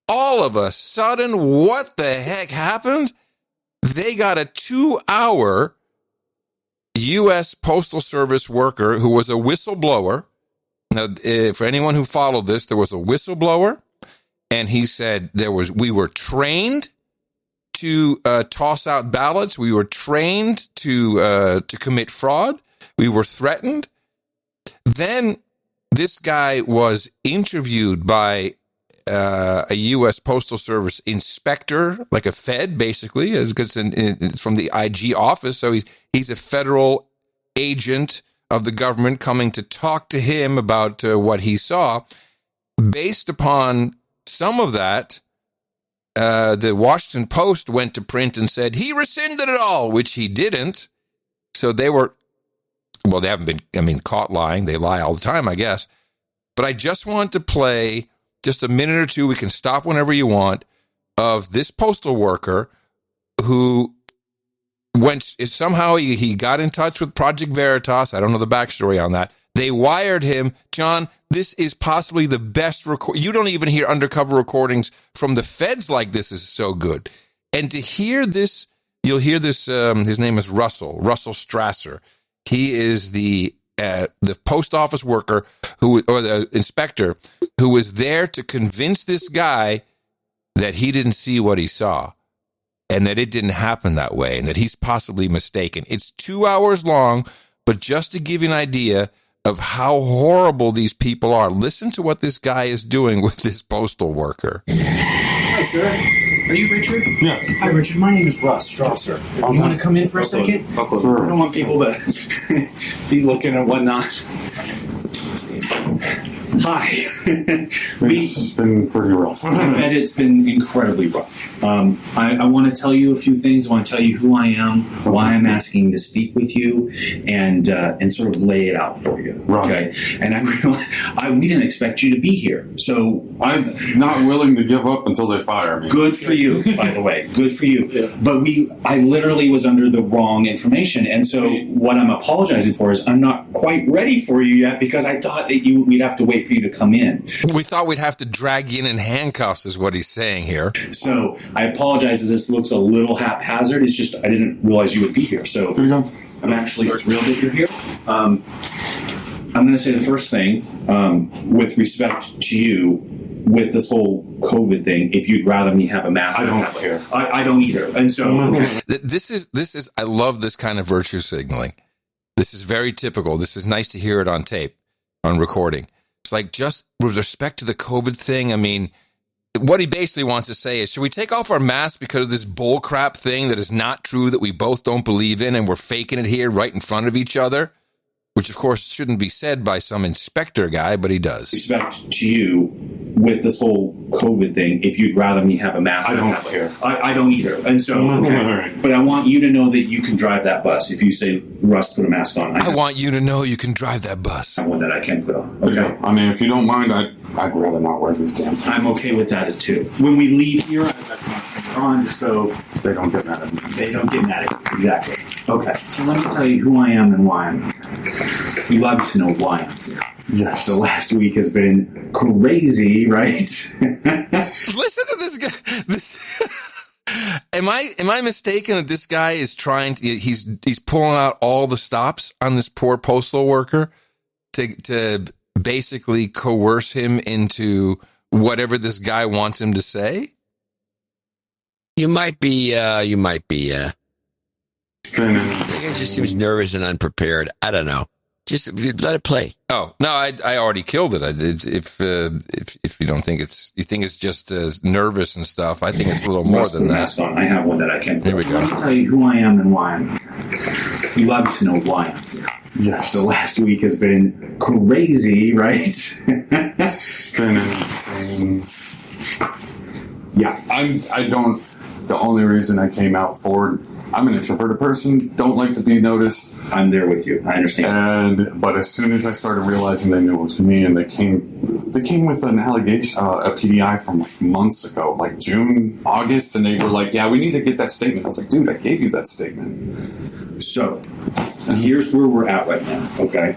All of a sudden, what the heck happened? They got a 2-hour U.S. Postal Service worker who was a whistleblower. Now, for anyone who followed this, there was a whistleblower, and he said we were trained to toss out ballots. We were trained to commit fraud. We were threatened. Then this guy was interviewed by a U.S. Postal Service inspector, like a Fed, basically, because it's from the IG office. So he's a federal agent of the government coming to talk to him about what he saw. Based upon some of that, the Washington Post went to print and said he rescinded it all, which he didn't. So they haven't been, caught lying. They lie all the time, I guess. But I just want to play just a minute or two. We can stop whenever you want, of this postal worker who somehow he got in touch with Project Veritas. I don't know the backstory on that. They wired him. John, this is possibly the best record. You don't even hear undercover recordings from the feds like this is so good. And to hear this, you'll hear this. His name is Russell Strasser. He is the post office worker or the inspector who was there to convince this guy that he didn't see what he saw and that it didn't happen that way and that he's possibly mistaken. It's 2 hours long, but just to give you an idea of how horrible these people are, listen to what this guy is doing with this postal worker. Hi, sir. Are you Richard? Yes. Hi, Richard. My name is Russ Strasser. You want to come in for a second? I don't want people to be looking and whatnot. Hi. It's been pretty rough. I bet it's been incredibly rough. I want to tell you a few things. I want to tell you who I am, why I'm asking to speak with you, and sort of lay it out for you. Right. Okay. And we didn't expect you to be here, so I'm not willing to give up until they fire me. Good for you, by the way. Good for you. Yeah. But I literally was under the wrong information, and so what I'm apologizing for is I'm not quite ready for you yet because I thought that we'd have to wait for you to come in. We thought we'd have to drag you in handcuffs is what he's saying here. So I apologize if this looks a little haphazard. It's just I didn't realize you would be here. So I'm actually thrilled that you're here. I'm going to say the first thing with respect to you with this whole COVID thing. If you'd rather me have a mask, I don't care. I don't either. And so this is I love this kind of virtue signaling. This is very typical. This is nice to hear it on tape, on recording. It's like, just with respect to the COVID thing, I mean, what he basically wants to say is, should we take off our masks because of this bullcrap thing that is not true, that we both don't believe in, and we're faking it here right in front of each other? Which, of course, shouldn't be said by some inspector guy, but he does. Respect to you with this whole COVID thing. If you'd rather me have a mask, I don't care. I don't either. And so, but I want you to know that you can drive that bus. If you say, Russ, put a mask on. I want you to know you can drive that bus. One that I can put on. Okay. Yeah. I mean, if you don't mind, I'd rather not wear these damn things. I'm okay with that too. When we leave here, I've got my on just so they don't get mad at me. They don't get mad at me. Exactly. Okay. So let me tell you who I am and why I'm here. You obviously know why I'm here. Yes. So last week has been crazy, right? Listen to this guy. Am I mistaken that this guy is trying to? He's pulling out all the stops on this poor postal worker to basically coerce him into whatever this guy wants him to say? You might be. I think it just seems nervous and unprepared. I don't know. Just let it play. Oh no, I already killed it. If you don't think you think it's just nervous and stuff, I think it's a little more than that. I have one that I can. Here we go. Let me tell you who I am and why I'm here. You obviously know why I'm here. Yes. The last week has been crazy, right? It's been insane. Yeah. The only reason I came out forward, I'm an introverted person, don't like to be noticed. I'm there with you. I understand. But as soon as I started realizing they knew it was me, and they came with an allegation, a PDI from like months ago, like June, August, and they were like, "Yeah, we need to get that statement." I was like, "Dude, I gave you that statement." So, here's where we're at right now. Okay,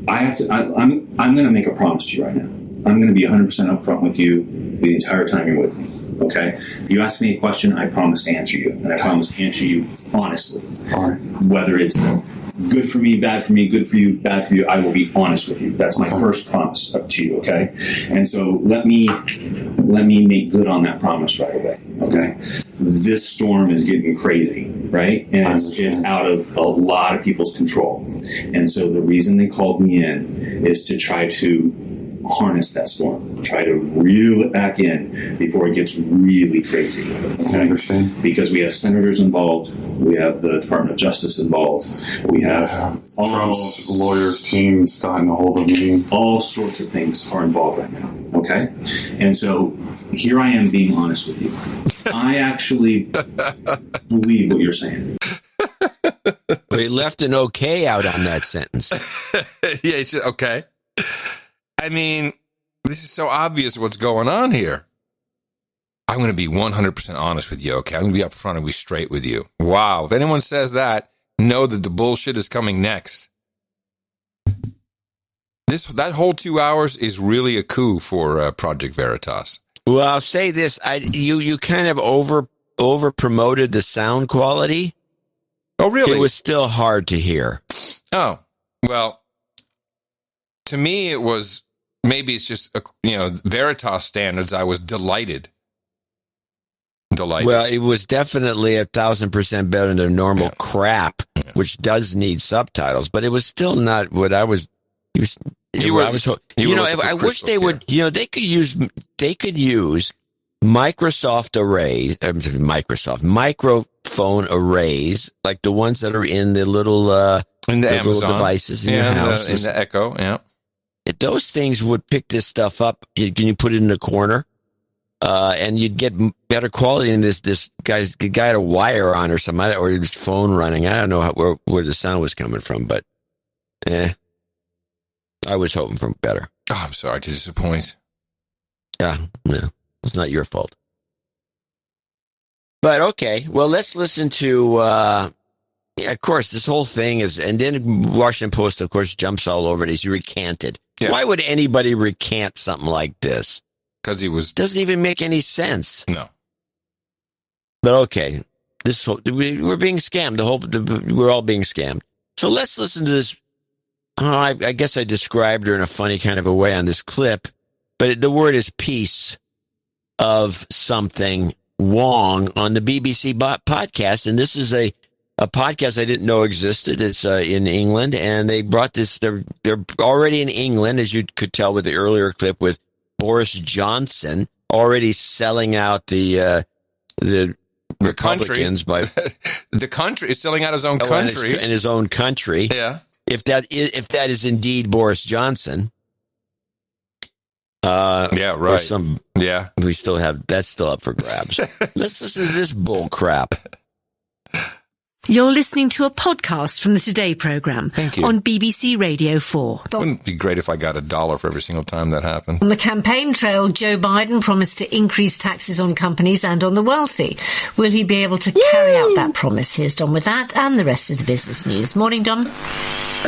I'm going to make a promise to you right now. I'm going to be 100% upfront with you the entire time you're with me. Okay? You ask me a question, I promise to answer you. And I promise to answer you honestly. All right. Whether it's good for me, bad for me, good for you, bad for you, I will be honest with you. That's my first promise up to you, okay? And so let me make good on that promise right away, okay? This storm is getting crazy, right? And it's out of a lot of people's control. And so the reason they called me in is to try to harness that storm, try to reel it back in before it gets really crazy. Okay? I understand. Because we have senators involved, we have the Department of Justice involved, we have Trump's lawyers team's gotten a hold of me. All sorts of things are involved right now. Okay? And so here I am being honest with you. I actually believe what you're saying. But he left an okay out on that sentence. Yeah, he said, okay. I mean, this is so obvious what's going on here. I'm going to be 100% honest with you, okay? I'm going to be upfront and be straight with you. Wow. If anyone says that, know that the bullshit is coming next. That whole 2 hours is really a coup for Project Veritas. Well, I'll say this. You kind of over promoted the sound quality. Oh, really? It was still hard to hear. Oh, well, to me, it was... Maybe it's just, Veritas standards. I was delighted. Well, it was definitely 1,000% better than their normal crap, which does need subtitles, but it was still not what I was. I wish they would. They could use microphone arrays, like the ones that are in the little in the Amazon little devices in your house, in the Echo, yeah. Those things would pick this stuff up. You put it in the corner, and you'd get better quality than this guy had a wire on or something, or his phone running. I don't know where the sound was coming from, but I was hoping for better. Oh, I'm sorry to disappoint. Yeah, no, it's not your fault. But okay, well, let's listen to. Of course, this whole thing is, and then Washington Post, of course, jumps all over it. He's recanted. Yeah. Why would anybody recant something like this? Because doesn't even make any sense. No. But okay, we're being scammed. We're all being scammed. So let's listen to this. I guess I described her in a funny kind of a way on this clip, but the word is piece of something Wong on the BBC podcast, and this is a podcast I didn't know existed. It's in England, and they brought this. They're already in England, as you could tell with the earlier clip, with Boris Johnson already selling out the Republicans country. The country is selling out his own country in his own country. Yeah, if that is indeed Boris Johnson. Yeah, right. We still have that's still up for grabs. Let's listen to this bull crap. You're listening to a podcast from the Today programme on BBC Radio 4. Wouldn't it be great if I got $1 for every single time that happened? On the campaign trail, Joe Biden promised to increase taxes on companies and on the wealthy. Will he be able to carry out that promise? Here's Don with that and the rest of the business news. Morning, Don.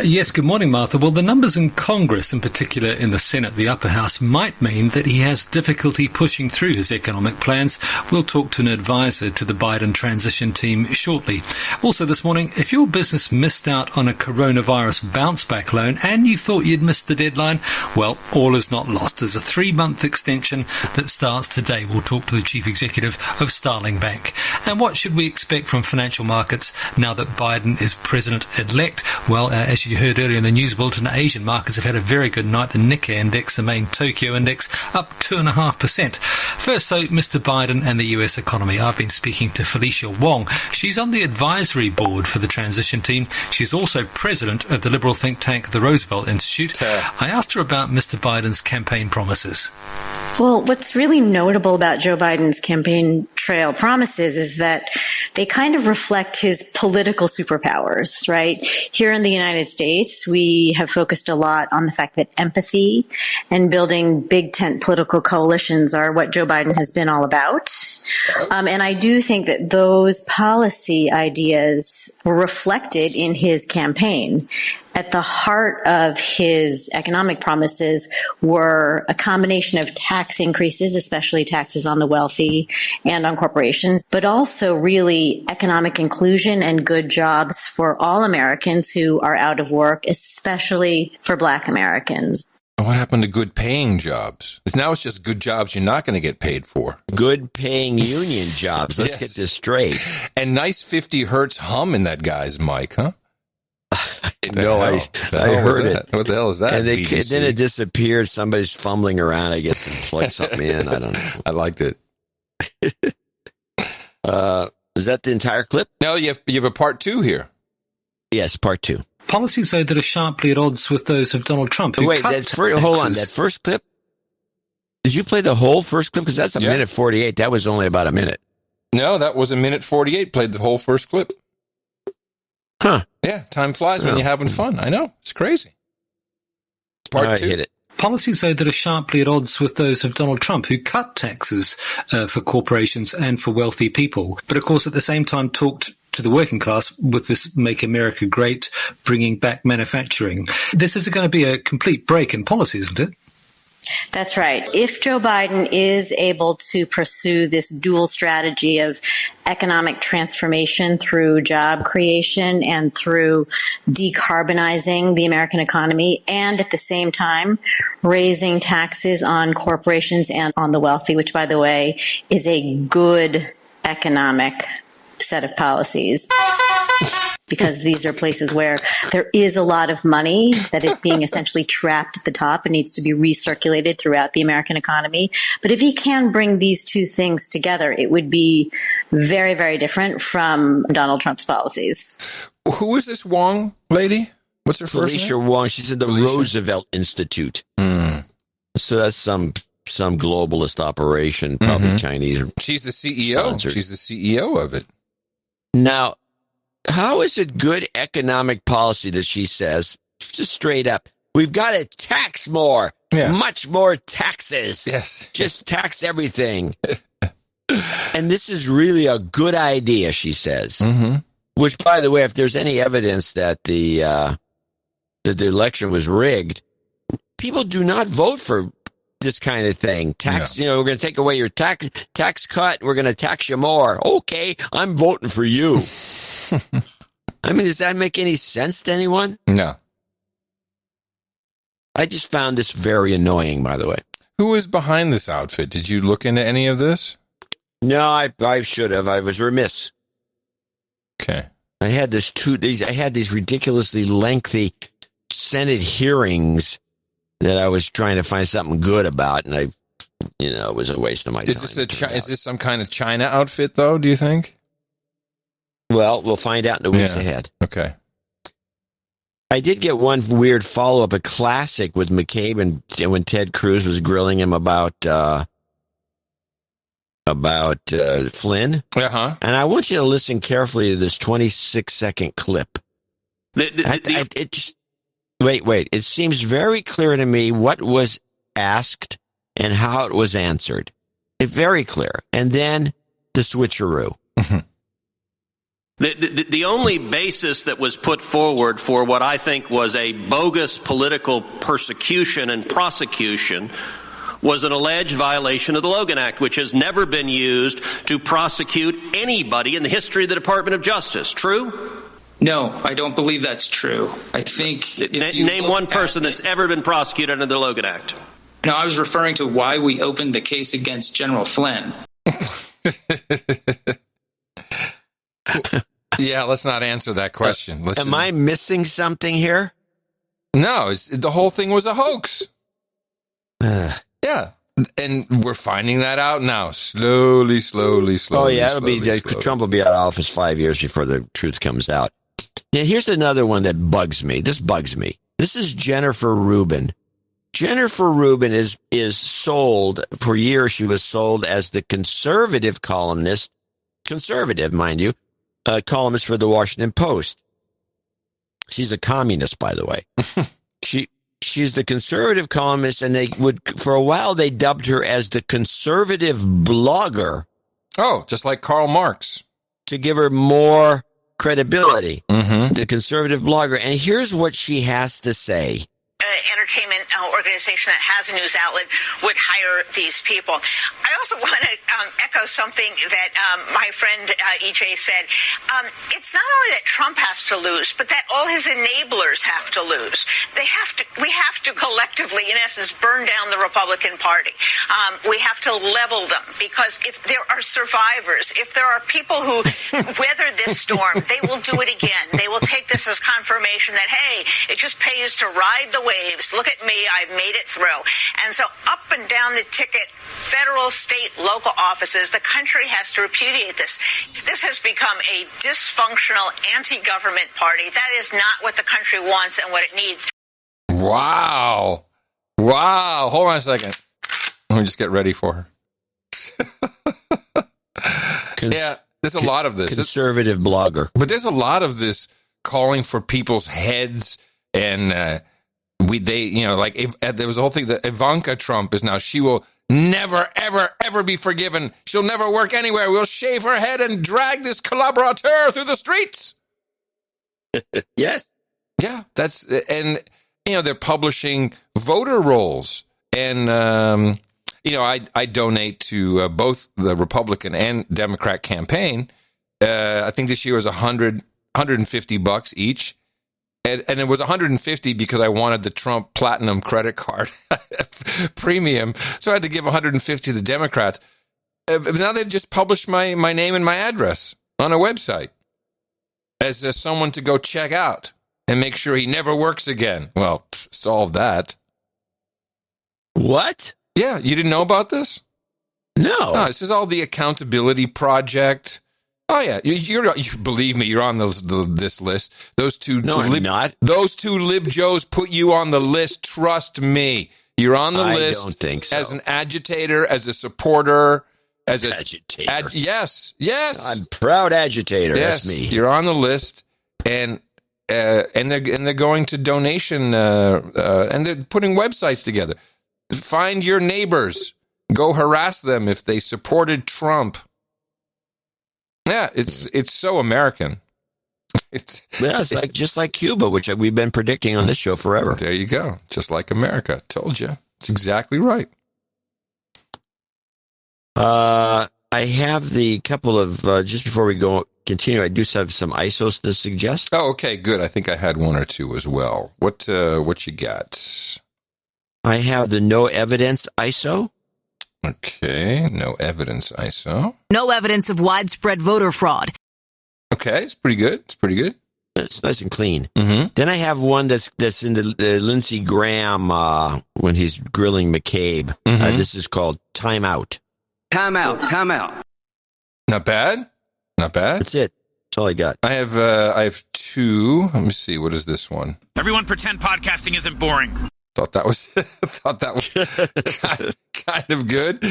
Yes, good morning, Martha. Well, the numbers in Congress, in particular in the Senate, the upper house, might mean that he has difficulty pushing through his economic plans. We'll talk to an advisor to the Biden transition team shortly. Also this morning, if your business missed out on a coronavirus bounce-back loan and you thought you'd missed the deadline, well, all is not lost. There's a 3-month extension that starts today. We'll talk to the chief executive of Starling Bank. And what should we expect from financial markets now that Biden is president-elect? Well, as you heard earlier in the news bulletin, Asian markets have had a very good night. The Nikkei index, the main Tokyo index, up 2.5%. First, though, Mr. Biden and the US economy. I've been speaking to Felicia Wong. She's on the advisory board for the transition team. She's also president of the liberal think tank, the Roosevelt Institute. I asked her about Mr. Biden's campaign promises. Well, what's really notable about Joe Biden's campaign trail promises is that they kind of reflect his political superpowers, right? Here in the United States, we have focused a lot on the fact that empathy and building big tent political coalitions are what Joe Biden has been all about. And I do think that those policy ideas were reflected in his campaign. At the heart of his economic promises were a combination of tax increases, especially taxes on the wealthy and on corporations, but also really economic inclusion and good jobs for all Americans who are out of work, especially for Black Americans. What happened to good paying jobs? Now it's just good jobs you're not going to get paid for. Good paying union jobs. Let's get this straight. And nice 50 hertz hum in that guy's mic, huh? No, I heard it. What the hell is that? And then it disappeared. Somebody's fumbling around, I guess, and plug something in. I don't know. I liked it. Is that the entire clip? No, you have a part 2 here. Yes, part 2. Policies, though, that are sharply at odds with those of Donald Trump. Wait, hold on. That first clip? Did you play the whole first clip? Because that's a minute 48. That was only about a minute. No, that was a minute 48. Played the whole first clip. Huh. Yeah, time flies when you're having fun. I know. It's crazy. Part 2. Hit it. Policies, though, that are sharply at odds with those of Donald Trump, who cut taxes for corporations and for wealthy people. But, of course, at the same time talked to the working class with this Make America Great, bringing back manufacturing. This is going to be a complete break in policy, isn't it? That's right. If Joe Biden is able to pursue this dual strategy of economic transformation through job creation and through decarbonizing the American economy, and at the same time raising taxes on corporations and on the wealthy, which, by the way, is a good economic set of policies, because these are places where there is a lot of money that is being essentially trapped at the top and needs to be recirculated throughout the American economy. But if he can bring these two things together, it would be very, very different from Donald Trump's policies. Who is this Wong lady? What's her first name? Felicia Wong. She's in the Roosevelt Institute. So that's some globalist operation, probably Chinese. She's the CEO. Sponsored. She's the CEO of it. Now, how is it good economic policy that she says, just straight up, we've got to tax more, much more taxes. Yes. Just tax everything. And this is really a good idea, she says. Mm-hmm. Which, by the way, if there's any evidence that the election was rigged, people do not vote for this kind of thing. Tax, we're going to take away your tax cut. We're going to tax you more. Okay, I'm voting for you. I mean, does that make any sense to anyone? No. I just found this very annoying, by the way. Who is behind this outfit? Did you look into any of this? No, I should have. I was remiss. Okay. I had these ridiculously lengthy Senate hearings that I was trying to find something good about, and it was a waste of my time. Is this some kind of China outfit, though, do you think? Well, we'll find out in the weeks ahead. Okay. I did get one weird follow-up, a classic with McCabe and when Ted Cruz was grilling him about Flynn. Uh-huh. And I want you to listen carefully to this 26-second clip. Wait. It seems very clear to me what was asked and how it was answered. It's very clear. And then the switcheroo. The only basis that was put forward for what I think was a bogus political persecution and prosecution was an alleged violation of the Logan Act, which has never been used to prosecute anybody in the history of the Department of Justice. True? No, I don't believe that's true. I think... Name one person that's ever been prosecuted under the Logan Act. No, I was referring to why we opened the case against General Flynn. Yeah, let's not answer that question. Am I missing something here? No, the whole thing was a hoax. Yeah, and we're finding that out now, slowly. Oh yeah, Trump will be out of office 5 years before the truth comes out. Yeah, here's another one that bugs me. This bugs me. This is Jennifer Rubin. Jennifer Rubin is sold, for years she was sold as the conservative columnist, conservative, mind you, columnist for the Washington Post. She's a communist, by the way. She's the conservative columnist, and for a while they dubbed her as the conservative blogger. Oh, just like Karl Marx. To give her more credibility. Mm-hmm. The conservative blogger. And here's what she has to say. Entertainment organization that has a news outlet would hire these people. I also want to echo something that my friend EJ said. It's not only that Trump has to lose, but that all his enablers have to lose. We have to collectively, in essence, burn down the Republican Party. We have to level them, because if there are survivors, if there are people who weather this storm, they will do it again. They will take this as confirmation that, hey, it just pays to ride the waves. Look at me, I've made it through. And so up and down the ticket, federal, state, local offices, the country has to repudiate this. This has become a dysfunctional anti-government party. That is not what the country wants and what it needs. Wow. Hold on a second. Let me just get ready for her. Yeah, there's a lot of this. Conservative blogger. But there's a lot of this calling for people's heads, and there was a whole thing that Ivanka Trump is now, she will never, ever, ever be forgiven. She'll never work anywhere. We'll shave her head and drag this collaborateur through the streets. Yes. Yeah, they're publishing voter rolls. And, I donate to both the Republican and Democrat campaign. I think this year was $150 each. And it was $150 because I wanted the Trump Platinum credit card premium. So I had to give $150 to the Democrats. Now they've just published my name and my address on a website as someone to go check out and make sure he never works again. Well, solve that. What? Yeah, you didn't know about this? No. This is all the Accountability Project. Oh yeah, you believe me, you're on this list. Those two not. Those two Lib-Joes put you on the list. Trust me, you're on the list. I don't think so. As an agitator, as a supporter, as an agitator. Yes. I'm proud agitator. Yes, that's me. You're on the list, and they're going to donation, and they're putting websites together. Find your neighbors. Go harass them if they supported Trump. Yeah, it's so American. It's just like Cuba, which we've been predicting on this show forever. There you go. Just like America. Told you. It's exactly right. I have the couple of, just before we continue, I do have some ISOs to suggest. Oh, okay, good. I think I had one or two as well. What you got? I have the no evidence ISO. Okay, no evidence ISO. No evidence of widespread voter fraud. Okay, it's pretty good. It's nice and clean. Mm-hmm. Then I have one that's in the Lindsey Graham when he's grilling McCabe. Mm-hmm. This is called Time Out. Time out. Not bad. That's it. That's all I got. I have two. Let me see. What is this one? Everyone pretend podcasting isn't boring. Thought that was kind of good.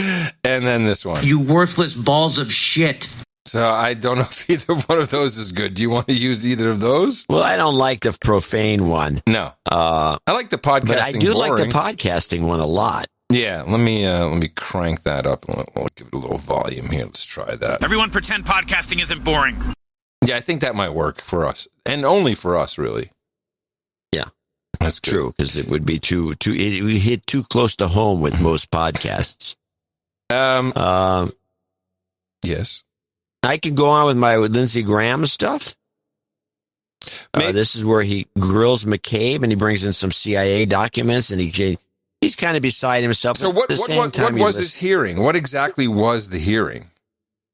And then this one. You worthless balls of shit. So I don't know if either one of those is good. Do you want to use either of those? Well, I don't like the profane one. No. I like the podcasting. But I do boring. like the podcasting one a lot. Yeah, let me crank that up. We'll give it a little volume here. Let's try that. Everyone pretend podcasting isn't boring. Yeah, I think that might work for us, and only for us, really. Yeah, that's true, because it would be it would hit too close to home with most podcasts. Yes. I can go on with my Lindsey Graham stuff. This is where he grills McCabe, and he brings in some CIA documents, and he's kind of beside himself. So what was his hearing? What exactly was the hearing?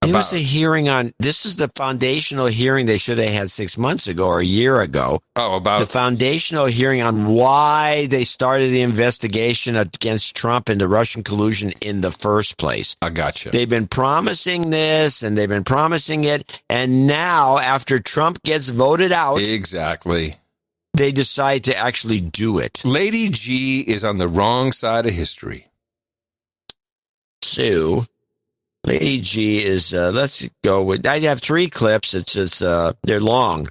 It was a hearing on, this is the foundational hearing they should have had 6 months ago or a year ago. Oh, about the foundational hearing on why they started the investigation against Trump and the Russian collusion in the first place. I gotcha. They've been promising this and they've been promising it. And now after Trump gets voted out. Exactly. They decide to actually do it. Lady G is on the wrong side of history. So Lady G is, let's go with, I have 3 clips. It's just, they're long,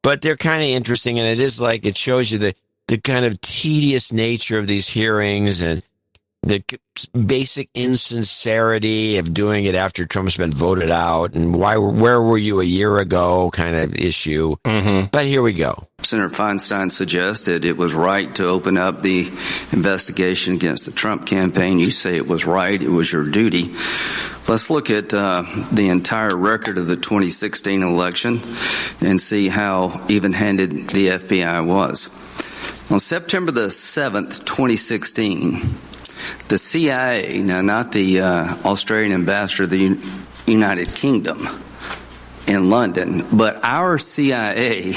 but they're kind of interesting. And it is like, it shows you the kind of tedious nature of these hearings and the basic insincerity of doing it after Trump's been voted out and where were you a year ago kind of issue. Mm-hmm. But here we go. Senator Feinstein suggested it was right to open up the investigation against the Trump campaign. You say it was right. It was your duty. Let's look at the entire record of the 2016 election and see how even-handed the FBI was. On September the 7th, 2016, the CIA, now not the Australian ambassador to the United Kingdom in London, but our CIA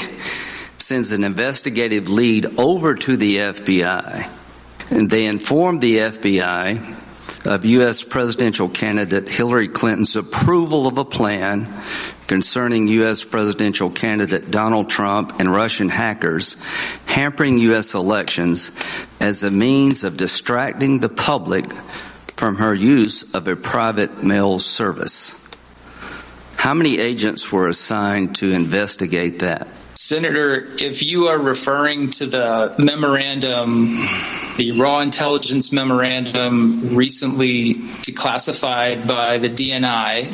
sends an investigative lead over to the FBI, and they informed the FBI of U.S. presidential candidate Hillary Clinton's approval of a plan concerning U.S. presidential candidate Donald Trump and Russian hackers hampering U.S. elections as a means of distracting the public from her use of a private mail service. How many agents were assigned to investigate that? Senator, if you are referring to the memorandum, the raw intelligence memorandum recently declassified by the DNI.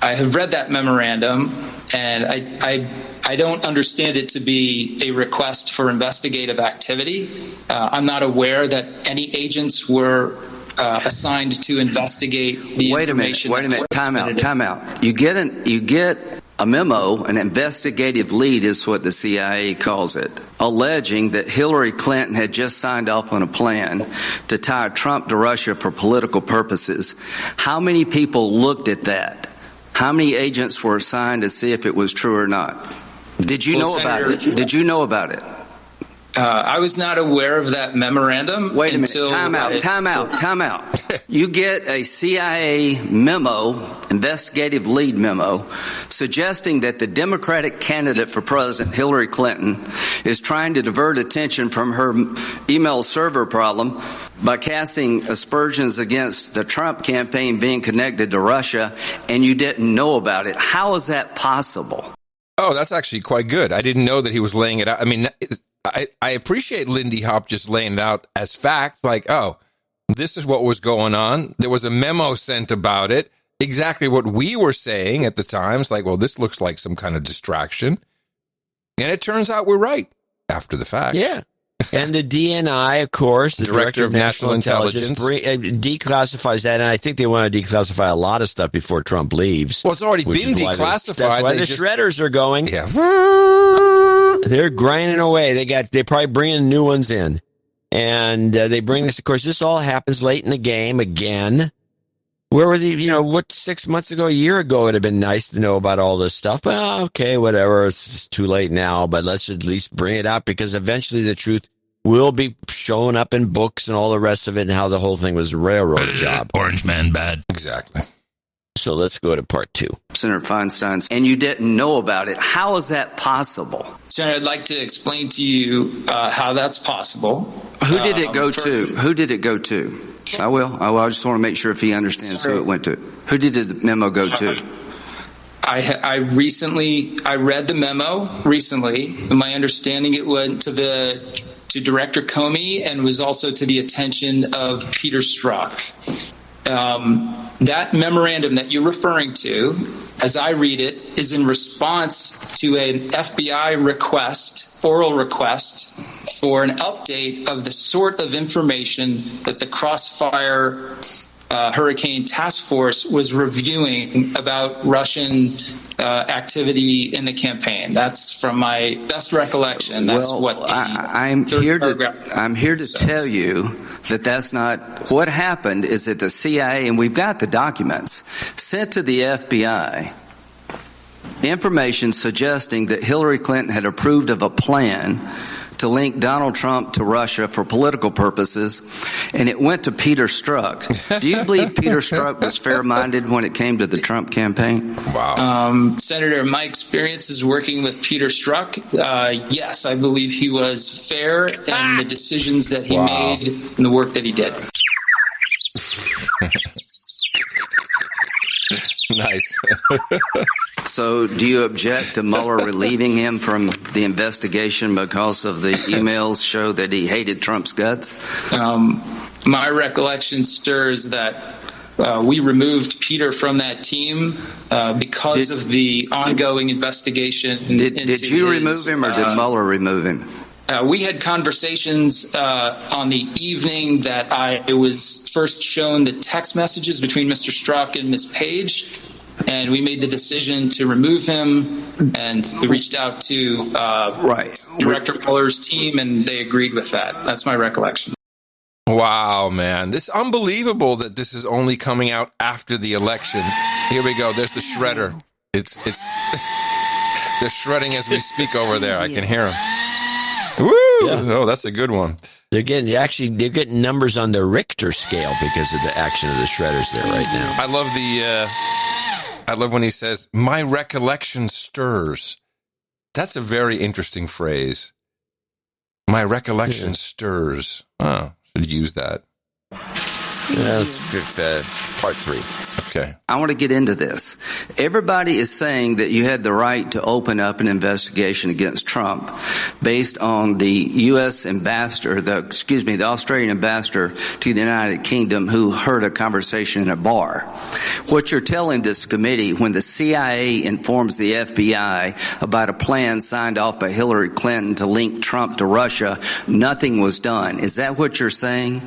I have read that memorandum, and I don't understand it to be a request for investigative activity. I'm not aware that any agents were assigned to investigate the information. Wait a minute. Time out. You get a memo, an investigative lead is what the CIA calls it, alleging that Hillary Clinton had just signed off on a plan to tie Trump to Russia for political purposes. How many people looked at that? How many agents were assigned to see if it was true or not? Did you know about it? Did you know about it? I was not aware of that memorandum. Wait a minute. Time out. You get a CIA memo, investigative lead memo, suggesting that the Democratic candidate for president, Hillary Clinton, is trying to divert attention from her email server problem by casting aspersions against the Trump campaign being connected to Russia, and you didn't know about it. How is that possible? Oh, that's actually quite good. I didn't know that he was laying it out. I mean, I appreciate Lindy Hop just laying it out as fact, like, oh, this is what was going on. There was a memo sent about it. Exactly what we were saying at the time. It's like, well, this looks like some kind of distraction. And it turns out we're right after the fact. Yeah. And the DNI, of course, the Director of National Intelligence, declassifies that. And I think they want to declassify a lot of stuff before Trump leaves. Well, it's already been declassified. That's why the shredders are going. Yeah. They're grinding away. They probably bringing new ones in. And they bring this, of course, this all happens late in the game again. Where were the, 6 months ago, a year ago, it'd have been nice to know about all this stuff. But okay, whatever. It's too late now, but let's at least bring it up because eventually the truth will be showing up in books and all the rest of it and how the whole thing was a railroad job. Orange man bad. Exactly. So let's go to part 2. Senator Feinstein, and you didn't know about it. How is that possible? Senator, I'd like to explain to you how that's possible. Who did it go to? Who did it go to? I will. I just want to make sure if he understands who it went to. Who did the memo go to? I read the memo recently. My understanding it went to Director Comey and was also to the attention of Peter Strzok. That memorandum that you're referring to, as I read it, is in response to an FBI request, oral request, for an update of the sort of information that the Crossfire Hurricane Task Force was reviewing about Russian activity in the campaign. That's from my best recollection. That's I'm here to tell you that that's not what happened. Is that the CIA, and we've got the documents, sent to the FBI information suggesting that Hillary Clinton had approved of a plan to link Donald Trump to Russia for political purposes, and it went to Peter Strzok. Do you believe Peter Strzok was fair-minded when it came to the Trump campaign? Wow. Senator, my experience is working with Peter Strzok. Yes, I believe he was fair in the decisions that he made and the work that he did. Nice. So do you object to Mueller relieving him from the investigation because of the emails show that he hated Trump's guts? My recollection stirs that we removed Peter from that team because of the ongoing investigation. Did you remove him, or did Mueller remove him? We had conversations on the evening that I was first shown the text messages between Mr. Strzok and Ms. Page, and we made the decision to remove him, and we reached out to Director Mueller's team, and they agreed with that. That's my recollection. Wow, man. It's unbelievable that this is only coming out after the election. Here we go. There's the shredder. It's they're shredding as we speak over there. I can hear them. Woo! Yeah. Oh, that's a good one. They're getting numbers on the Richter scale because of the action of the shredders there right now. I love when he says, "My recollection stirs." That's a very interesting phrase. My recollection stirs. Oh, should use that. That's part 3. Okay. I want to get into this. Everybody is saying that you had the right to open up an investigation against Trump based on the U.S. ambassador, the Australian ambassador to the United Kingdom, who heard a conversation in a bar. What you're telling this committee, when the CIA informs the FBI about a plan signed off by Hillary Clinton to link Trump to Russia, nothing was done. Is that what you're saying?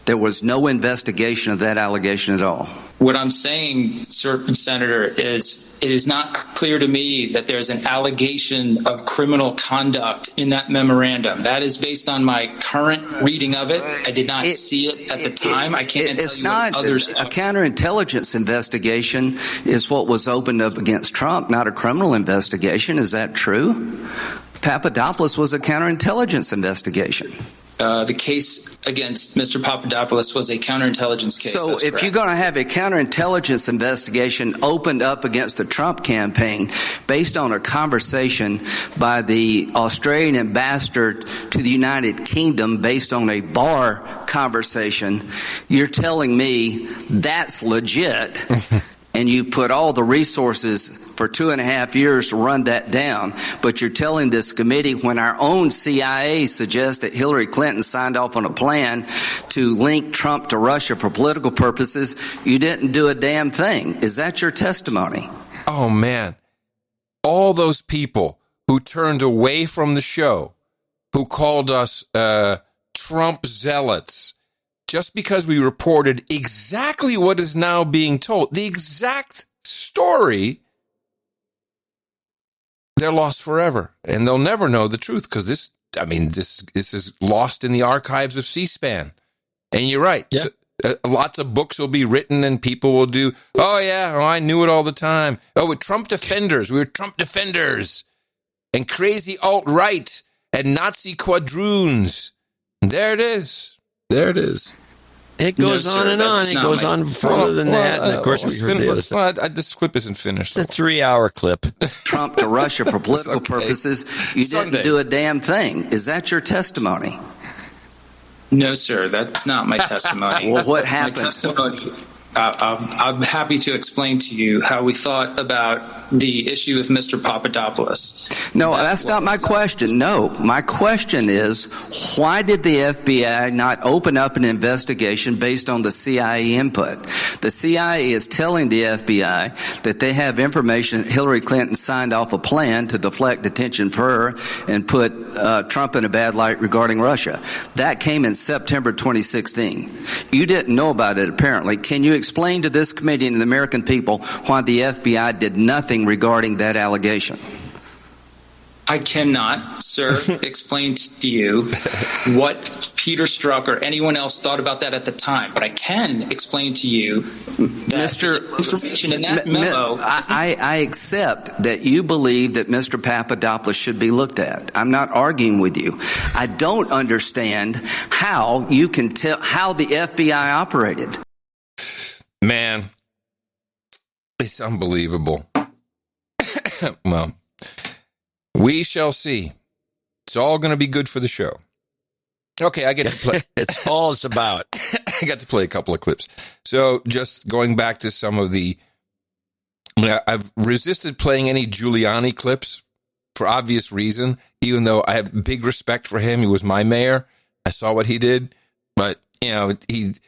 There was no investigation of that allegation at all. What I'm saying, Senator, is it is not clear to me that there's an allegation of criminal conduct in that memorandum. That is based on my current reading of it. I did not see it at the time. I can't tell you what others thought. A counterintelligence investigation is what was opened up against Trump, not a criminal investigation. Is that true? Papadopoulos was a counterintelligence investigation. The case against Mr. Papadopoulos was a counterintelligence case. So if you're going to have a counterintelligence investigation opened up against the Trump campaign based on a conversation by the Australian ambassador to the United Kingdom based on a bar conversation, you're telling me that's legit. And you put all the resources for 2.5 years to run that down. But you're telling this committee, when our own CIA suggests that Hillary Clinton signed off on a plan to link Trump to Russia for political purposes, you didn't do a damn thing. Is that your testimony? Oh, man. All those people who turned away from the show, who called us Trump zealots, just because we reported exactly what is now being told, the exact story, they're lost forever. And they'll never know the truth because this is lost in the archives of C-SPAN. And you're right. Yeah. So, lots of books will be written and people will do, I knew it all the time. Oh, with Trump defenders. We were Trump defenders. And crazy alt-right and Nazi quadroons. And there it is. There it is. It goes on and on. It goes on further than that. And of course, we heard the other stuff. This clip isn't finished. It's a 3-hour clip. Trump to Russia for political purposes. You didn't do a damn thing. Is that your testimony? No, sir. That's not my testimony. Well, what happened? My testimony, I'm happy to explain to you how we thought about the issue with Mr. Papadopoulos. No, that's not my question. No, my question is, why did the FBI not open up an investigation based on the CIA input? The CIA is telling the FBI that they have information. Hillary Clinton signed off a plan to deflect attention for her and put Trump in a bad light regarding Russia. That came in September 2016. You didn't know about it, apparently. Can you explain to this committee and the American people why the FBI did nothing regarding that allegation? I cannot, sir, explain to you what Peter Strzok or anyone else thought about that at the time, but I can explain to you that the information in that memo. I accept that you believe that Mr. Papadopoulos should be looked at. I'm not arguing with you. I don't understand how you can tell how the FBI operated. Man, it's unbelievable. Well, we shall see. It's all going to be good for the show. Okay, I get to play. It's all it's about. I got to play a couple of clips. So just going back to some of the... I've resisted playing any Giuliani clips for obvious reason, even though I have big respect for him. He was my mayor. I saw what he did. But, you know, he's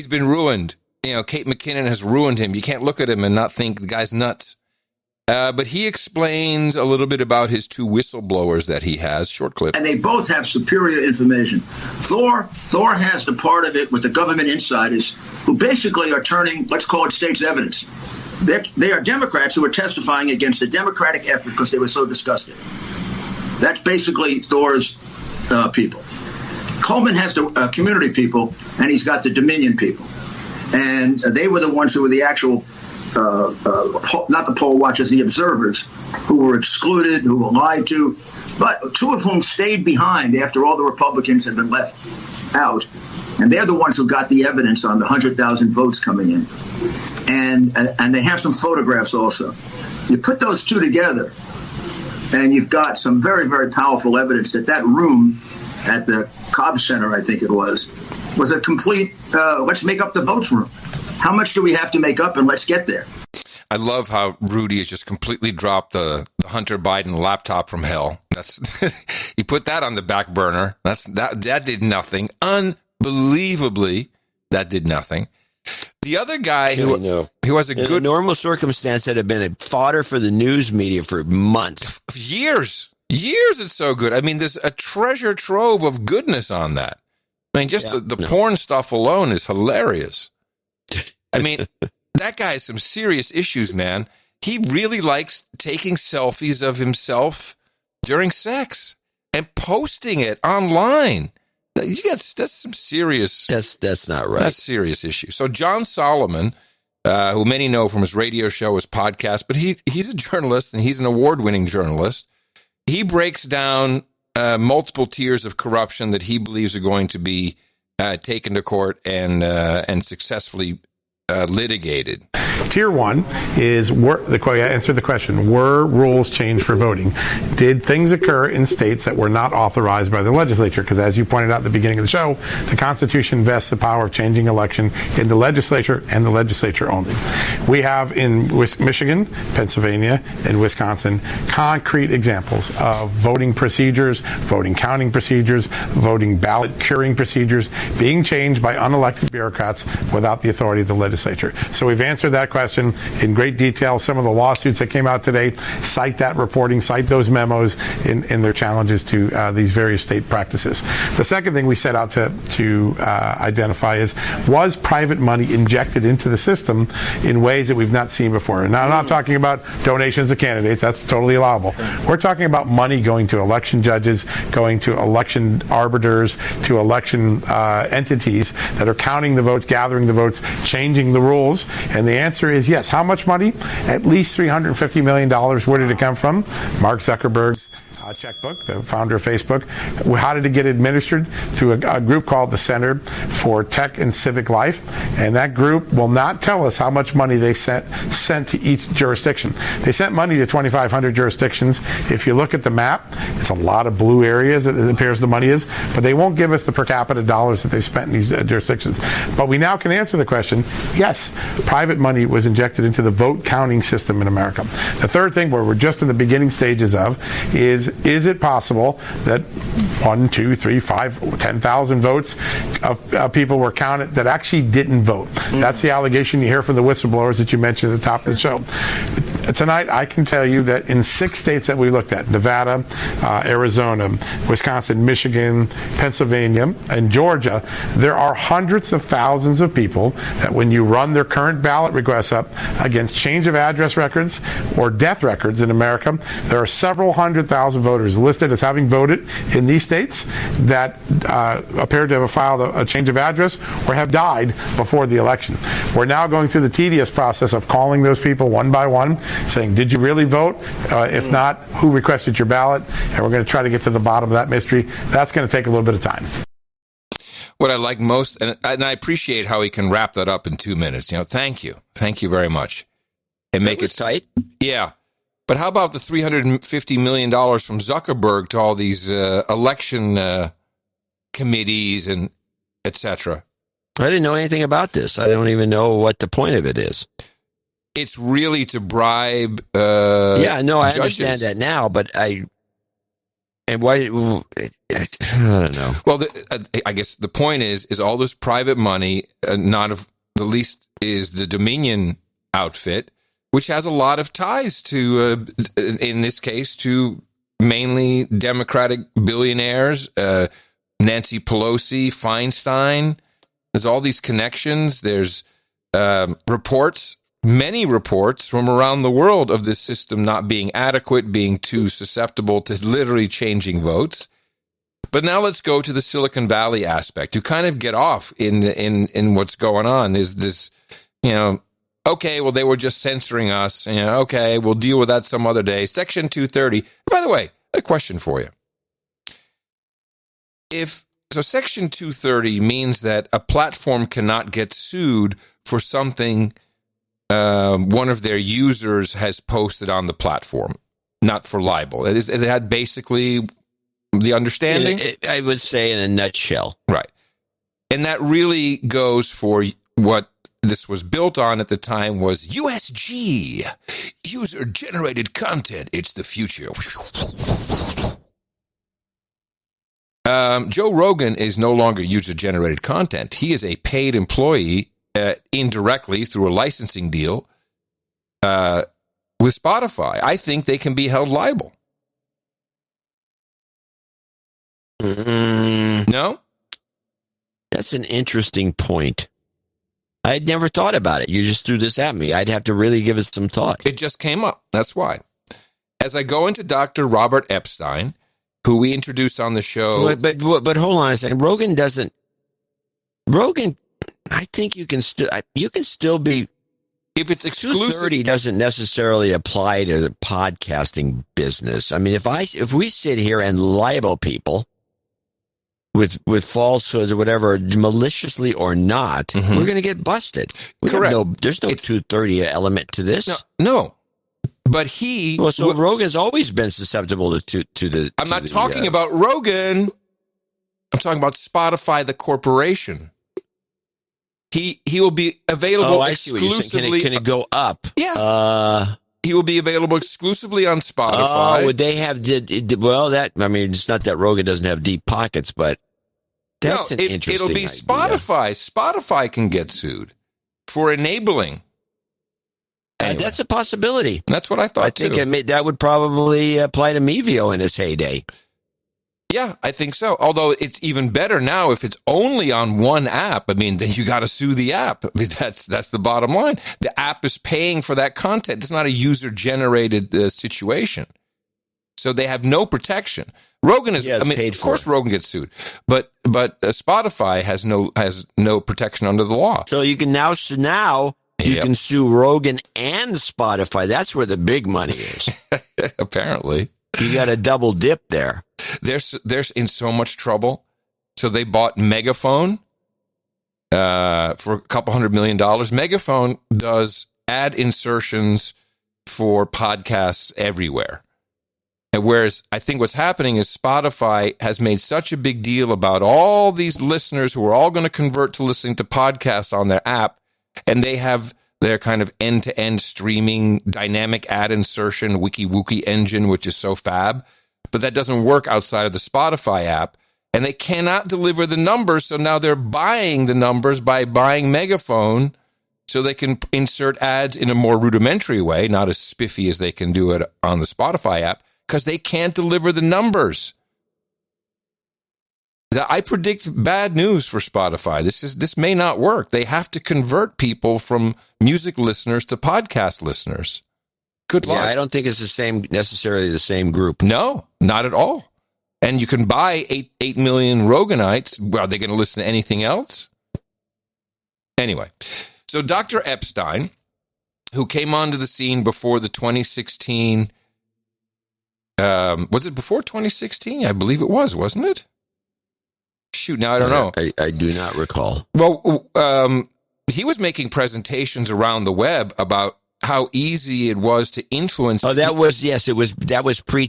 been ruined. You know, Kate McKinnon has ruined him. You can't look at him and not think the guy's nuts. But he explains a little bit about his two whistleblowers that he has. Short clip. And they both have superior information. Thor has the part of it with the government insiders who basically are turning, let's call it state's evidence. They are Democrats who are testifying against the Democratic effort because they were so disgusted. That's basically Thor's people. Coleman has the community people, and he's got the Dominion people. And they were the ones who were the actual... not the poll watchers, the observers, who were excluded, who were lied to, but two of whom stayed behind after all the Republicans had been left out. And they're the ones who got the evidence on the 100,000 votes coming in. And they have some photographs also. You put those two together, and you've got some very, very powerful evidence that room at the Cobb Center, I think it was a complete, let's make up the votes room. How much do we have to make up, and let's get there? I love how Rudy has just completely dropped the Hunter Biden laptop from hell. He put that on the back burner. That did nothing. Unbelievably, that did nothing. The other guy who has a good normal circumstance that had been a fodder for the news media for months, years. It's so good. I mean, there's a treasure trove of goodness on that. I mean, just the porn stuff alone is hilarious. I mean, that guy has some serious issues, man. He really likes taking selfies of himself during sex and posting it online. That's some serious... That's not right. That's serious issue. So John Solomon, who many know from his radio show, his podcast, but he's a journalist, and he's an award-winning journalist. He breaks down multiple tiers of corruption that he believes are going to be taken to court and successfully litigated. Tier 1 is answer the question: were rules changed for voting? Did things occur in states that were not authorized by the legislature? Because as you pointed out at the beginning of the show, the Constitution vests the power of changing election in the legislature and the legislature only. We have in Michigan, Pennsylvania, and Wisconsin concrete examples of voting procedures, voting counting procedures, voting ballot curing procedures being changed by unelected bureaucrats without the authority of the legislature. So we've answered that question in great detail. Some of the lawsuits that came out today cite that reporting, cite those memos in their challenges to these various state practices. The second thing we set out to identify is, was private money injected into the system in ways that we've not seen before? Now, I'm not talking about donations to candidates. That's totally allowable. We're talking about money going to election judges, going to election arbiters, to election entities that are counting the votes, gathering the votes, changing the rules. And the answer is yes. How much money? At least $350 million. Where did it come from? Mark Zuckerberg, checkbook, the founder of Facebook. How did it get administered? Through a group called the Center for Tech and Civic Life. And that group will not tell us how much money they sent to each jurisdiction. They sent money to 2,500 jurisdictions. If you look at the map, it's a lot of blue areas it appears the money is, but they won't give us the per capita dollars that they spent in these jurisdictions. But we now can answer the question, yes, private money was injected into the vote counting system in America. The third thing, where we're just in the beginning stages of, is it possible that 1, 2, 3, 5, 10,000 votes of people were counted that actually didn't vote? That's the allegation you hear from the whistleblowers that you mentioned at the top of the show. Tonight, I can tell you that in 6 states that we looked at, Nevada, Arizona, Wisconsin, Michigan, Pennsylvania, and Georgia, there are hundreds of thousands of people that when you run their current ballot requests up against change of address records or death records in America, there are several 100,000 voters listed as having voted in these states that appear to have filed a change of address or have died before the election. We're now going through the tedious process of calling those people one by one, saying, did you really vote? If not, who requested your ballot? And we're going to try to get to the bottom of that mystery. That's going to take a little bit of time. What I like most, and I appreciate how he can wrap that up in 2 minutes. Thank you very much, and make it tight. Yeah, but how about the $350 million from Zuckerberg to all these election committees and etc.? I didn't know anything about this. I don't even know what the point of it is. It's really to bribe. I judges. understand that now, but why? I don't know. Well, I guess the point is all this private money, not of the least is the Dominion outfit, which has a lot of ties to, in this case, to mainly Democratic billionaires, Nancy Pelosi, Feinstein. There's all these connections. There's many reports from around the world of this system not being adequate, being too susceptible to literally changing votes. But now let's go to the Silicon Valley aspect to kind of get off in what's going on. There's this, okay, well, they were just censoring us. Okay, we'll deal with that some other day. Section 230. By the way, a question for you. So Section 230 means that a platform cannot get sued for something one of their users has posted on the platform, not for libel. Is that basically the understanding? I would say in a nutshell. Right. And that really goes for what this was built on at the time was USG, user-generated content. It's the future. Joe Rogan is no longer user-generated content. He is a paid employee indirectly through a licensing deal with Spotify. I think they can be held liable. No? That's an interesting point. I had never thought about it. You just threw this at me. I'd have to really give it some thought. It just came up. That's why. As I go into Dr. Robert Epstein, who we introduced on the show. But hold on a second. Rogan, I think you can still be. If it's exclusive, 230 doesn't necessarily apply to the podcasting business. I mean, if we sit here and libel people with falsehoods or whatever, maliciously or not, we're going to get busted. Correct. There's no 230 element to this. No. But Rogan's always been susceptible to the. I'm not talking about Rogan. I'm talking about Spotify, the corporation. He will be available exclusively. Can it go up? Yeah. He will be available exclusively on Spotify. Oh, would they have it's not that Rogan doesn't have deep pockets, but that's interesting. It'll be Spotify. Spotify can get sued for enabling. Anyway. That's a possibility. That's what I thought, I think that would probably apply to Mevio in his heyday. Yeah, I think so. Although it's even better now if it's only on one app. I mean, then you got to sue the app. I mean, that's the bottom line. The app is paying for that content. It's not a user-generated situation. So they have no protection. Rogan is, of course Rogan gets sued, but Spotify has no protection under the law. So you can now you can sue Rogan and Spotify. That's where the big money is. Apparently. You got a double dip there. They're in so much trouble. So they bought Megaphone for a couple $100 million. Megaphone does ad insertions for podcasts everywhere. And whereas I think what's happening is Spotify has made such a big deal about all these listeners who are all going to convert to listening to podcasts on their app, and they have their kind of end-to-end streaming dynamic ad insertion wiki-wookie engine, which is so fab. But that doesn't work outside of the Spotify app, and they cannot deliver the numbers, so now they're buying the numbers by buying Megaphone so they can insert ads in a more rudimentary way, not as spiffy as they can do it on the Spotify app, because they can't deliver the numbers. I predict bad news for Spotify. This may not work. They have to convert people from music listeners to podcast listeners. Good luck. Yeah, I don't think it's necessarily the same group. No, not at all. And you can buy 8 million Roganites. Are they going to listen to anything else? Anyway, so Dr. Epstein, who came onto the scene before the 2016... was it before 2016? I believe it was, wasn't it? Shoot, now I don't know. I do not recall. Well, he was making presentations around the web about how easy it was to influence. Oh, that was pre.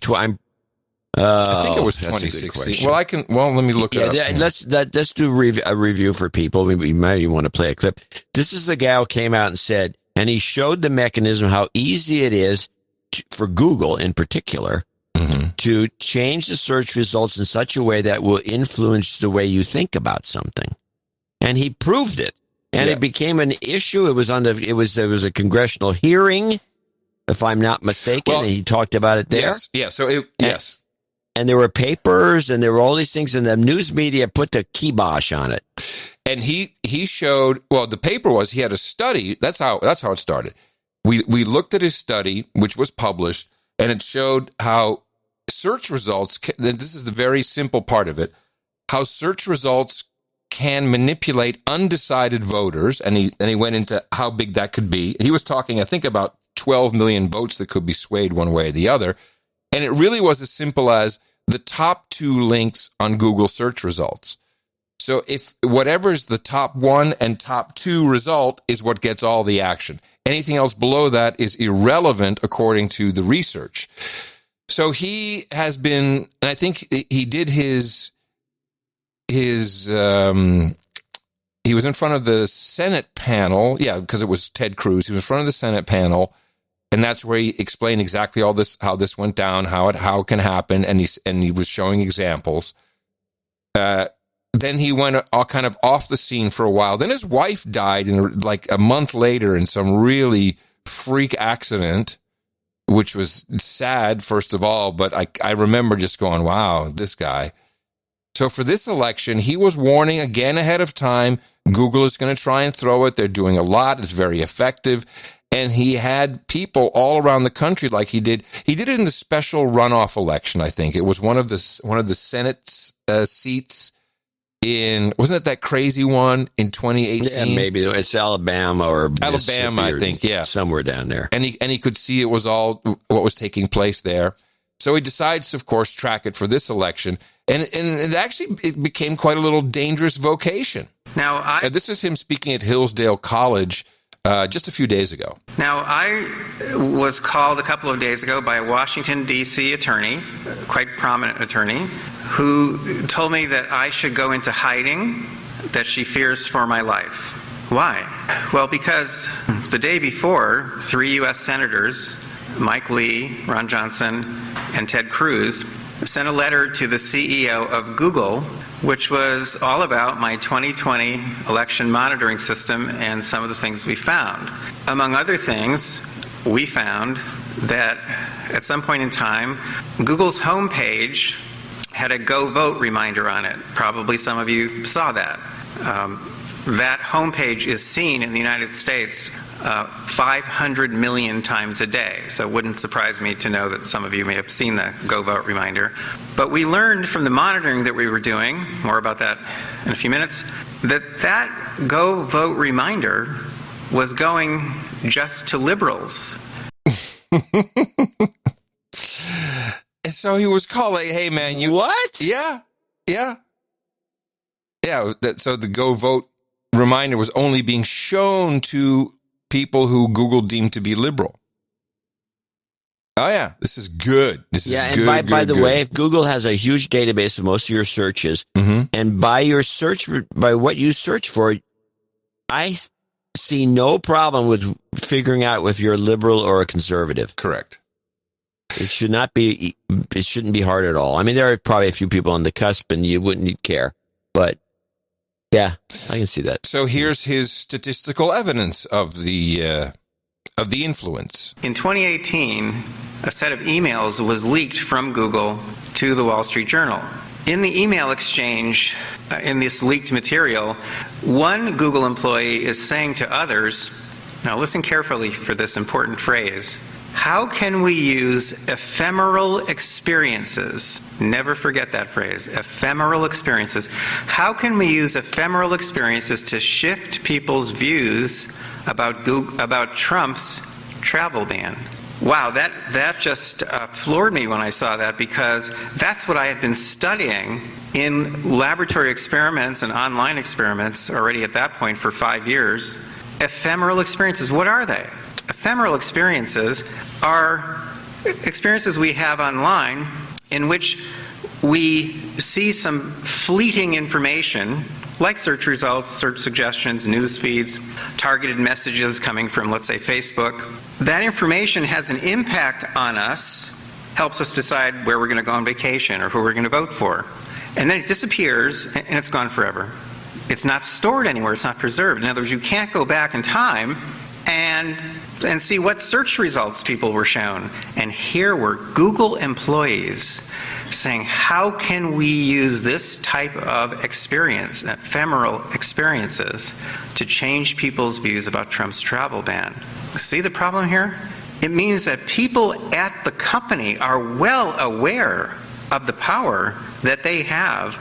I think it was 2016. Well, let me look it up. Let's do a review for people. We might even want to play a clip. This is the guy who came out and said, and he showed the mechanism, how easy it is for Google in particular to change the search results in such a way that will influence the way you think about something. And he proved it. And it became an issue. It was there was a congressional hearing, if I'm not mistaken, and he talked about it there. Yes. Yeah. So yes. And there were papers and there were all these things, and the news media put the kibosh on it. And he showed, well, the paper was, he had a study. That's how it started. We looked at his study, which was published, and it showed how search results, this is the very simple part of it, how search results can manipulate undecided voters, and he went into how big that could be. He was talking, I think, about 12 million votes that could be swayed one way or the other, and it really was as simple as the top 2 links on Google search results. So if whatever's the top 1 and top 2 result is what gets all the action. Anything else below that is irrelevant according to the research. So he has been, and I think he did he was in front of the Senate panel. Yeah, because it was Ted Cruz. He was in front of the Senate panel, and that's where he explained exactly all this, how this went down, how it can happen, and he was showing examples. Then he went all kind of off the scene for a while. Then his wife died like a month later in some really freak accident, which was sad, first of all. But I remember just going, wow, this guy. So for this election, he was warning again ahead of time, Google is going to try and throw it. They're doing a lot. It's very effective. And he had people all around the country like he did. He did it in the special runoff election, I think. It was one of the Senate seats wasn't it that crazy one in 2018? Yeah, maybe it's Alabama or Alabama, I think. Yeah, somewhere down there. And he could see it was all what was taking place there. So he decides, of course, track it for this election, and it became quite a little dangerous vocation. Now, this is him speaking at Hillsdale College just a few days ago. Now, I was called a couple of days ago by a Washington, D.C. attorney, quite prominent attorney, who told me that I should go into hiding, that she fears for my life. Why? Well, because the day before, 3 U.S. senators, Mike Lee, Ron Johnson, and Ted Cruz, sent a letter to the CEO of Google, which was all about my 2020 election monitoring system and some of the things we found. Among other things, we found that at some point in time, Google's homepage had a Go Vote reminder on it. Probably some of you saw that. That homepage is seen in the United States 500 million times a day. So it wouldn't surprise me to know that some of you may have seen the Go Vote reminder. But we learned from the monitoring that we were doing, more about that in a few minutes, that Go Vote reminder was going just to liberals. It's So he was calling, hey, man, you... What? Yeah. So the Go Vote reminder was only being shown to people who Google deemed to be liberal. Oh, yeah. This is good. This is good. And by the way, Google has a huge database of most of your searches. Mm-hmm. And by what you search for, I see no problem with figuring out if you're a liberal or a conservative. Correct. It shouldn't be hard at all. I mean, there are probably a few people on the cusp and you wouldn't care. But yeah, I can see that. So here's his statistical evidence of the influence. In 2018, a set of emails was leaked from Google to the Wall Street Journal. In the email exchange, in this leaked material, one Google employee is saying to others, now listen carefully for this important phrase, how can we use ephemeral experiences? Never forget that phrase, ephemeral experiences. How can we use ephemeral experiences to shift people's views about Trump's travel ban? Wow, that just floored me when I saw that, because that's what I had been studying in laboratory experiments and online experiments already at that point for 5 years. Ephemeral experiences, what are they? Ephemeral experiences are experiences we have online in which we see some fleeting information, like search results, search suggestions, news feeds, targeted messages coming from, let's say, Facebook. That information has an impact on us, helps us decide where we're going to go on vacation or who we're going to vote for. And then it disappears, and it's gone forever. It's not stored anywhere. It's not preserved. In other words, you can't go back in time and see what search results people were shown. And here were Google employees saying, how can we use this type of experience, ephemeral experiences, to change people's views about Trump's travel ban? See the problem here? It means that people at the company are well aware of the power that they have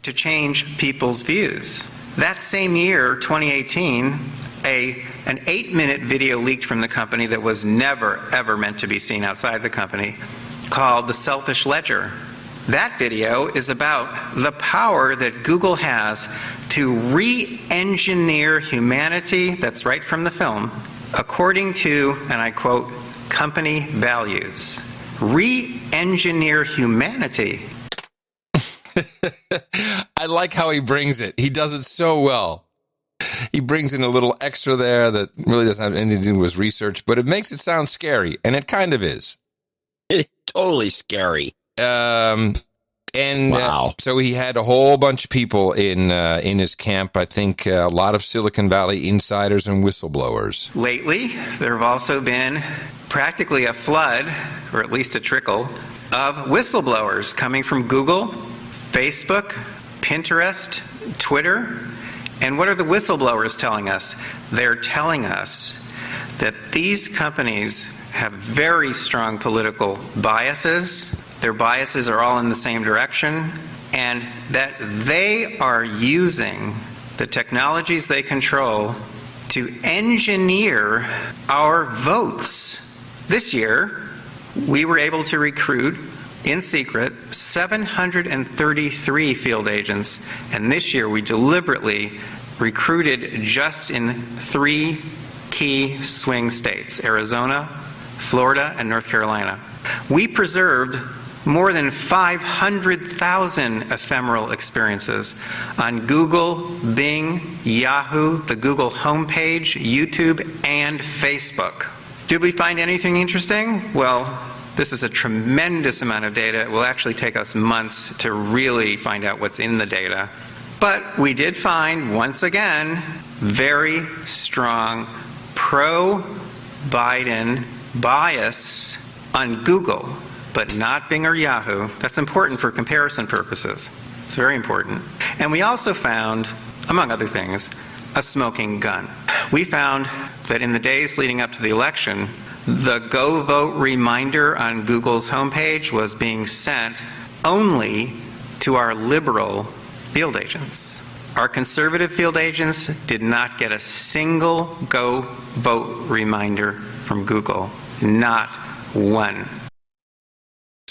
to change people's views. That same year, 2018, an 8-minute video leaked from the company that was never, ever meant to be seen outside the company, called The Selfish Ledger. That video is about the power that Google has to re-engineer humanity, that's right from the film, according to, and I quote, company values. Re-engineer humanity. I like how he brings it. He does it so well. He brings in a little extra there that really doesn't have anything to do with his research, but it makes it sound scary, and it kind of is. It's totally scary. Wow. So he had a whole bunch of people in his camp. I think a lot of Silicon Valley insiders and whistleblowers. Lately, there have also been practically a flood, or at least a trickle, of whistleblowers coming from Google, Facebook, Pinterest, Twitter. And what are the whistleblowers telling us? They're telling us that these companies have very strong political biases. Their biases are all in the same direction, and that they are using the technologies they control to engineer our votes. This year, we were able to recruit, in secret, 733 field agents, and this year we deliberately recruited just in 3 key swing states, Arizona, Florida, and North Carolina. We preserved more than 500,000 ephemeral experiences on Google, Bing, Yahoo, the Google homepage, YouTube, and Facebook. Did we find anything interesting? Well, this is a tremendous amount of data. It will actually take us months to really find out what's in the data. But we did find, once again, very strong pro-Biden bias on Google, but not Bing or Yahoo. That's important for comparison purposes. It's very important. And we also found, among other things, a smoking gun. We found that in the days leading up to the election, the Go Vote reminder on Google's homepage was being sent only to our liberal field agents. Our conservative field agents did not get a single Go Vote reminder from Google. Not one.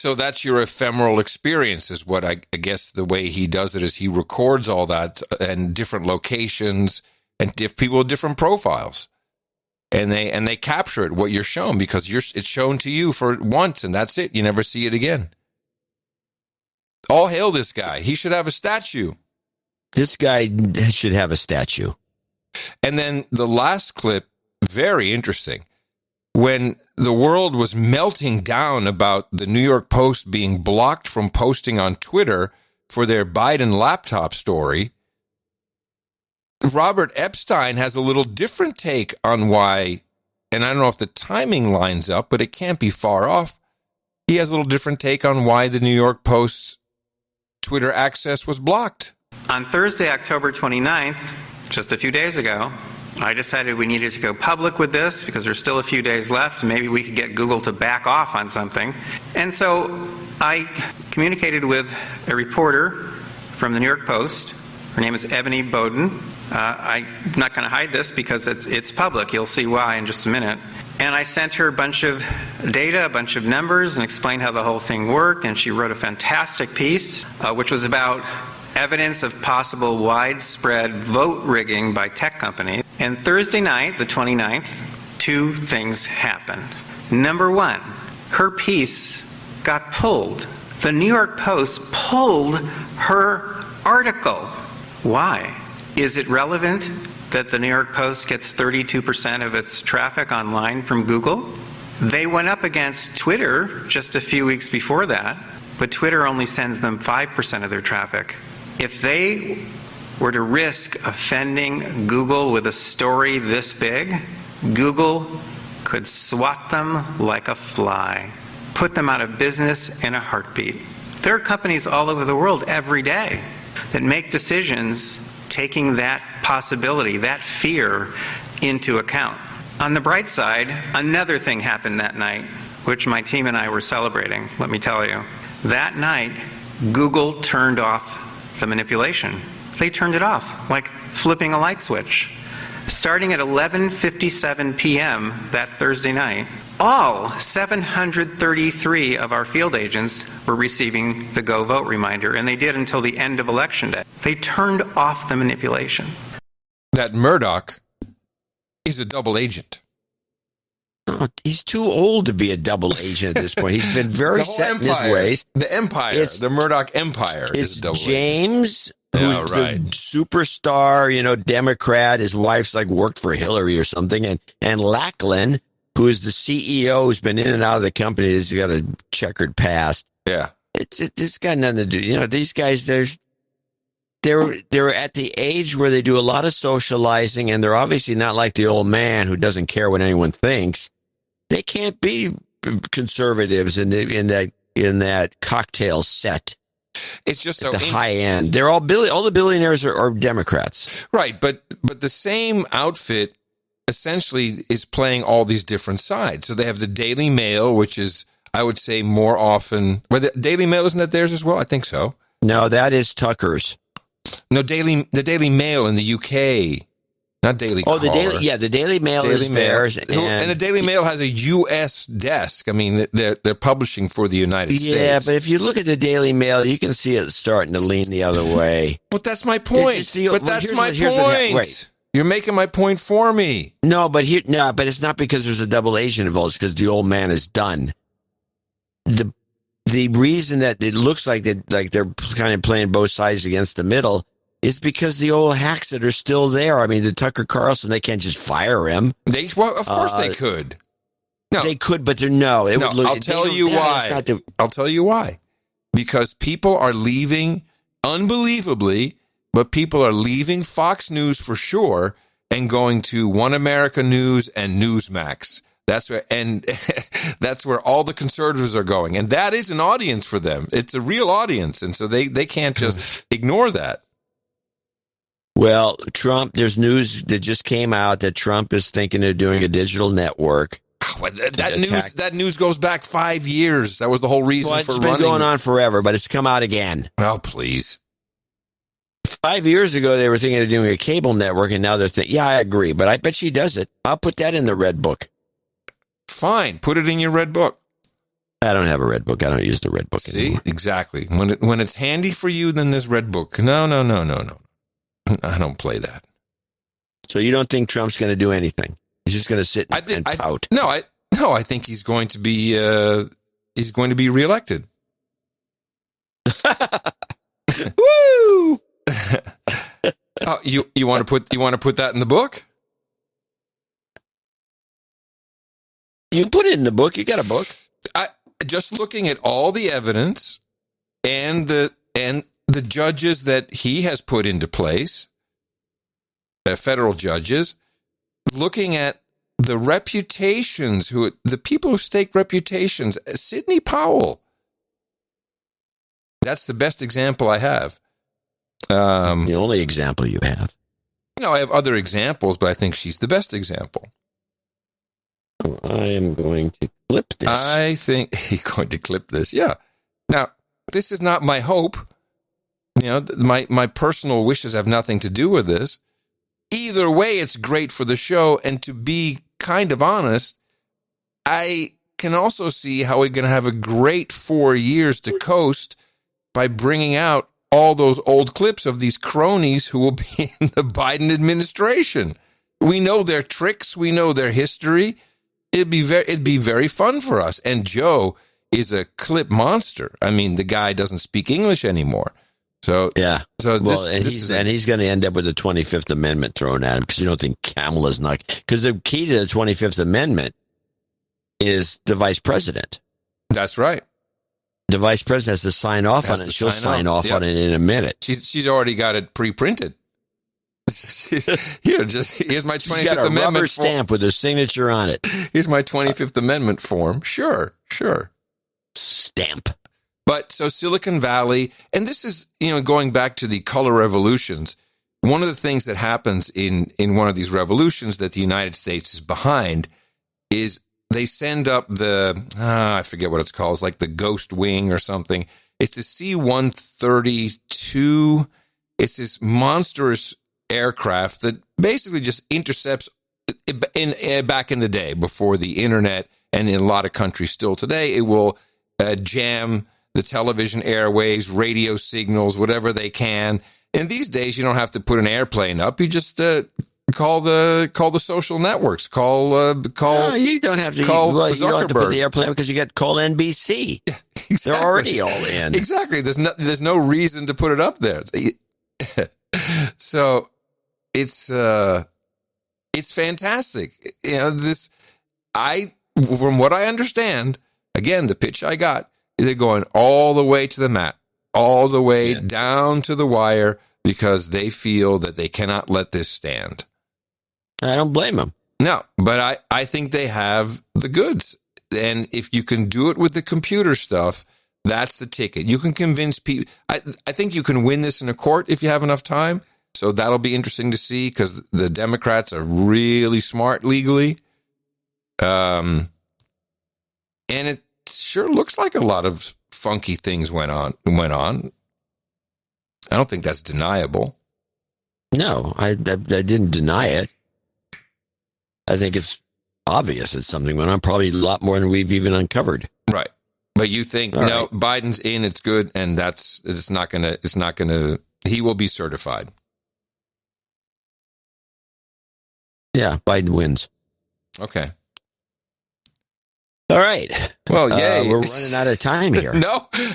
So that's your ephemeral experience, is what I guess the way he does it is he records all that and different locations and people with different profiles. And they capture it, what you're shown, because it's shown to you for once, and that's it. You never see it again. All hail this guy. He should have a statue. This guy should have a statue. And then the last clip, very interesting. When the world was melting down about the New York Post being blocked from posting on Twitter for their Biden laptop story, Robert Epstein has a little different take on why, and I don't know if the timing lines up, but it can't be far off. He has a little different take on why the New York Post's Twitter access was blocked. On Thursday, October 29th, just a few days ago, I decided we needed to go public with this because there's still a few days left. Maybe we could get Google to back off on something. And so I communicated with a reporter from the New York Post. Her name is Ebony Bowden. I'm not going to hide this because it's public. You'll see why in just a minute. And I sent her a bunch of data, a bunch of numbers, and explained how the whole thing worked. And she wrote a fantastic piece, which was about evidence of possible widespread vote rigging by tech companies. And Thursday night, the 29th, two things happened. Number one, her piece got pulled. The New York Post pulled her article. Why? Is it relevant that the New York Post gets 32% of its traffic online from Google? They went up against Twitter just a few weeks before that, but Twitter only sends them 5% of their traffic. If they were to risk offending Google with a story this big, Google could swat them like a fly, put them out of business in a heartbeat. There are companies all over the world every day that make decisions taking that possibility, that fear, into account. On the bright side, another thing happened that night, which my team and I were celebrating, let me tell you. That night, Google turned off the manipulation. They turned it off, like flipping a light switch. Starting at 11:57 p.m. that Thursday night, all 733 of our field agents were receiving the Go Vote reminder, and they did until the end of Election Day. They turned off the manipulation. That Murdoch is a double agent. Oh, he's too old to be a double agent at this point. He's been very set in his ways. The empire, the Murdoch empire is a double James, agent. who's the superstar, Democrat. His wife's worked for Hillary or something. And Lachlan, who is the CEO, who's been in and out of the company. He's got a checkered past. Yeah. It's got nothing to do. These guys, they're at the age where they do a lot of socializing, and they're obviously not like the old man who doesn't care what anyone thinks. They can't be conservatives in that cocktail set. It's just at the high end. They're all the billionaires are Democrats, right? But the same outfit essentially is playing all these different sides. So they have the Daily Mail, which is, I would say, more often. Well, the Daily Mail, isn't that theirs as well? I think so. No, that is Tucker's. No, the Daily Mail in the UK, not Daily Caller. The Daily Mail is theirs, and the Daily Mail has a U.S. desk. I mean, they're publishing for the United States. Yeah, but if you look at the Daily Mail, you can see it starting to lean the other way. But that's my point. You're making my point for me. No, but it's not because there's a double agent involved. It's because the old man is done. The reason that it looks like they're kind of playing both sides against the middle is because the old hacks that are still there. I mean, the Tucker Carlson, they can't just fire him. Of course they could. No, they could, but no. I'll tell you why. I'll tell you why. Because people are leaving, unbelievably, but people are leaving Fox News for sure and going to One America News and Newsmax. That's where all the conservatives are going. And that is an audience for them. It's a real audience. And so they can't just ignore that. Well, Trump, there's news that just came out that Trump is thinking of doing a digital network. That news goes back 5 years. That was the whole reason for running. It's been going on forever, but it's come out again. Oh, please. 5 years ago, they were thinking of doing a cable network, and now they're thinking, yeah, I agree, but I bet she does it. I'll put that in the red book. Fine. Put it in your red book. I don't have a red book. I don't use the red book anymore. Exactly. When it's handy for you, then there's red book. No. I don't play that. So you don't think Trump's going to do anything? He's just going to sit and pout? I think he's going to be reelected. Woo! Oh, you want to put that in the book? You put it in the book. You got a book. Just looking at all the evidence and the judges that he has put into place, federal judges, looking at the reputations, the people who stake reputations. Sidney Powell. That's the best example I have. The only example you have. No, I have other examples, but I think she's the best example. I am going to clip this. I think he's going to clip this. Yeah. Now, this is not my hope. My personal wishes have nothing to do with this. Either way, it's great for the show. And to be kind of honest, I can also see how we're going to have a great 4 years to coast by bringing out all those old clips of these cronies who will be in the Biden administration. We know their tricks. We know their history. It'd be very fun for us. And Joe is a clip monster. I mean, the guy doesn't speak English anymore. So yeah. So he's going to end up with the 25th Amendment thrown at him because you don't think Kamala's not. Because the key to the 25th Amendment is the vice president. That's right. The vice president has to sign off on it. She'll sign off on it in a minute. She's already got it pre-printed. Here's my 25th She's got a Amendment rubber stamp with her signature on it. Here's my 25th Amendment form. Sure. Stamp. But so Silicon Valley, and this is, going back to the color revolutions, one of the things that happens in one of these revolutions that the United States is behind is they send up I forget what it's called. It's like the Ghost Wing or something. It's the C-132. It's this monstrous aircraft that basically just intercepts back in the day before the internet, and in a lot of countries still today, it will jam the television airwaves, radio signals, whatever they can. And these days, you don't have to put an airplane up. You just call the social networks. No, you don't have to. Zuckerberg. You don't have to put the airplane because you got call NBC. Yeah, exactly. They're already all in. Exactly. There's no reason to put it up there. So it's fantastic. From what I understand, again, the pitch I got, they're going all the way to the mat, all the way down to the wire, because they feel that they cannot let this stand. I don't blame them. No, but I think they have the goods. And if you can do it with the computer stuff, that's the ticket. You can convince people. I think you can win this in a court if you have enough time. So that'll be interesting to see, because the Democrats are really smart legally. And it sure looks like a lot of funky things went on. I don't think that's deniable. No, I didn't deny it. I think it's obvious that something went on, probably a lot more than we've even uncovered. Right. But you think, no, Biden's in, it's good, and it's not gonna, he will be certified. Yeah, Biden wins. Okay. All right. Well, yay. We're running out of time here.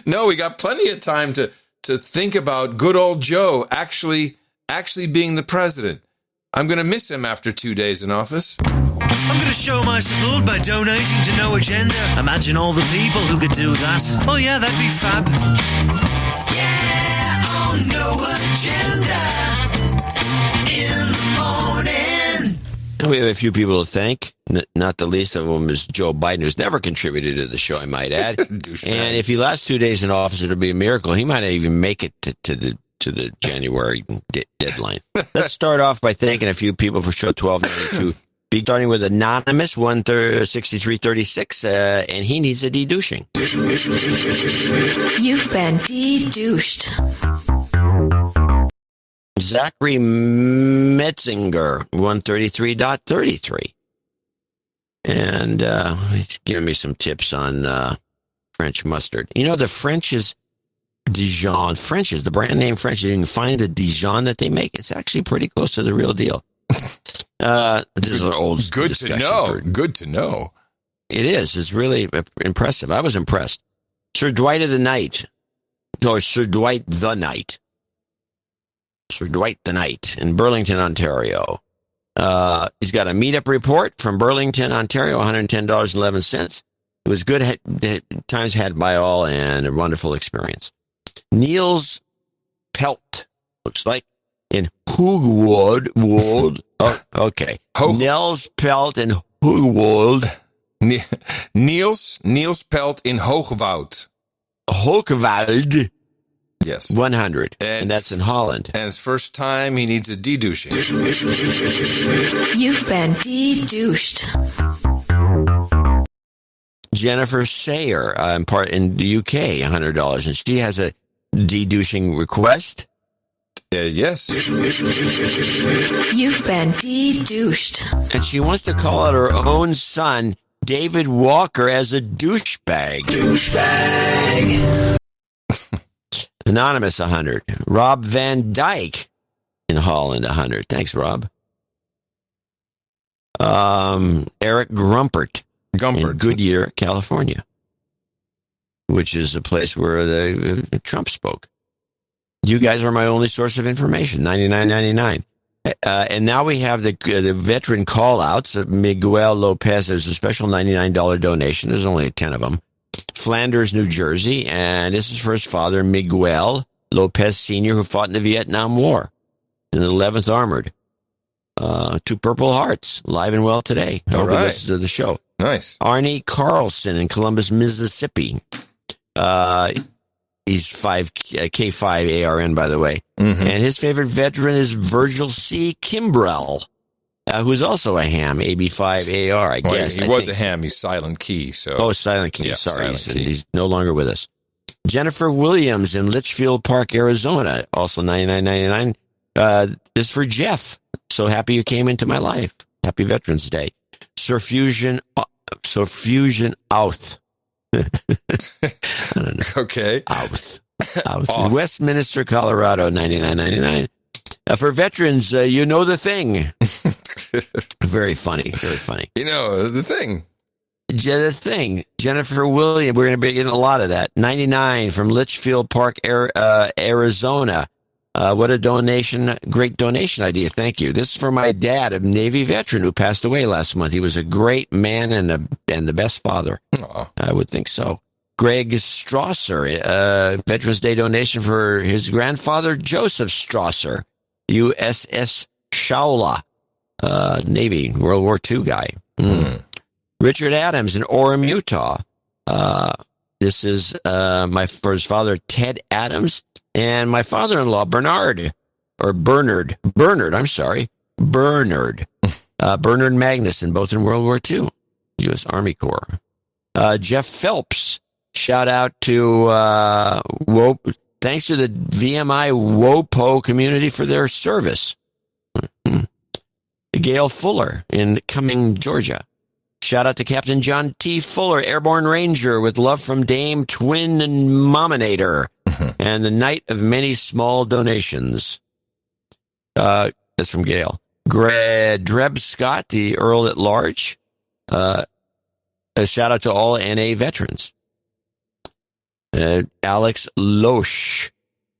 No, we got plenty of time to think about good old Joe actually being the president. I'm going to miss him after 2 days in office. I'm going to show my support by donating to No Agenda. Imagine all the people who could do that. Oh, yeah, that'd be fab. Yeah, on No Agenda in the morning. And we have a few people to thank, not the least of them is Joe Biden, who's never contributed to the show, I might add. And if he lasts 2 days in office, it'll be a miracle. He might not even make it to the January deadline. Let's start off by thanking a few people for show 1292. Starting with Anonymous 16336, and he needs a de-douching. You've been de-douched. Zachary Metzinger 133.33, and he's giving me some tips on French mustard. You know, the French is Dijon. French is the brand name French. You can find the Dijon that they make. It's actually pretty close to the real deal. This is an old Good to know. Good to know. It is. It's really impressive. I was impressed. Sir Dwight of the Night. Or Sir Dwight the Knight. Sir Dwight the Knight in Burlington, Ontario. He's got a meetup report from Burlington, Ontario, $110.11. It was good times had by all and a wonderful experience. Niels Pelt, looks like, in Hoogwold. Oh, okay. Niels Pelt in Hoogwold. Niels Pelt in Hoogwoud. Hoogwoud. Yes. 100. And that's in Holland. And his first time, he needs a de-douching. You've been de-douched. Jennifer Sayer, in the UK, $100. And she has a de-douching request. Yes. You've been de-douched. And she wants to call out her own son, David Walker, as a douchebag. Douchebag. Anonymous, 100. Rob Van Dyke in Holland, 100. Thanks, Rob. Eric Gumpert in Goodyear, California, which is a place where Trump spoke. You guys are my only source of information, $99.99. And now we have the veteran call-outs of Miguel Lopez. There's a special $99 donation. There's only 10 of them. Flanders, New Jersey. And this is for his father, Miguel Lopez Sr., who fought in the Vietnam War in the 11th Armored. 2 Purple Hearts, live and well today. All right. Listens to the show. Nice. Arnie Carlson in Columbus, Mississippi. He's K5 ARN, by the way. Mm-hmm. And his favorite veteran is Virgil C. Kimbrell, who's also a ham, AB5AR, I guess. He was a ham. He's Silent Key. Silent Key. Yeah, sorry. Silent Key. He's no longer with us. Jennifer Williams in Litchfield Park, Arizona, also $99.99. This is for Jeff. So happy you came into my life. Happy Veterans Day. Sir Fusion Outh. I don't know. Okay. Outh. In Westminster, Colorado, $99.99. For veterans, you know the thing. Very funny. Very funny. You know the thing. The thing. Jennifer Williams. We're going to be getting a lot of that. $99 from Litchfield Park, Arizona. What a donation. Great donation idea. Thank you. This is for my dad, a Navy veteran who passed away last month. He was a great man and the best father. Aww. I would think so. Greg Strasser, Veterans Day donation for his grandfather, Joseph Strasser, USS Shaula, Navy, World War II guy. Mm. Richard Adams in Orem, Utah. This is for his father, Ted Adams, and my father-in-law, Bernard Magnuson, both in World War II, U.S. Army Corps. Jeff Phelps, shout out to thanks to the VMI WOPO community for their service. Gail Fuller in Cumming, Georgia. Shout out to Captain John T. Fuller, Airborne Ranger, with love from Dame Twin and Mominator, and the Night of Many Small Donations. That's from Gail. Dreb Scott, the Earl at Large. A shout out to all NA veterans. Alex Loesch,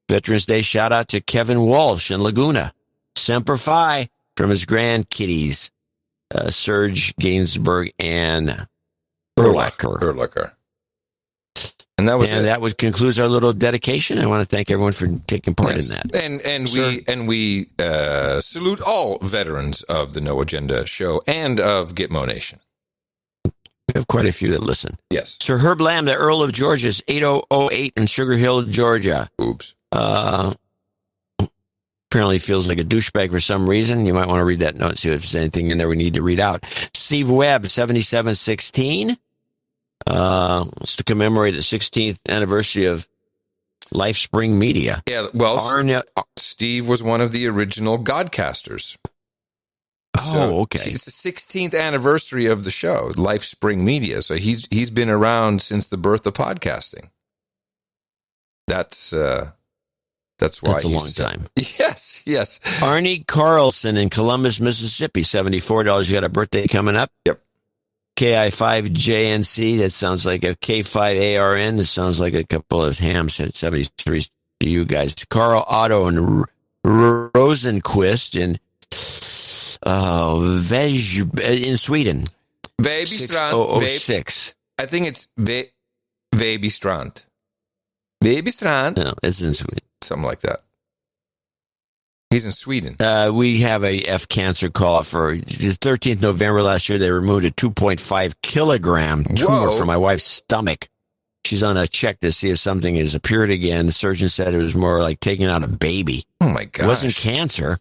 Veterans Day shout out to Kevin Walsh in Laguna. Semper Fi from his grandkiddies, Serge Gainsbourg and Erlacher. And that was that concludes our little dedication. I want to thank everyone for taking part in that. And we salute all veterans of the No Agenda show and of Gitmo Nation. We have quite a few that listen. Yes. Sir Herb Lamb, the Earl of Georgia's 8008 in Sugar Hill, Georgia. Oops. Apparently feels like a douchebag for some reason. You might want to read that note and see if there's anything in there we need to read out. Steve Webb, 7716. It's to commemorate the 16th anniversary of LifeSpring Media. Yeah, well, Steve was one of the original Godcasters. Okay. It's the 16th anniversary of the show, Life Spring Media. So he's been around since the birth of podcasting. That's why that's a long time. Yes. Arnie Carlson in Columbus, Mississippi, $74. You got a birthday coming up? Yep. KI5JNC, that sounds like a K5ARN. That sounds like a couple of hams at 73 to you guys. Carl Otto and Rosenquist in Sweden. Vejbystrand. 6006. I think it's Vejbystrand. Vejbystrand. No, it's in Sweden. Something like that. He's in Sweden. We have a F cancer call for the 13th November last year. They removed a 2.5 kilogram tumor from my wife's stomach. She's on a check to see if something has appeared again. The surgeon said it was more like taking out a baby. Oh, my gosh. It wasn't cancer,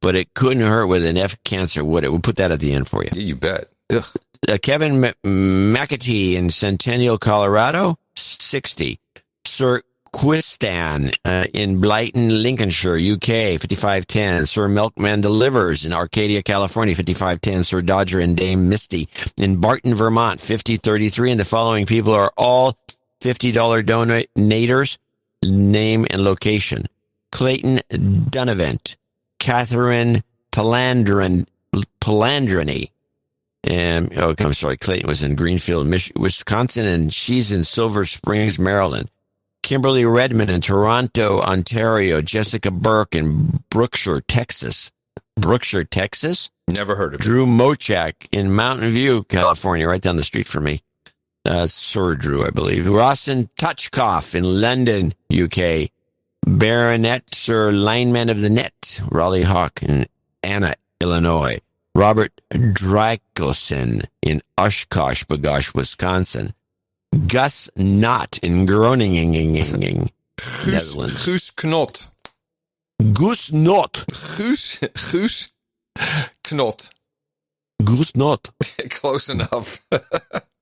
but it couldn't hurt with an F cancer, would it? We'll put that at the end for you. Yeah, you bet. Ugh. Kevin McAtee in Centennial, Colorado, 60. Sir Quistan in Blyton, Lincolnshire, UK, 5510. Sir Milkman Delivers in Arcadia, California, 5510. Sir Dodger and Dame Misty in Barton, Vermont, 5033. And the following people are all $50 donators, name and location. Clayton Dunavant, Catherine Palandrini. I'm sorry, Clayton was in Greenfield, Wisconsin, and she's in Silver Springs, Maryland. Kimberly Redmond in Toronto, Ontario. Jessica Burke in Brookshire, Texas. Never heard of it. Drew Mochak in Mountain View, California, right down the street from me. Sir Drew, I believe. Rawson Touchkoff in London, UK. Baronet Sir Lineman of the Net, Raleigh Hawk in Anna, Illinois. Robert Drykelson in Oshkosh, Bagosh, Wisconsin. Gus Knott in Groningen, Netherlands. Guus Knot. Guus Knot. Guus Knot. Guus Knot. Close enough.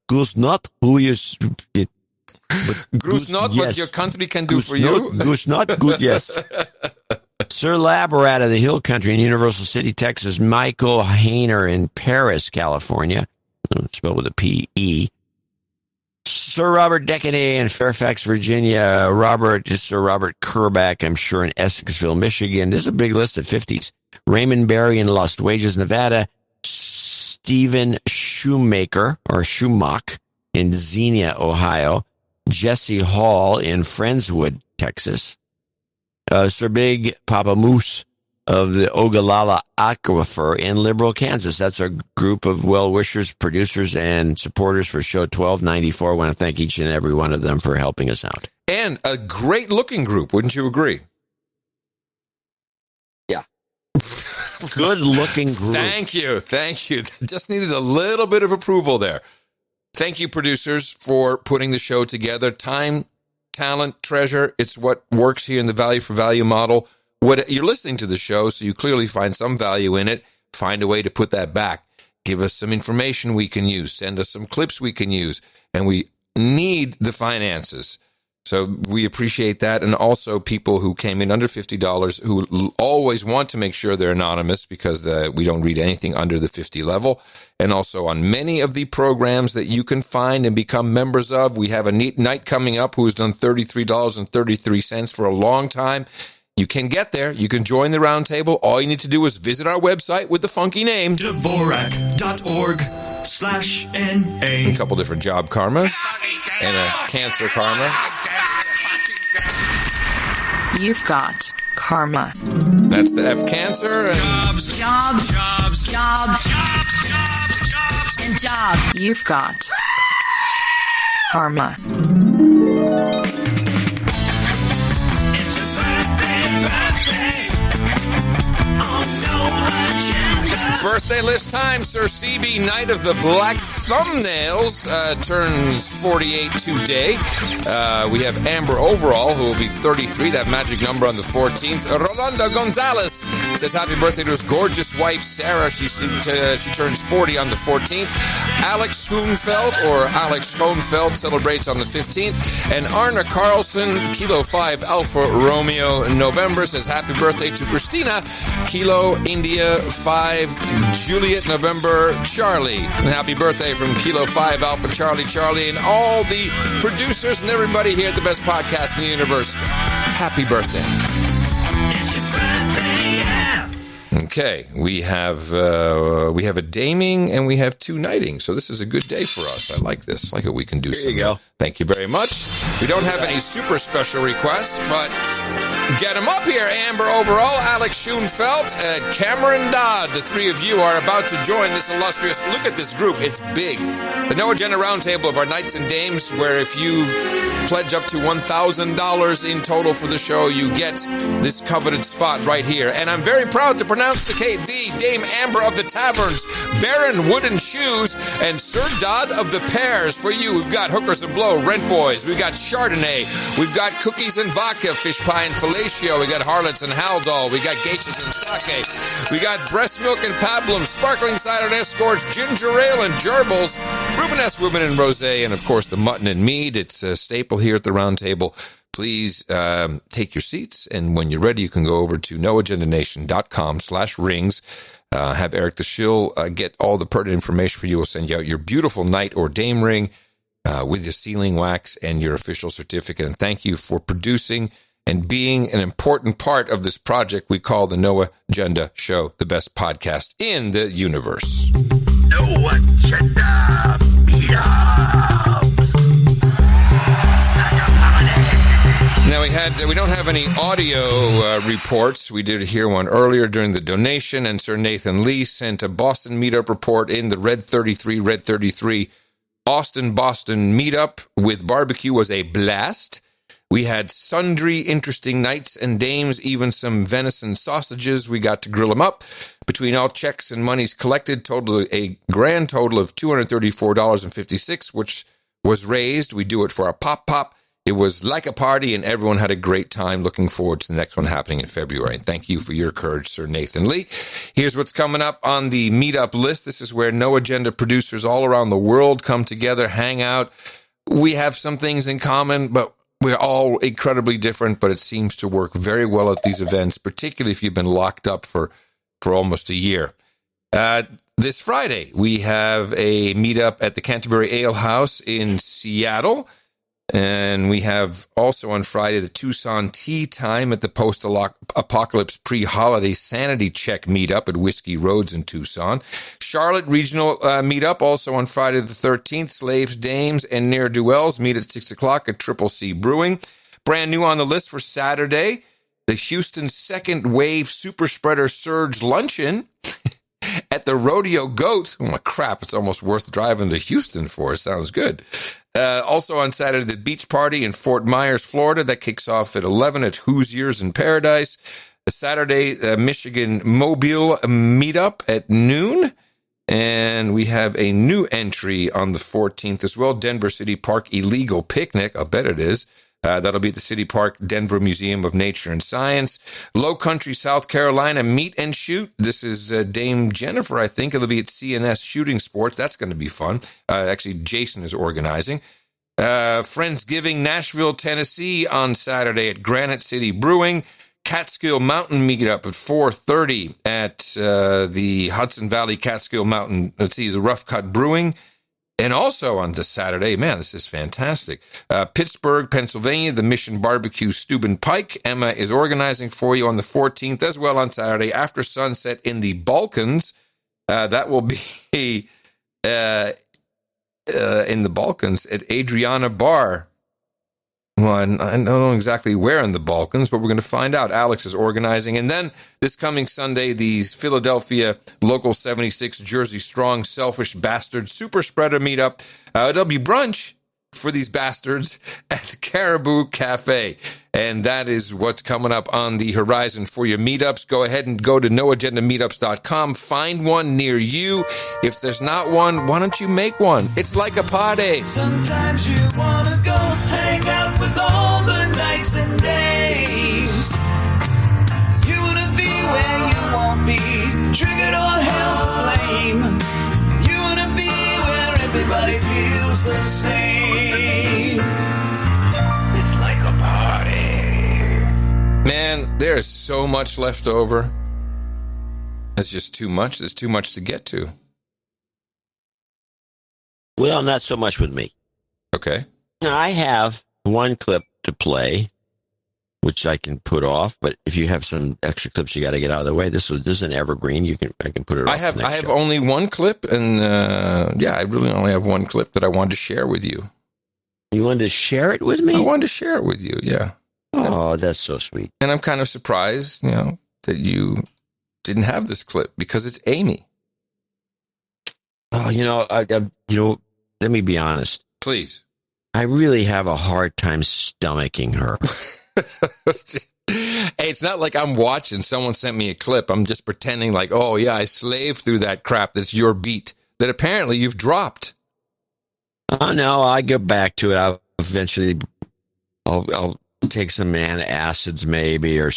Guus Knot, who is... Guus Knot, what your country can do for you? Guus Knot, good, yes. Sir Labarat of the Hill Country in Universal City, Texas. Michael Hayner in Paris, California. Spelled with a P-E. Sir Robert Decaney in Fairfax, Virginia. Sir Robert Kerback, I'm sure, in Essexville, Michigan. This is a big list of 50s. Raymond Berry in Lost Wages, Nevada. Stephen Shoemaker in Xenia, Ohio. Jesse Hall in Friendswood, Texas. Sir Big Papa Moose of the Ogallala Aquifer in Liberal, Kansas. That's our group of well-wishers, producers, and supporters for Show 1294. I want to thank each and every one of them for helping us out. And a great-looking group, wouldn't you agree? Yeah. Good-looking group. Thank you. Just needed a little bit of approval there. Thank you, producers, for putting the show together. Time, talent, treasure, it's what works here in the value for value model. You're listening to the show, so you clearly find some value in it. Find a way to put that back. Give us some information we can use. Send us some clips we can use. And we need the finances. So we appreciate that. And also people who came in under $50 who always want to make sure they're anonymous because we don't read anything under the 50 level. And also on many of the programs that you can find and become members of. We have a neat night coming up who's done $33.33 for a long time. You can get there. You can join the round table. All you need to do is visit our website with the funky name. Dvorak.org/NA. A couple different job karmas and a cancer karma. You've got karma. That's the F cancer. And Jobs. And jobs. You've got karma. Birthday list time. Sir CB, Knight of the Black Thumbnails, turns 48 today. We have Amber Overall, who will be 33, that magic number on the 14th. Rolanda Gonzalez says happy birthday to his gorgeous wife, Sarah. She turns 40 on the 14th. Alex Schoenfeld celebrates on the 15th. And Arna Carlson, Kilo 5 Alpha Romeo November, says happy birthday to Christina, Kilo India 5 Juliet November Charlie. And happy birthday from Kilo 5 Alpha Charlie, and all the producers and everybody here at the best podcast in the universe. Happy birthday. It's your birthday, yeah. Okay, we have a daming and we have 2 nighting, so this is a good day for us. I like this. I like it. We can do There you go. Thank you very much. We don't have any super special requests, but get them up here. Amber Overall, Alex Schoenfeld, and Cameron Dodd. The 3 of you are about to join this illustrious. Look at this group. It's big. The No Agenda Roundtable of our Knights and Dames, where if you pledge up to $1,000 in total for the show, you get this coveted spot right here. And I'm very proud to pronounce the Dame Amber of the Taverns, Baron Wooden Shoes, and Sir Dodd of the Pears. For you, we've got Hookers and Blow, Rent Boys, we've got Chardonnay, we've got Cookies and Vodka, Fish Pie and Fellatio, we got Harlots and Haldol, we got Geishas and Sake, we got Breast Milk and Pablum, Sparkling Cider and Escorts, Ginger Ale and Gerbils, Rubenesque Women and Rosé, and of course the Mutton and Mead. It's a staple here at the round table. Please take your seats, and when you're ready, you can go over to noagendanation.com/rings. Have Eric the Shill get all the pertinent information for you. We'll send you out your beautiful knight or dame ring with your sealing wax and your official certificate. And thank you for producing and being an important part of this project we call the No Agenda Show, the best podcast in the universe. No Agenda Meetups. Now, we don't have any audio reports. We did hear one earlier during the donation, and Sir Nathan Lee sent a Boston meetup report in the Red 33 Austin Boston meetup with barbecue was a blast. We had sundry interesting knights and dames, even some venison sausages. We got to grill them up. Between all checks and monies collected, a grand total of $234.56, which was raised. We do it for our pop. It was like a party, and everyone had a great time. Looking forward to the next one happening in February. And thank you for your courage, Sir Nathan Lee. Here's what's coming up on the meetup list. This is where No Agenda producers all around the world come together, hang out. We have some things in common, but we're all incredibly different, but it seems to work very well at these events, particularly if you've been locked up for almost a year. This Friday, we have a meetup at the Canterbury Ale House in Seattle. And we have also on Friday the Tucson Tea Time at the Post-Apocalypse Pre-Holiday Sanity Check Meetup at Whiskey Roads in Tucson. Charlotte Regional Meetup also on Friday the 13th. Slaves, Dames, and Ne'er-Do-Wells meet at 6 o'clock at Triple C Brewing. Brand new on the list for Saturday, the Houston Second Wave Super Spreader Surge Luncheon at the Rodeo Goat. Oh, my crap, it's almost worth driving to Houston for. It sounds good. Also on Saturday, the Beach Party in Fort Myers, Florida. That kicks off at 11 at Hoosiers in Paradise. The Saturday, Michigan Mobile Meetup at noon. And we have a new entry on the 14th as well, Denver City Park Illegal Picnic. I'll bet it is. That'll be at the City Park Denver Museum of Nature and Science. Low Country, South Carolina, Meet and Shoot. This is Dame Jennifer, I think. It'll be at CNS Shooting Sports. That's going to be fun. Actually, Jason is organizing. Friendsgiving, Nashville, Tennessee on Saturday at Granite City Brewing. Catskill Mountain Meetup at 4:30 at the Hudson Valley Catskill Mountain, the Rough Cut Brewing. And also on this Saturday, man, this is fantastic. Pittsburgh, Pennsylvania, the Mission Barbecue Steuben Pike. Emma is organizing for you on the 14th as well on Saturday after sunset in the Balkans. That will be in the Balkans at Adriana Bar. Well, I don't know exactly where in the Balkans, but we're going to find out. Alex is organizing. And then this coming Sunday, the Philadelphia Local 76 Jersey Strong Selfish Bastard Super Spreader Meetup. It'll be brunch for these bastards at the Caribou Cafe. And that is what's coming up on the horizon for your meetups. Go ahead and go to noagendameetups.com. Find one near you. If there's not one, why don't you make one? It's like a party. Sometimes you want to go hang out with all the nights and days. You want to be where you won't be triggered or held to blame. You want to be where everybody feels the same. It's like a party. Man, there is so much left over. It's just too much. There's too much to get to. Well, not so much with me. Okay. Now, I have one clip to play, which I can put off. But if you have some extra clips, you got to get out of the way. This is an evergreen. I can put it off. I have only one clip, and I really only have one clip that I wanted to share with you. You wanted to share it with me? I wanted to share it with you. Yeah. Oh, that's so sweet. And I'm kind of surprised, that you didn't have this clip because it's Amy. Oh, let me be honest. Please. I really have a hard time stomaching her. Hey, it's not like I'm watching. Someone sent me a clip. I'm just pretending like, oh, yeah, I slaved through that crap. That's your beat that apparently you've dropped. Oh, no, I go back to it. I'll take some antacids maybe or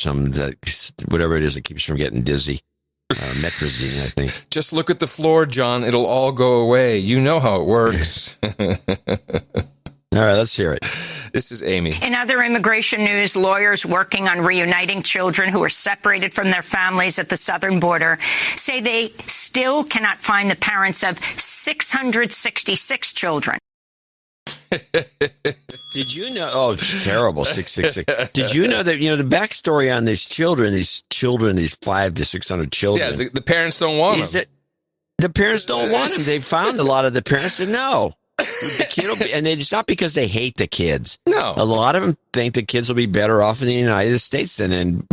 whatever it is that keeps from getting dizzy. Metrazine, I think. Just look at the floor, John. It'll all go away. You know how it works. All right, let's hear it. This is Amy. In other immigration news, lawyers working on reuniting children who were separated from their families at the southern border say they still cannot find the parents of 666 children. Did you know? Oh, it's terrible. 666. Did you know that, the backstory on these 500 to 600 children? Yeah, the parents don't want them. The parents don't want them. They found a lot of the parents said no. The kid will be, and it's not because they hate the kids. No. A lot of them think the kids will be better off in the United States than in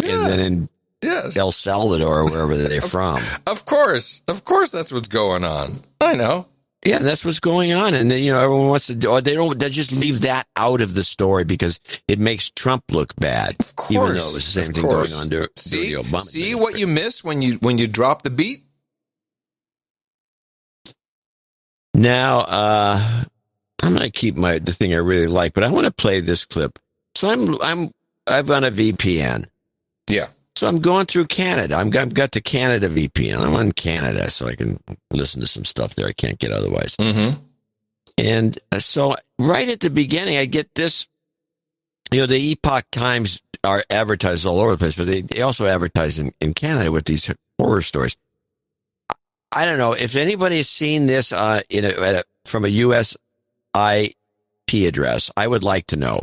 El Salvador or wherever they're from. Of course. That's what's going on. I know. Yeah, that's what's going on. And then, everyone wants to do, or they just leave that out of the story because it makes Trump look bad. Of course. Even though it was the same thing going on during the Obama. See what you miss when you drop the beat? Now, I'm going to keep the thing I really like, but I want to play this clip. So I'm on a VPN. Yeah. So I'm going through Canada. I've got the Canada VPN. I'm on Canada, so I can listen to some stuff there I can't get otherwise. Mm-hmm. And so right at the beginning, I get this. The Epoch Times are advertised all over the place, but they also advertise in Canada with these horror stories. I don't know if anybody has seen this from a U.S. IP address. I would like to know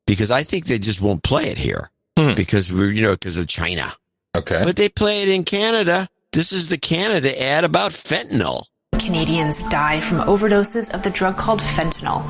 because I think they just won't play it here. Because of China. Okay. But they play it in Canada. This is the Canada ad about fentanyl. Canadians die from overdoses of the drug called fentanyl.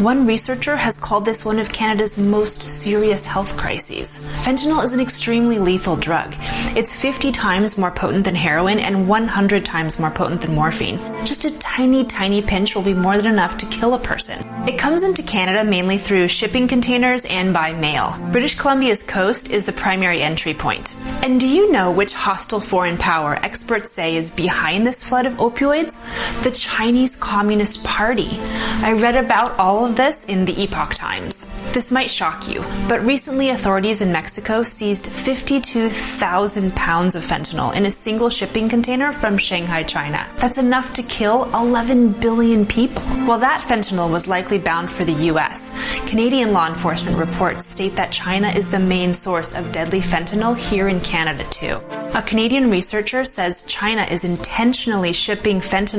One researcher has called this one of Canada's most serious health crises. Fentanyl is an extremely lethal drug. It's 50 times more potent than heroin and 100 times more potent than morphine. Just a tiny, tiny pinch will be more than enough to kill a person. It comes into Canada mainly through shipping containers and by mail. British Columbia's coast is the primary entry point. And do you know which hostile foreign power experts say is behind this flood of opioids? The Chinese Communist Party. I read about all of this in the Epoch Times. This might shock you, but recently authorities in Mexico seized 52,000 pounds of fentanyl in a single shipping container from Shanghai, China. That's enough to kill 11 billion people. While that fentanyl was likely bound for the U.S., Canadian law enforcement reports state that China is the main source of deadly fentanyl here in Canada too. A Canadian researcher says China is intentionally shipping fentanyl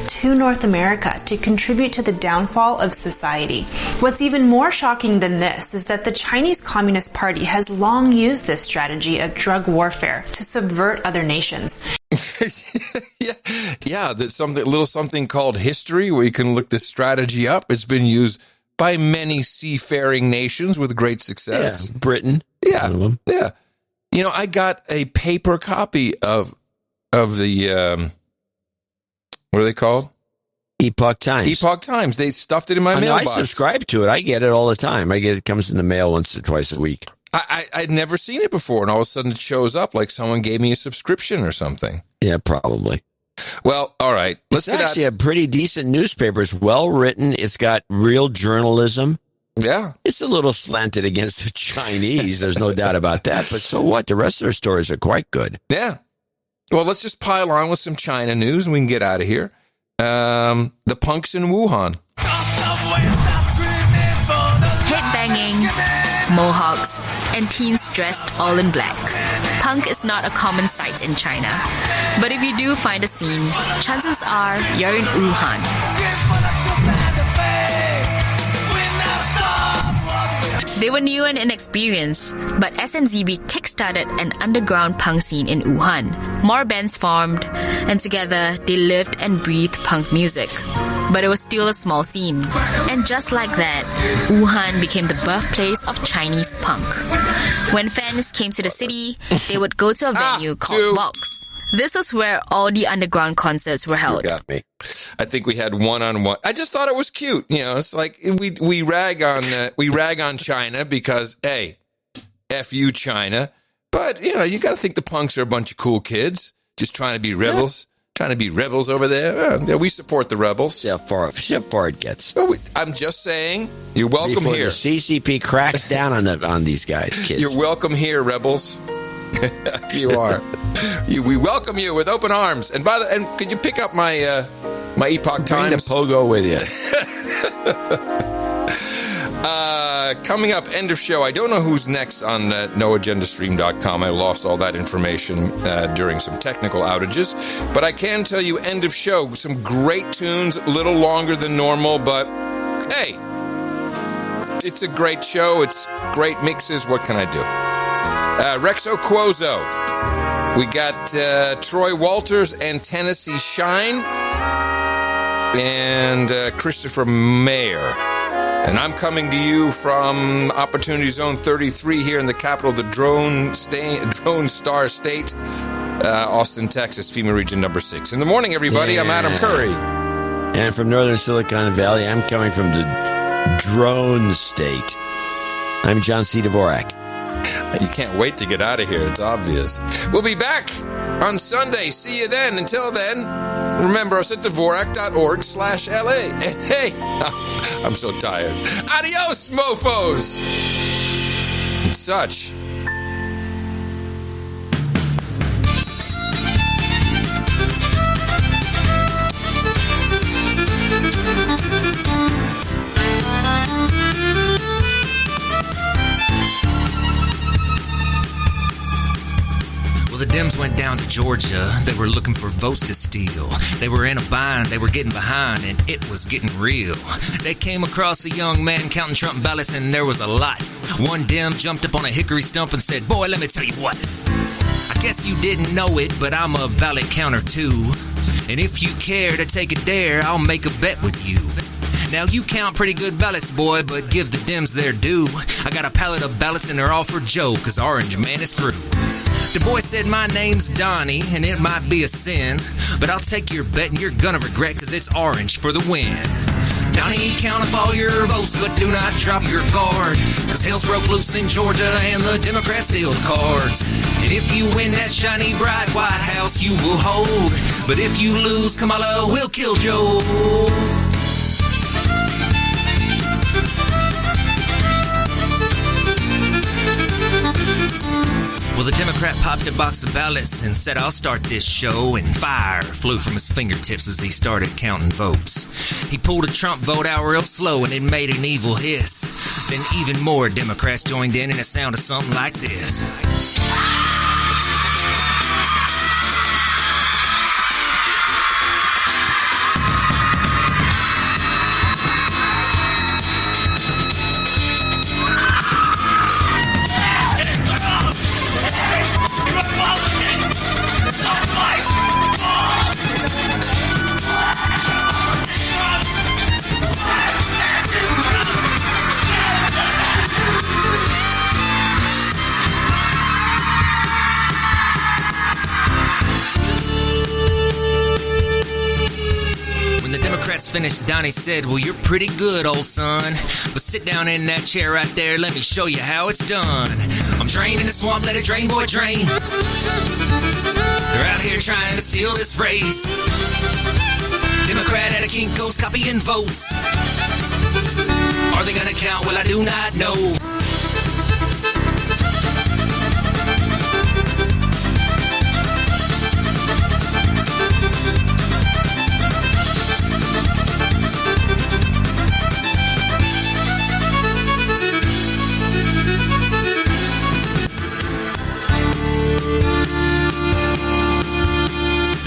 to North America to contribute to the downfall of society. What's even more shocking than this is that the Chinese Communist Party has long used this strategy of drug warfare to subvert other nations. Yeah, that's something called history where you can look this strategy up. It's been used by many seafaring nations with great success. Yeah, Britain. Yeah, yeah. I got a paper copy of the what are they called? Epoch Times. Epoch Times. They stuffed it in my mailbox. I subscribe to it. I get it all the time. It comes in the mail once or twice a week. I'd never seen it before, and all of a sudden it shows up like someone gave me a subscription or something. Yeah, probably. Well, all right. It's actually a pretty decent newspaper. It's well written. It's got real journalism. Yeah. It's a little slanted against the Chinese. There's no doubt about that. But so what? The rest of their stories are quite good. Yeah. Well, let's just pile on with some China news and we can get out of here. The punks in Wuhan. Hit banging, mohawks, and teens dressed all in black. Punk is not a common sight in China. But if you do find a scene, chances are you're in Wuhan. They were new and inexperienced, but SNZB kickstarted an underground punk scene in Wuhan. More bands formed, and together they lived and breathed punk music. But it was still a small scene. And just like that, Wuhan became the birthplace of Chinese punk. When fans came to the city, they would go to a venue called Vox. This was where all the underground concerts were held. You got me. I think we had one-on-one. I just thought it was cute. You know, it's like we rag on China because, hey, F you, China. But, you know, you got to think the punks are a bunch of cool kids just trying to be rebels. Trying to be rebels over there. We support the rebels. See how far it gets. Well, I'm just saying, you're welcome Before here. The CCP cracks down on these guys, kids. You're welcome here, rebels. You are. We welcome you with open arms. And could you pick up my my Epoch Times? Bring the pogo with you. Coming up, end of show. I don't know who's next on noagendastream.com. I lost all that information during some technical outages. But I can tell you, end of show. Some great tunes, a little longer than normal, but hey, it's a great show. It's great mixes. What can I do? Rexo Cuozo. We got Troy Walters and Tennessee Shine. And Christopher Mayer. And I'm coming to you from Opportunity Zone 33 here in the capital of the Drone Star State, Austin, Texas, FEMA Region number 6. In the morning, everybody, I'm Adam Curry. And from Northern Silicon Valley, I'm coming from the Drone State. I'm John C. Dvorak. You can't wait to get out of here. It's obvious. We'll be back on Sunday. See you then. Until then, remember us at Dvorak.org/LA. And hey, I'm so tired. Adios, mofos. And such. Well, the Dems went down to Georgia. They were looking for votes to steal. They were in a bind. They were getting behind, and it was getting real. They came across a young man counting Trump ballots, and there was a lot. One Dem jumped up on a hickory stump and said, "Boy, let me tell you what. I guess you didn't know it, but I'm a ballot counter too. And if you care to take a dare, I'll make a bet with you. Now, you count pretty good ballots, boy, but give the Dems their due. I got a pallet of ballots, and they're all for Joe, 'cause Orange Man is through." The boy said, "My name's Donnie, and it might be a sin, but I'll take your bet, and you're gonna regret, 'cause it's Orange for the win." Donnie, count up all your votes, but do not drop your guard, 'cause hell's broke loose in Georgia, and the Democrats steal the cards. And if you win that shiny, bright White House, you will hold. But if you lose, Kamala will kill Joe. Well, the Democrat popped a box of ballots and said, "I'll start this show," and fire flew from his fingertips as he started counting votes. He pulled a Trump vote out real slow, and it made an evil hiss. Then even more Democrats joined in, and it sounded something like this. Finished, Donnie said, "Well, you're pretty good, old son. But sit down in that chair right there. Let me show you how it's done. I'm draining the swamp, let it drain, boy, drain. They're out here trying to steal this race. Democrat at a Kinko's copying votes. Are they gonna count? Well, I do not know.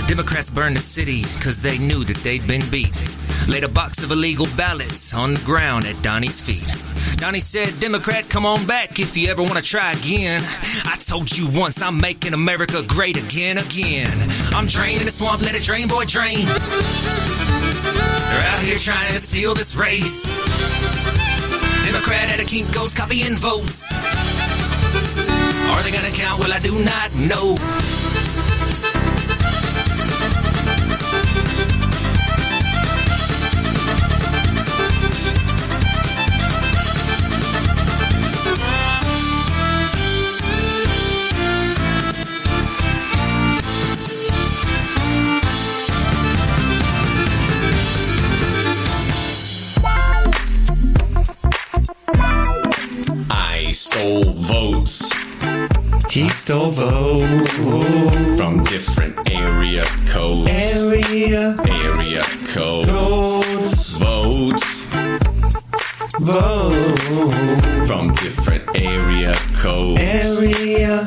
Democrats burned the city because they knew that they'd been beat. Laid a box of illegal ballots on the ground at Donnie's feet. Donnie said, Democrat, come on back if you ever want to try again. I told you once, I'm making America great again. I'm draining the swamp, let it drain, boy, drain. They're out here trying to steal this race. Democrat at a Kinko's copying votes. Are they gonna count? Well, I do not know. I stole votes. He stole votes from different area codes. Area codes. Votes from different area codes. Area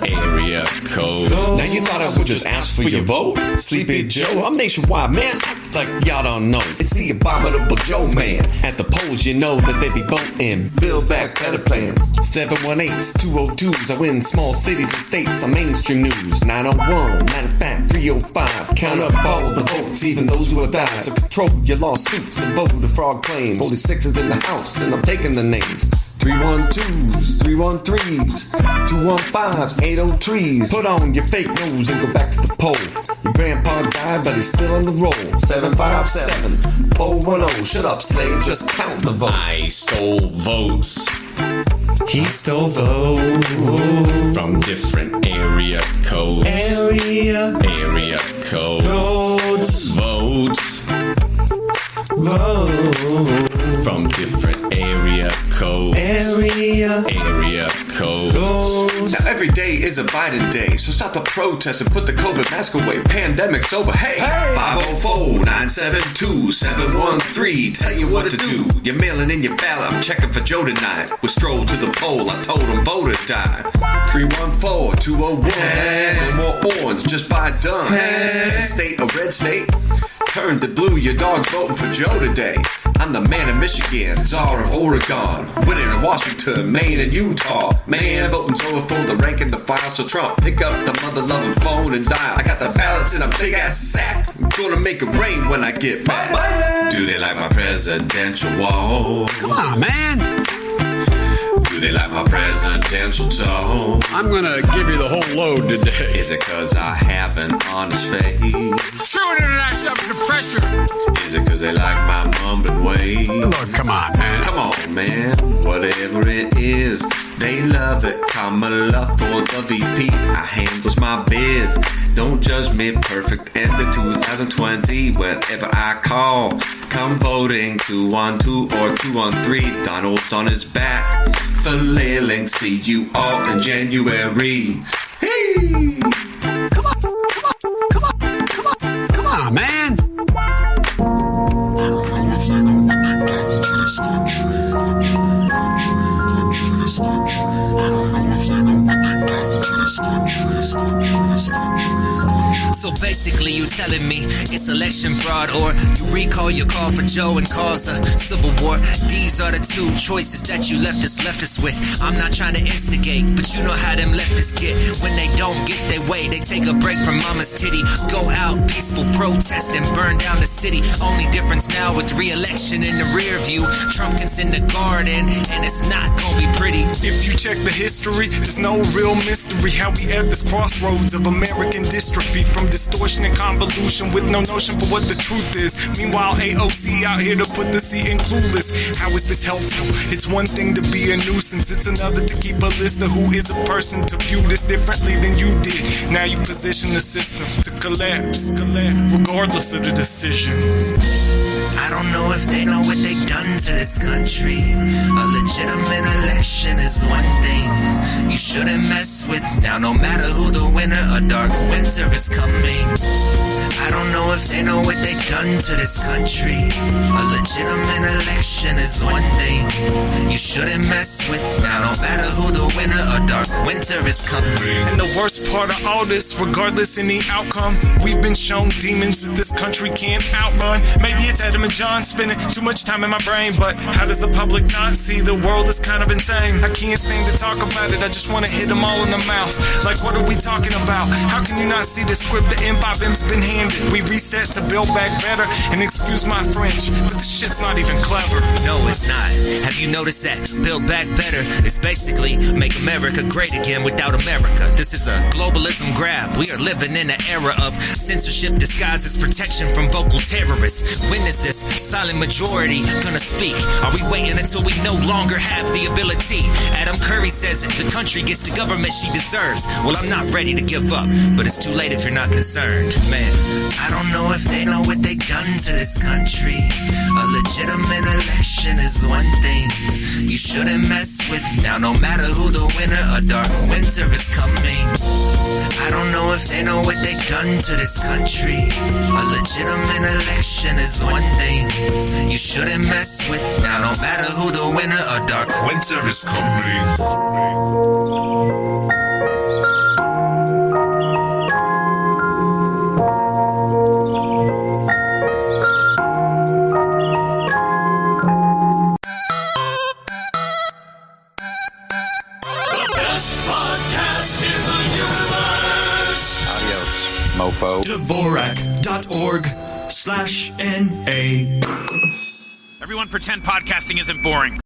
codes. Now you thought I would just ask for your vote? Sleepy Joe, I'm nationwide, man. Like y'all don't know. It's the abominable Joe man. At the polls, you know that they be voting. Build back better plan. 718s, 202s. I win small cities and states on mainstream news. 901, matter of fact, 305. Count up all the votes, even those who have died. So control your lawsuits and vote the fraud claims. 46 is in the house, and I'm taking the names. 312s, 313s, 215s, 803s. Put on your fake nose and go back to the poll. Your grandpa died, but he's still on the roll. 757, 410. Shut up, slave, just count the votes. I stole votes. He stole votes from different area codes. Area codes. Votes from different area codes. Area codes. Now every day is a Biden day, so stop the protest and put the COVID mask away. Pandemic's over. Hey. 504-972-713. Tell you what to do. You're mailing in your ballot. I'm checking for Joe tonight. We strolled to the poll. I told him vote or die. 314-201. No more orange, just buy done. Pen state, a red state. Turned to blue, your dog's voting for Joe today. I'm the man of Michigan, czar of Oregon, winning in Washington, Maine, and Utah. Man, voting's over for the rank and the file, so Trump, pick up the mother-loving phone and dial. I got the ballots in a big-ass sack. I'm gonna make it rain when I get back. Do they like my presidential wall? Come on, man. Do they like my presidential tone? I'm gonna give you the whole load today. Is it cause I have an honest face? True international pressure. Is it cause they like my mumbling ways? Look, come on, man. Come on, man. Whatever it is, they love it. Kamala for the VP. I handles my biz. Don't judge me, perfect end of 2020. Whenever I call, come voting 212 or 213. Donald's on his back. Flailing, see you all in January. Hey! Come on, man. So basically you telling me it's election fraud, or you recall your call for Joe and cause a civil war. These are the two choices that you left us with. I'm not trying to instigate, but you know how them leftists get. When they don't get their way, they take a break from mama's titty. Go out, peaceful protest and burn down the city. Only difference now with re-election in the rear view. Trump can send the guard in, and it's not gonna be pretty. If you check the history, there's no real mystery how we at this crossroads of American dystrophy, from distortion and convolution with no notion for what the truth is. Meanwhile, AOC out here to put the C in clueless. How is this helpful? It's one thing to be a nuisance, it's another to keep a list of who is a person, to view this differently than you did. Now you position the system to collapse, regardless of the decision. I don't know if they know what they've done to this country. A legitimate election is one thing you shouldn't mess with. Now no matter who the winner, a dark winter is coming. I don't know if they know what they done to this country. A legitimate election is one thing you shouldn't mess with. Now no matter who the winner, a dark winter is coming. And the worst part of all this, regardless any outcome, we've been shown demons that this country can't outrun. Maybe it's Adam and John spending too much time in my brain, but how does the public not see the world is kind of insane? I can't stand to talk about it, I just want to hit them all in the mouth. Like, what are we talking about? How can you not see the script the M5M's been handed? We reset to build back better, and excuse my French, but the shit's not even clever. No, it's not. Have you noticed that? Build back better is basically make America great again without America. This is a globalism grab. We are living in an era of censorship disguised as protection from vocal terrorists. When is this silent majority gonna speak? Are we waiting until we no longer have the ability? Adam Curry says it. The country gets the government she deserves. Well, I'm not ready to give up, but it's too late if you're not concerned. Man, I don't know if they know what they done to this country. A legitimate election is one thing you shouldn't mess with. Now no matter who the winner, a dark winter is coming. I don't know if they know what they done to this country. A legitimate election is one thing you shouldn't mess with. Now no matter who the winner, a dark winter is coming. Mofo. Dvorak.org/NA. Everyone pretend podcasting isn't boring.